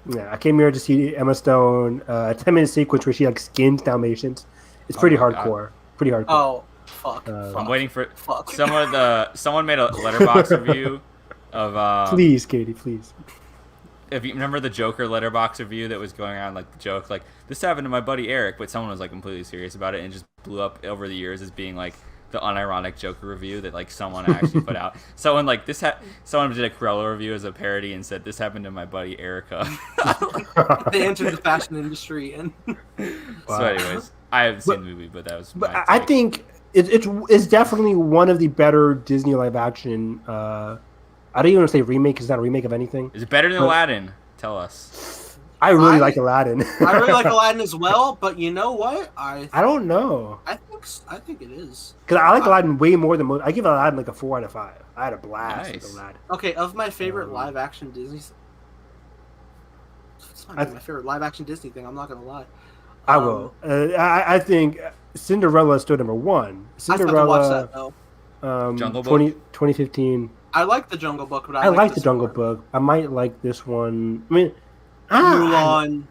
Yeah, I came here to see Emma Stone. A 10-minute sequence where she like skins Dalmatians. It's pretty my hardcore. Pretty hardcore. Oh, fuck. I'm waiting for Fuck. someone made a letterbox review of Please, Katie, please. if you remember the Joker letterbox review that was going around, like the joke like this happened to my buddy Eric, but someone was like completely serious about it and just blew up over the years as being like the unironic Joker review that like someone actually put out. Someone like someone did a Cruella review as a parody and said this happened to my buddy Erica. They entered the fashion industry and So anyways, I haven't seen the movie, but that was But my I take. think it's definitely one of the better Disney live action. I don't even want to say remake. 'Cause it's not a remake of anything. Is it better than Aladdin? Tell us. I really like Aladdin. I really like Aladdin as well, but you know what? I don't know. I think it is. Because I like Aladdin way more than most. I give Aladdin like a 4 out of 5. I had a blast Nice. with Aladdin. Okay, of my favorite live action Disney. It's not my favorite live action Disney thing. I'm not gonna lie. I will. I think Cinderella stood number 1. I still have to Cinderella. watch that though. Jungle Book? 2015. I like the Jungle Book, but I like the this Jungle more. Book. I might like this one. I mean, Mulan.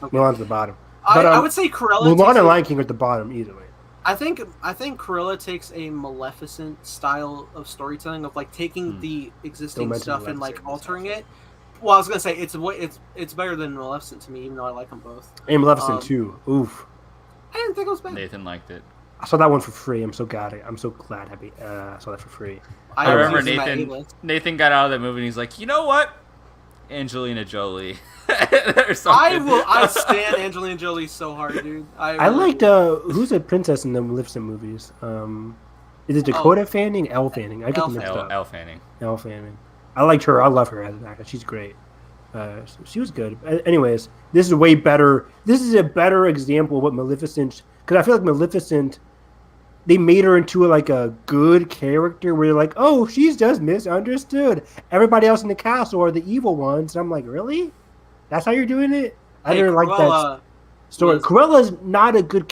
Mulan's the bottom. I But, would say Cruella. Mulan takes and Lion King are at the bottom either way. I think Cruella takes a Maleficent style of storytelling of like taking the existing Don't mention stuff and like Maleficent. altering it. Well, I was gonna say it's better than Maleficent to me, even though I like them both. And Maleficent too. Oof. I didn't think it was bad. Nathan liked it. I saw that one for free. I'm so glad. I saw that for free. I remember was using my Nathan. A-list. Nathan got out of that movie and he's like, you know what? Angelina Jolie. Or something. I stand Angelina Jolie so hard, dude. I liked who's a princess in the Maleficent movies? Is it Dakota Fanning? Elle Fanning. I get them mixed up. Elle Fanning. Elle Fanning. I liked her. I love her as an actress. She's great. So she was good. Anyways, this is way better. This is a better example of what Maleficent. Because I feel like Maleficent, they made her into like a good character where you're like, oh, she's just misunderstood. Everybody else in the castle are the evil ones. And I'm like, really? That's how you're doing it? I didn't like that story. Cruella's not a good.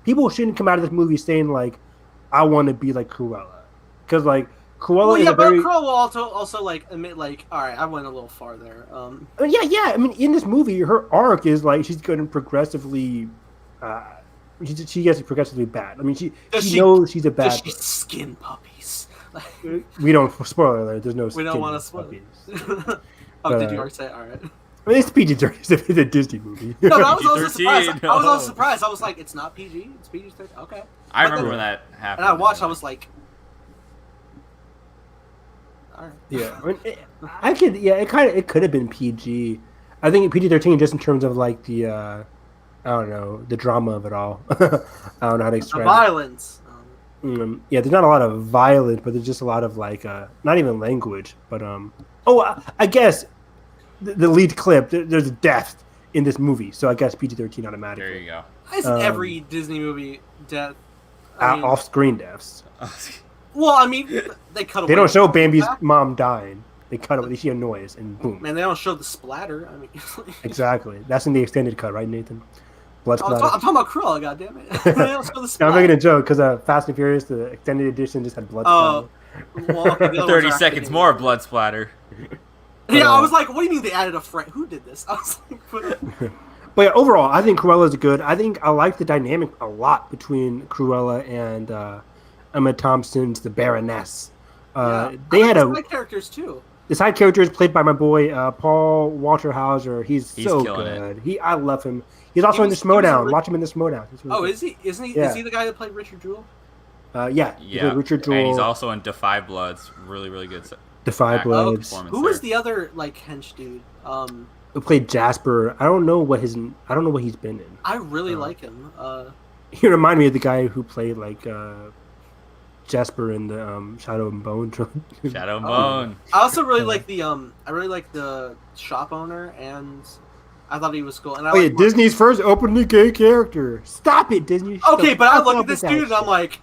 People shouldn't come out of this movie saying like, I want to be like Cruella, because like Cruella is a very. But Cruella also like admit like, all right, I went a little far there. Yeah. I mean, in this movie, her arc is like she's getting progressively. She gets progressively bad. I mean, she knows she's a bad. Does she skin puppies? We don't spoiler alert. There's no. We don't want to spoil. puppies. Oh, did you already say it? All right. I mean, it's PG-13. It's a Disney movie. No, I was also PG-13, surprised. I was no. also surprised. I was like, it's not PG. It's PG-13. Okay. I But remember then- when that happened. And I watched. I was like, all right. Yeah, I mean, I could. Yeah, it could have been PG. I think PG-13 just in terms of like the I don't know, the drama of it all. I don't know how to The describe violence. yeah, there's not a lot of violence, but there's just a lot of like not even language, but I guess the lead clip there's a death in this movie, so I guess PG-13 automatically. There you go. Isn't every Disney movie death? I mean, Off-screen deaths. well, I mean, they cut away. They don't show Bambi's back. mom dying. They cut it. They see a noise and boom. Man, they don't show the splatter. I mean, Exactly. That's in the extended cut, right, Nathan? Blood I'm splatter. talking about Cruella. Goddammit. They don't show the No, splatter. I'm making a joke because Fast and Furious, the extended edition, just had blood Oh, splatter. well, okay, the other 30 ones are seconds actually- more blood splatter. Yeah, I was like, what do you mean they added a friend? Who did this? I was like, But yeah, overall, I think Cruella's good. I think I like the dynamic a lot between Cruella and Emma Thompson's the Baroness. They had the side characters too. the side character is played by my boy Paul Walter Hauser. He's so killing good. I love him. He's also in the Schmodown. Watch him in the Schmodown. Oh, is he? Isn't he? Yeah. Is he the guy that played Richard Jewell? Yeah. He played Richard Jewell. And he's also in Defy Bloods. Really, really good. Defy acting Bloods. performance Who was there. the other like hench dude? Who played Jasper? I don't know what he's been in. I really like him. He reminded me of the guy who played like Jasper in the Shadow and Bone trilogy. Shadow and Bone. I also really like the I really like the shop owner, and I thought he was cool. And I Oh yeah, like Disney's first openly gay character. Stop it, Disney. Okay, Shut but I the look fuck at this up with dude and that I'm like,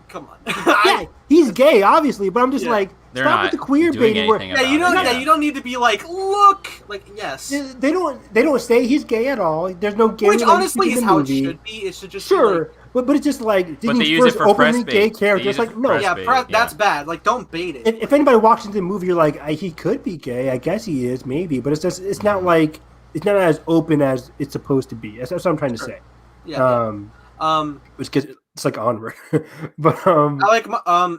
come on. yeah, he's gay, obviously, but I'm just Yeah. like, They're stop not with the queer doing baiting. anything yeah, you about don't. it, Yeah, you don't need to be like, look, like yes. They don't say he's gay at all. There's no gay. Which honestly relationship is in how the it movie. should be. It should just be Sure, but it's just like they Disney's use it first for openly press gay bait. character. They It's use it like for no. press yeah, bait, that's yeah. bad. Like, don't bait it. If anybody walks into the movie, you're like, he could be gay. I guess he is, maybe, but it's not like it's not as open as it's supposed to be. That's what I'm trying to say. Yeah. Which gets it's like Onward, but I like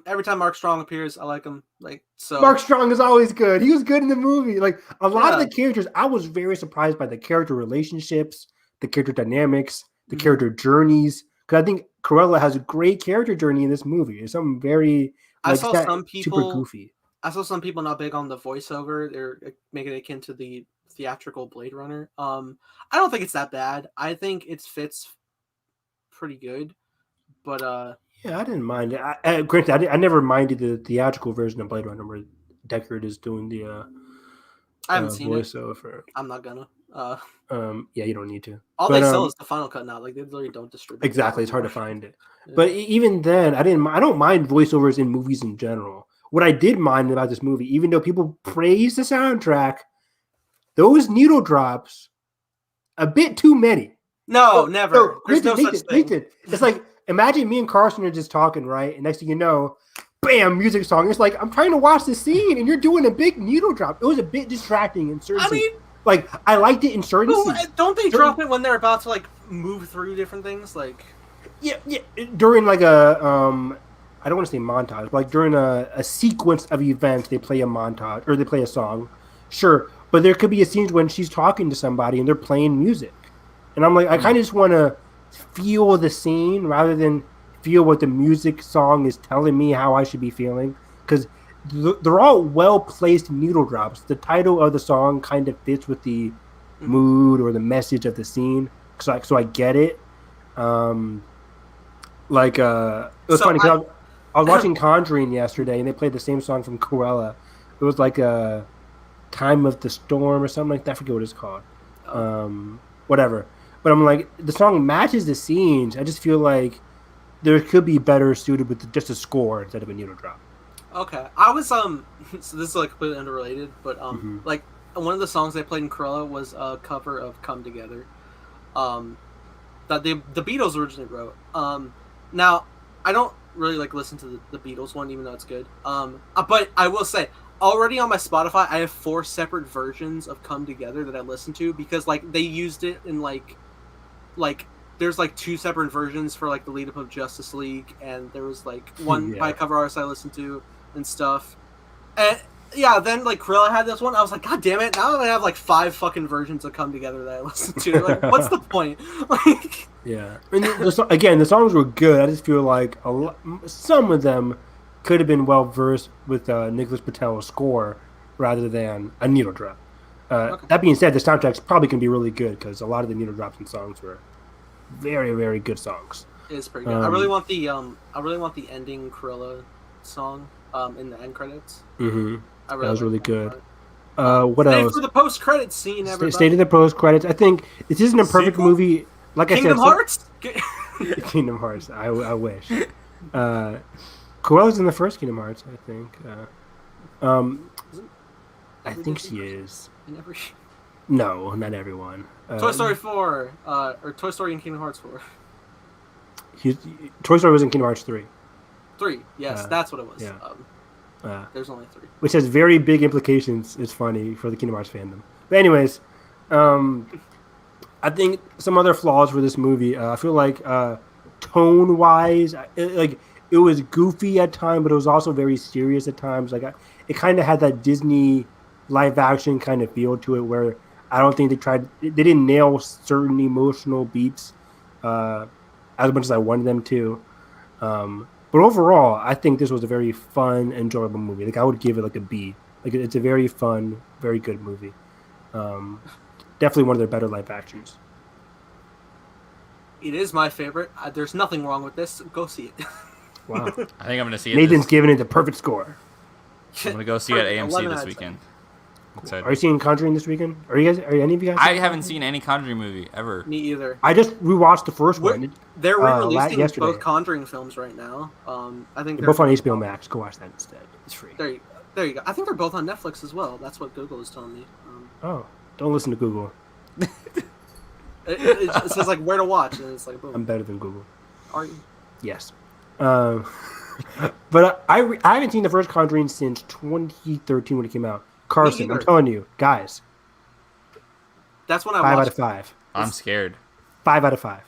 every time Mark Strong appears, I like him. Like so. Mark Strong is always good. He was good in the movie. Like a lot of Yeah. the characters, I was very surprised by the character relationships, the character dynamics, the character journeys. Because I think Cruella has a great character journey in this movie. It's something very. I Like, saw it's not some people. super goofy. I saw some people not big on the voiceover. They're making it akin to the theatrical Blade Runner. I don't think it's that bad. I think it fits pretty good, but Yeah, I didn't mind it. Granted, I never minded the theatrical version of Blade Runner where Deckard is doing the I haven't seen it. voiceover. I'm not gonna. Yeah, you don't need to. All But, they sell is the final cut now. Like they literally don't distribute. Exactly, it's hard to find it. Yeah. But even then, I don't mind voiceovers in movies in general. What I did mind about this movie, even though people praise the soundtrack, those needle drops, a bit too many. No, never. No, There's no Nathan, such thing. Nathan, it's like imagine me and Carson are just talking, right? And next thing you know, bam, music song. It's like I'm trying to watch the scene, and you're doing a big needle drop. It was a bit distracting in certain I mean, scenes. Like I liked it in certain scenes. don't they drop it when they're about to like move through different things? Like, Yeah, during like a I don't want to say montage, but like during a sequence of events, they play a montage or they play a song. Sure, but there could be a scene when she's talking to somebody and they're playing music, and I'm like, I kind of just want to feel the scene rather than feel what the music song is telling me how I should be feeling, because they're all well placed needle drops. The title of the song kind of fits with the mood or the message of the scene, so I get it. It was funny because I was watching Conjuring yesterday, and they played the same song from Cruella. It was like a Time of the Storm or something like that. I forget what it's called. Whatever. But I'm like, the song matches the scenes. I just feel like there could be better suited with just a score instead of a needle drop. okay, I was so this is like completely unrelated, but like one of the songs they played in Cruella was a cover of "Come Together," that the Beatles originally wrote. Now I don't really like listen to the Beatles one, even though it's good. But I will say, already on my Spotify, I have 4 separate versions of "Come Together" that I listen to because like they used it in like there's like 2 separate versions for like the lead up of Justice League, and there was like one by cover artist I listened to and stuff. And yeah, then like Cruella had this one. I was like, God damn it! Now I have like 5 fucking versions that come together that I listen to. Like, what's the point? Like, Yeah, I mean, again, the songs were good. I just feel like some of them could have been well versed with Nicholas Patel's score rather than a needle drop. Okay. That being said, the soundtrack's probably can be really good because a lot of the needle drops and songs were very, very good songs. it's pretty good. I really want the ending Cruella song in the end credits. Mm-hmm. I That was really good. That. What Stay else? for the post credits scene. Everybody. Stay to the post credits. I think this isn't a perfect Sequel? movie. Like Kingdom I said, Hearts. Kingdom Hearts. I wish. Cruella's in the first Kingdom Hearts, I think. I think she is. No, not everyone. Toy Story 4, or Toy Story and Kingdom Hearts 4. Toy Story was in Kingdom Hearts 3. 3, yes, that's what it was. Yeah. There's only 3. Which has very big implications, it's funny, for the Kingdom Hearts fandom. But anyways, I think some other flaws for this movie, I feel like tone-wise, it was goofy at times, but it was also very serious at times. It kind of had that Disney live-action kind of feel to it where I don't think they didn't nail certain emotional beats as much as I wanted them to. But overall, I think this was a very fun, enjoyable movie. I would give it a B. It's a very fun, very good movie. Definitely one of their better live actions. It is my favorite. There's nothing wrong with this. Go see it. Wow. I think I'm going to see it. Nathan's giving it the perfect score. I'm going to go see it at AMC this weekend. Cool. Are you seeing Conjuring this weekend? Are any of you guys? I haven't seen any Conjuring movie ever. Me either. I just rewatched the first one. They're re-releasing yesterday. both Conjuring films right now. I think they're both on HBO Max. Go watch that instead. It's free. There you go. I think they're both on Netflix as well. That's what Google is telling me. Oh, don't listen to Google. It says like where to watch, and it's like boom. I'm better than Google. Are you? Yes. But I haven't seen the first Conjuring since 2013 when it came out. Carson, I'm telling you, guys. That's when I 5 watched out of 5. I'm scared. 5 out of 5.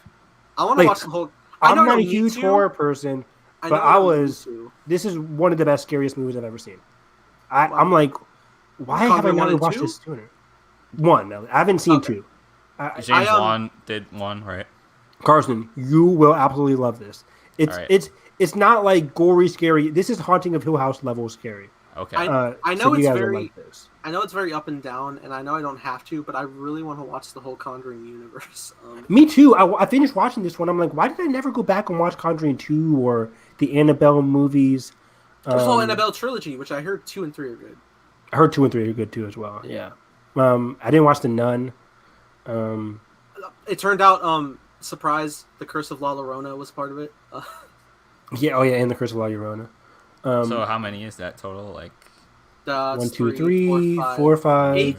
I want to watch the whole. I'm not a huge horror person, but I was. This is one of the best, scariest movies I've ever seen. I'm like, why have I not watched this sooner? 1. I haven't seen 2. James Wan did 1, right? Carson, you will absolutely love this. It's not like gory scary. This is Haunting of Hill House level scary. Okay. I know it's very. I know it's very up and down, and I know I don't have to, but I really want to watch the whole Conjuring universe. Me too. I finished watching this one. I'm like, why did I never go back and watch Conjuring 2 or the Annabelle movies? There's the whole Annabelle trilogy, which I heard 2 and 3 are good. I heard 2 and 3 are good too as well. Yeah. I didn't watch The Nun. It turned out, surprise, The Curse of La Llorona was part of it. Yeah, and The Curse of La Llorona. So how many is that total? Like 1, 2, 3, 4, 5.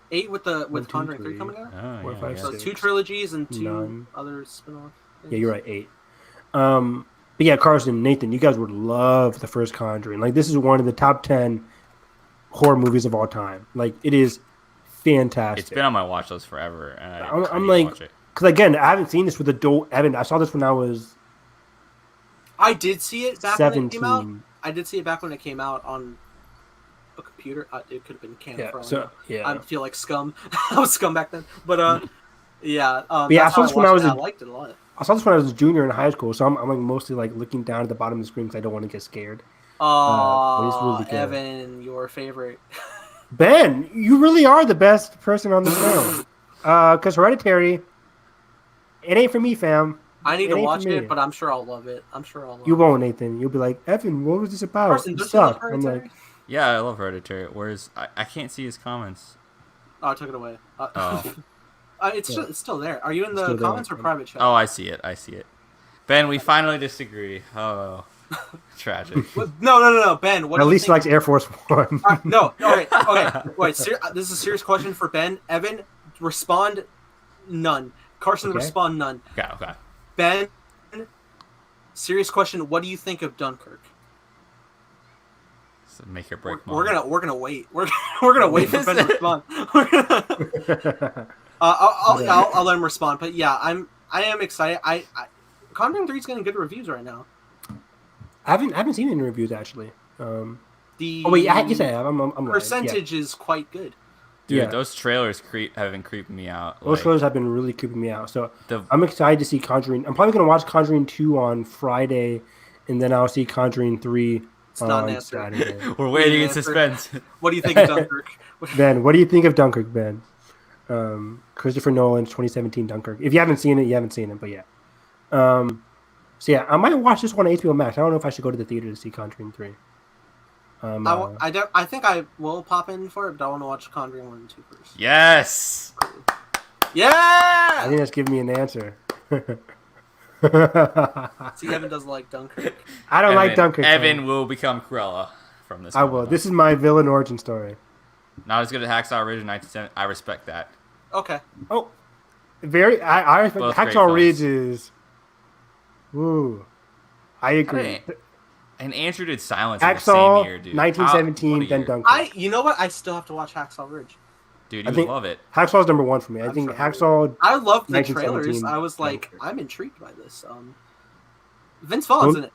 8 with Conjuring 3 coming out. Oh, 4, 5, So 6. 2 trilogies and 2 None. other spin-off things. Yeah, you're right. 8. But yeah, Carson, Nathan, you guys would love the first Conjuring. This is one of the top 10 horror movies of all time. It is fantastic. It's been on my watch list forever, and I'm like, because again, I haven't seen this with adult. I saw this when I was. I did see it back 17. when it came out. I did see it back when it came out on a computer. It could have been camera. I feel like scum. I was scum back then, but yeah. I saw this when I liked it a lot. I saw this when I was a junior in high school, so I'm like mostly looking down at the bottom of the screen because I don't want to get scared. Oh, really Evan, your favorite. Ben, you really are the best person on the show. Because Hereditary, it ain't for me, fam. I need to watch it, but I'm sure I'll love it. You won't, Nathan. You'll be like, Evan, what was this about? Carson, it sucked. I'm like, yeah, I love Hereditary. Whereas I can't see his comments. Oh, I took it away. It's still there. Are you in the comments or private chat? Oh, I see it. Ben, we finally disagree. Oh, tragic. No, Ben. What? At least he likes Air Force One. No. Okay. Wait. This is a serious question for Ben. Evan, respond none. Carson, respond none. Okay. Ben, serious question. What do you think of Dunkirk? So make or break. We're gonna wait. We're gonna wait for Ben to respond. I'll let him respond. But yeah, I am excited. Conjuring 3 is getting good reviews right now. I haven't seen any reviews actually. The Oh wait, you said I'm lying. percentage is quite good. Dude, Yeah. those trailers have been creeping me out. Those Like, trailers have been really creeping me out. So the I'm excited to see Conjuring. I'm probably gonna watch Conjuring 2 on Friday, and then I'll see Conjuring 3 It's not an on answer. Saturday. we're waiting in answer. suspense. What do you think of Dunkirk? Ben, what do you think of Dunkirk, Ben? Christopher Nolan's 2017 Dunkirk. If you haven't seen it, you haven't seen it, but yeah. So yeah, I might watch this one on HBO Max. I don't know if I should go to the theater to see Conjuring 3. I think I will pop in for it, but I want to watch Conjuring 1 and 2 first. Yes. Yeah! I think that's giving me an answer. See, Evan doesn't like Dunkirk. I don't like Dunkirk. Evan will become Cruella from this. I will. moment This is my villain origin story. on. Not as good as Hacksaw Ridge in 1970. I respect that. Okay. Oh, very. I respect Both great Hacksaw Ridge films. is. Woo. I agree. Hey, and Andrew did Silence in the Hacksaw, same year, dude. 1917, What a then year. Dunkirk. You know what? I still have to watch Hacksaw Ridge. Dude, I you think- would love it. Hacksaw's number one for me. I I'm think trying. Hacksaw. I loved the 1917 trailers. I was like, Dunkirk. I'm intrigued by this. Vince Vaughn's in it.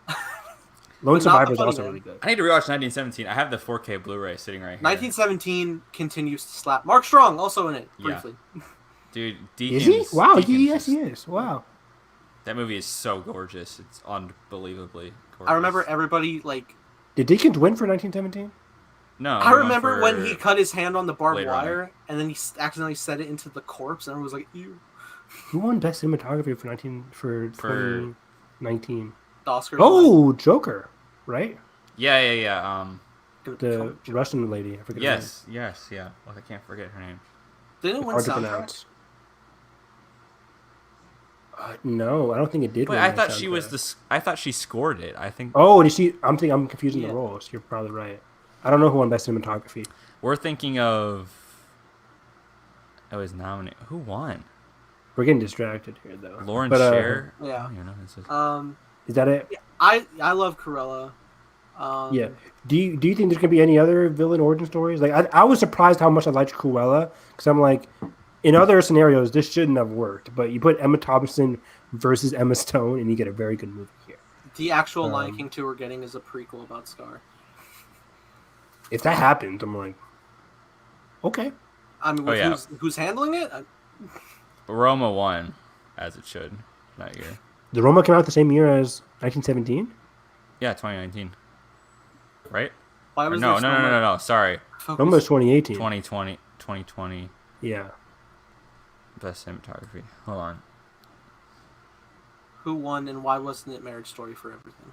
Lone But not the Survivor is funny also one. really good. I need to rewatch 1917. I have the 4K Blu-ray sitting right here. 1917 continues to slap. Mark Strong also in it Yeah. briefly. Dude, Is he? Deacon's- Wow. Deacon's Yes, just- he is. Wow. That movie is so gorgeous. It's unbelievably gorgeous. I remember everybody like. Did Deakins win for 1917? No, I he went remember for- when he cut his hand on the barbed Blade wire, Runner. and then he accidentally set it into the corpse, and everyone was like, "Ew." Who won Best Cinematography for 2019? The Oscars. Oh, Joker, right? Yeah. The Russian lady. I forget. her name. Yes. Well, I can't forget her name. Didn't it win Hard to soundtrack? pronounce. No, I don't think it did. Wait, win I the thought she soundtrack. was I thought she scored it. I think Oh, did she? I'm confusing Yeah. the roles. You're probably right. I don't know who won Best Cinematography. we're thinking of. It was nominated. Who won? We're getting distracted here, though. Lauren But, Sher. yeah. I don't even know who this is. Is that it? I love Cruella. Yeah. Do you think there's gonna be any other villain origin stories? Like I was surprised how much I liked Cruella because I'm like, in other scenarios this shouldn't have worked, but you put Emma Thompson versus Emma Stone and you get a very good movie here. The actual Lion King 2 we're getting is a prequel about Scar. If that happens, I'm like, okay. I mean, Oh, yeah. who's handling it? Roma won, as it should that year. The Roma came out the same year as 1917. Yeah, 2019. Right? Why Or was no, there no, so no, no, much no. Sorry, focus? Roma was 2018. 2020. Yeah. Best cinematography. Hold on. Who won and why wasn't it Marriage Story for everything?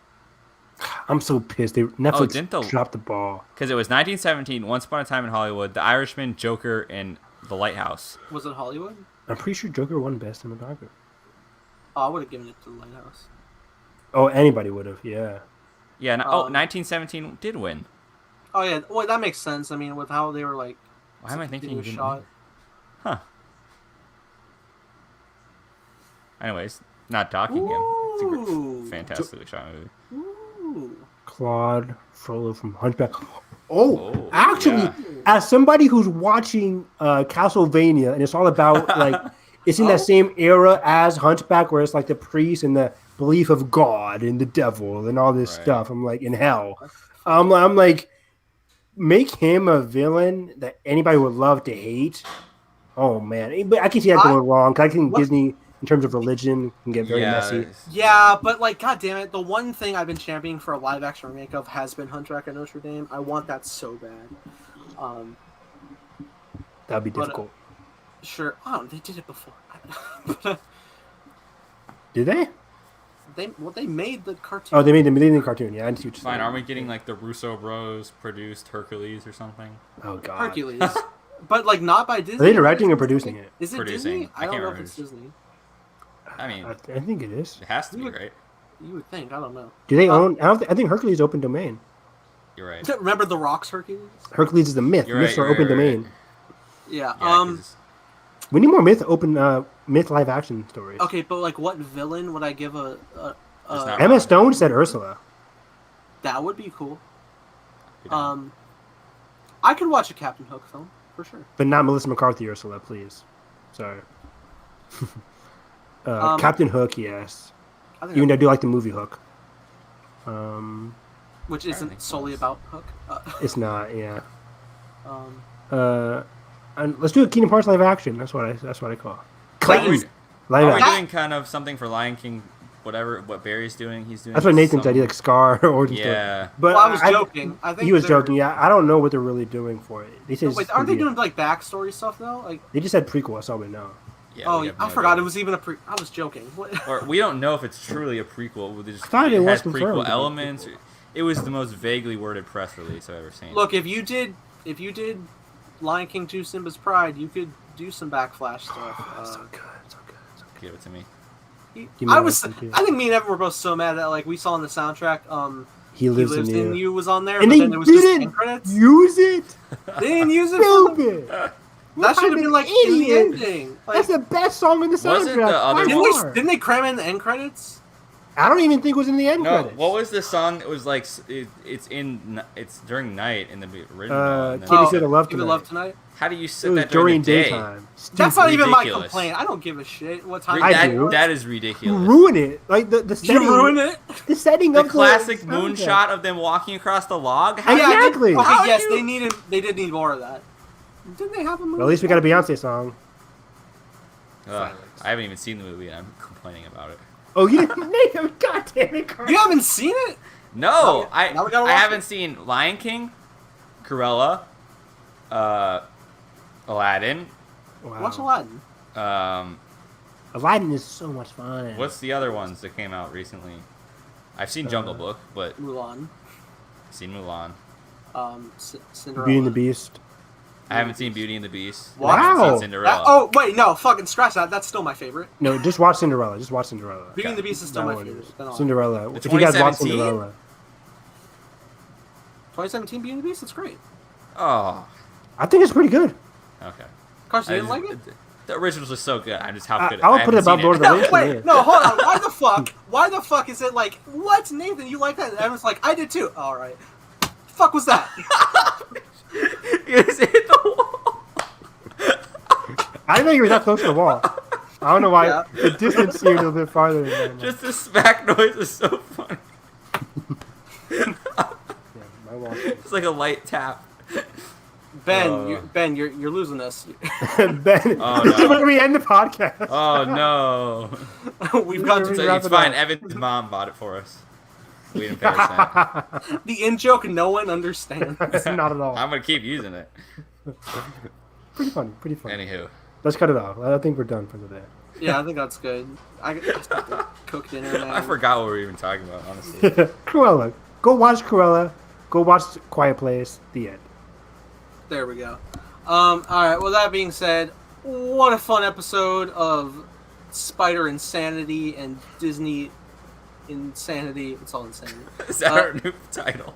I'm so pissed. Netflix didn't the- dropped the ball. Because it was 1917, Once Upon a Time in Hollywood, The Irishman, Joker, and The Lighthouse. Was it Hollywood? I'm pretty sure Joker won Best Cinematography. Oh, I would have given it to The Lighthouse. Oh, anybody would have. Yeah. Yeah, 1917 did win. Oh yeah, well that makes sense. I mean, with how they were like. Why am I thinking he continuous didn't shot. win? Huh. Anyways, not docking him. It's a Ooh. fantastically shot movie. Ooh. Claude Frollo from Hunchback. Oh, Oh, actually, yeah. as somebody who's watching Castlevania, and it's all about like it's in that same era as Hunchback, where it's like the priest and the belief of God and the devil and all this Right. stuff. I'm like in hell. I'm like, make him a villain that anybody would love to hate. Oh man, but I can see that going wrong. 'Cause I think What? Disney, in terms of religion, can get very messy. Yeah, but like, god damn it, the one thing I've been championing for a live action remake of has been Hunchback of Notre Dame. I want that so bad. That'd be But, difficult. Sure. Oh, they did it before. But, Did they? they made the cartoon. Oh, they made the cartoon. Yeah, I see what you're Fine, saying. aren't we getting like the Russo Bros produced Hercules or something? Oh god. Hercules. But like not by Disney. Are they directing or producing it? Is it Producing. Disney? I I don't can't know if remember. it's Disney. I mean, I think it is. it has to be, right? You would think. I don't know. Do they own? I think Hercules is open domain. You're right. Remember the Rock's Hercules? Hercules is the myth. You're Myths right, are you're open right, right. domain. Yeah. Yeah, 'cause We need more myth live action stories. Okay, but like, what villain would I give a It's not Emma Rock. Stone said Ursula, that would be cool. you know. I could watch a Captain Hook film for sure. but not Melissa McCarthy Ursula, please. Sorry. Captain Hook, yes. I think Even though I do like the movie Hook. which isn't solely about Hook. It's not. Yeah. Um, And let's do a Kingdom Hearts live action. That's what I call it. Clayton. Live Are we action. doing kind of something for Lion King? Whatever, what Barry's doing, he's doing. That's what Nathan said. He like Scar origin story. Yeah. But Well, I was joking. I think he was they're- joking. Yeah, I don't know what they're really doing for it. They said Wait, aren't they doing like backstory stuff though? Like, They just said prequel. That's all we know. Yeah, oh, we have I no forgot idea. it was even a pre. I was joking. What? Or we don't know if it's truly a prequel. They just, I thought it was has confirmed to prequel be a elements. prequel. It was the most vaguely worded press release I've ever seen. Look, if you did Lion King 2: Simba's Pride, you could do some backflash stuff. So good. Give it to me. Give me I that one, too. think me and Evan were both so mad that like we saw on the soundtrack. He lives, in in You was on there, And but they then it was just end didn't credits. use it. They didn't use it. For Stupid. that should have been like in the ending. Like, That's the best song in the soundtrack. Wasn't the other by one- far. didn't they cram in the end credits? I don't even think it was in the end No, credits. what was the song? It was like it's during night in the original. and then- Katie said, "I love Give it tonight." love tonight. How do you It set was that during during the day? daytime. That's not even my ridiculous. complaint. I don't give a shit what time. I that, do. that is You ridiculous. ruin it. Like the setting. You ruin it. The setting The of classic the moon soundtrack. shot of them walking across the log. How Yeah, do you- Exactly. Okay, how yes, do you- they did need more of that. Didn't they have a movie? Well, at least we got a Beyonce song. Ugh, I haven't even seen the movie and I'm complaining about it. Oh, you didn't make it. God damn it, Carl. You haven't seen it? No, Now we gotta I watch haven't it. seen Lion King, Cruella, Aladdin. Wow. Watch Aladdin. Aladdin is so much fun. What's the other ones that came out recently? I've seen Jungle Book, but Mulan. I've seen Mulan. Cinderella. Beauty and the Beast? I haven't seen Beauty and the Beast. Wow. I haven't seen Wow. Cinderella. Oh wait, no, fucking scratch that. That's still my favorite. No, just watch Cinderella. Just watch Cinderella. Beauty and the Beast is still That my one favorite. is. It's been on. Cinderella. The If you guys watch 2017? Cinderella. 2017 Beauty and the Beast. It's great. Oh, I think it's pretty good. okay. Carson, you didn't like it? The originals are so good. I'm just how good. I would put it above haven't Lord of seen the No, Rings. for me. wait, no, hold on. Why the fuck? Why the fuck is it like, what, Nathan? You like that? And Evan's like, I did too. All right. Fuck was that? You just hit the wall. I didn't know you were that close to the wall. I don't know why. Yeah. The distance seemed a little bit farther than that. Just the smack noise is so funny. Yeah, my wall. It's like a light tap. Ben, you're losing us. Ben, Oh, no. when we end the podcast. Oh no. We've got We're It's, to wrap it's it fine. up. Evan's mom bought it for us. We didn't pay a cent. the in joke no one understands. Not at all. I'm gonna keep using it. Pretty funny. Pretty funny. Anywho. Let's cut it off. I think we're done for the day. Yeah, I think that's good. I just have to cook dinner now. I forgot what we were even talking about, honestly. Cruella. Go watch Cruella. Go watch Quiet Place. The end. There we go. All right. Well, that being said, what a fun episode of Spider Insanity and Disney Insanity. It's all insanity. Is that our new title?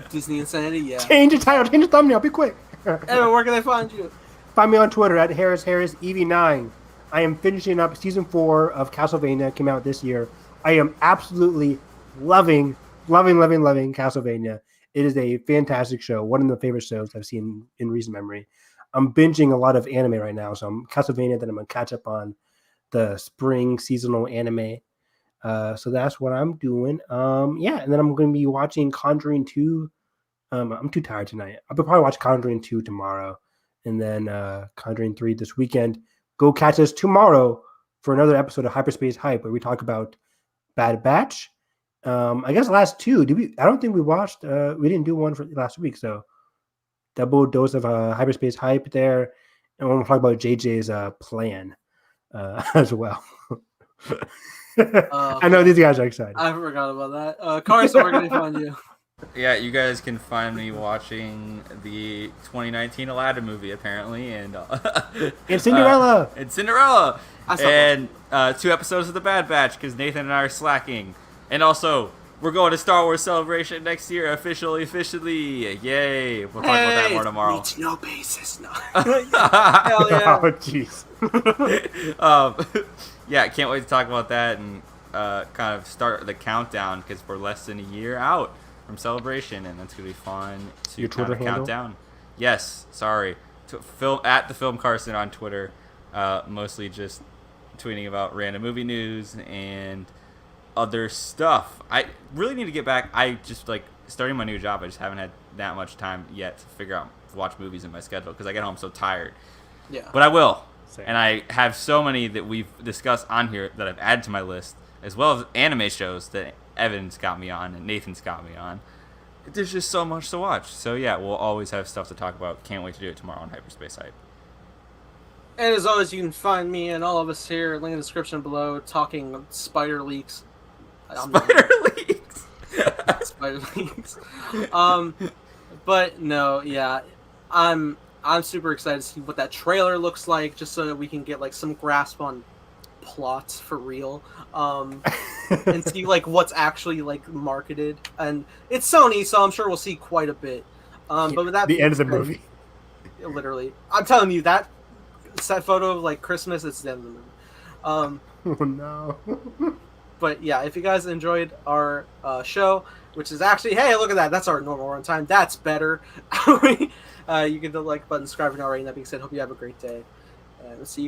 Disney Insanity. Yeah. Change the title. Change the thumbnail. Be quick. Evan, where can they find you? Find me on Twitter at HarrisHarrisEV9. I am finishing up season 4 of Castlevania. Came out this year. I am absolutely loving Castlevania. It is a fantastic show. One of the favorite shows I've seen in recent memory. I'm binging a lot of anime right now, so I'm Castlevania. Then I'm gonna catch up on the spring seasonal anime. So that's what I'm doing. Yeah, and then I'm gonna be watching Conjuring 2. I'm too tired tonight. I'll probably watch Conjuring 2 tomorrow, and then Conjuring 3 this weekend. Go catch us tomorrow for another episode of Hyperspace Hype, where we talk about Bad Batch. I guess last two. Did we? I don't think we watched. We didn't do one for last week, so double dose of Hyperspace Hype there, and we'll talk about JJ's plan as well. I know these guys are excited. I forgot about that. Carson, where can they find you? Yeah, you guys can find me watching the 2019 Aladdin movie, apparently, and And Cinderella. and Cinderella, I saw and 2 episodes of The Bad Batch because Nathan and I are slacking, and also we're going to Star Wars Celebration next year officially. Yay! We'll talk about that more tomorrow. Meets no basis. No. um, Hell yeah. Oh, jeez. yeah, can't wait to talk about that and kind of start the countdown because we're less than a year out from Celebration, and that's gonna be fun to Your kind Twitter of count handle? down. Yes, sorry. At the Film Carson on Twitter, mostly just tweeting about random movie news and other stuff. I really need to get back. I just starting my new job, I just haven't had that much time yet to figure out to watch movies in my schedule because I get home so tired. Yeah. But I will. Same. And I have so many that we've discussed on here that I've added to my list, as well as anime shows that Evan's got me on and Nathan's got me on. There's just so much to watch. So yeah, we'll always have stuff to talk about. Can't wait to do it tomorrow on Hyperspace Hype. And as always, you can find me and all of us here, link in the description below, talking spider leaks. Spider Leaks! Spider leaks. But no, yeah, I'm super excited to see what that trailer looks like, just so that we can get like some grasp on plots for real, and see like what's actually like marketed. And it's Sony, so I'm sure we'll see quite a bit. But with that, the end of the being said, movie. literally, I'm telling you that set photo of like Christmas, it's the end of the movie. Oh no. But yeah, if you guys enjoyed our show, which is actually, hey, look at that, that's our normal runtime. That's better. You can hit the like button, subscribe if you're not already. That being said, hope you have a great day. And we'll see you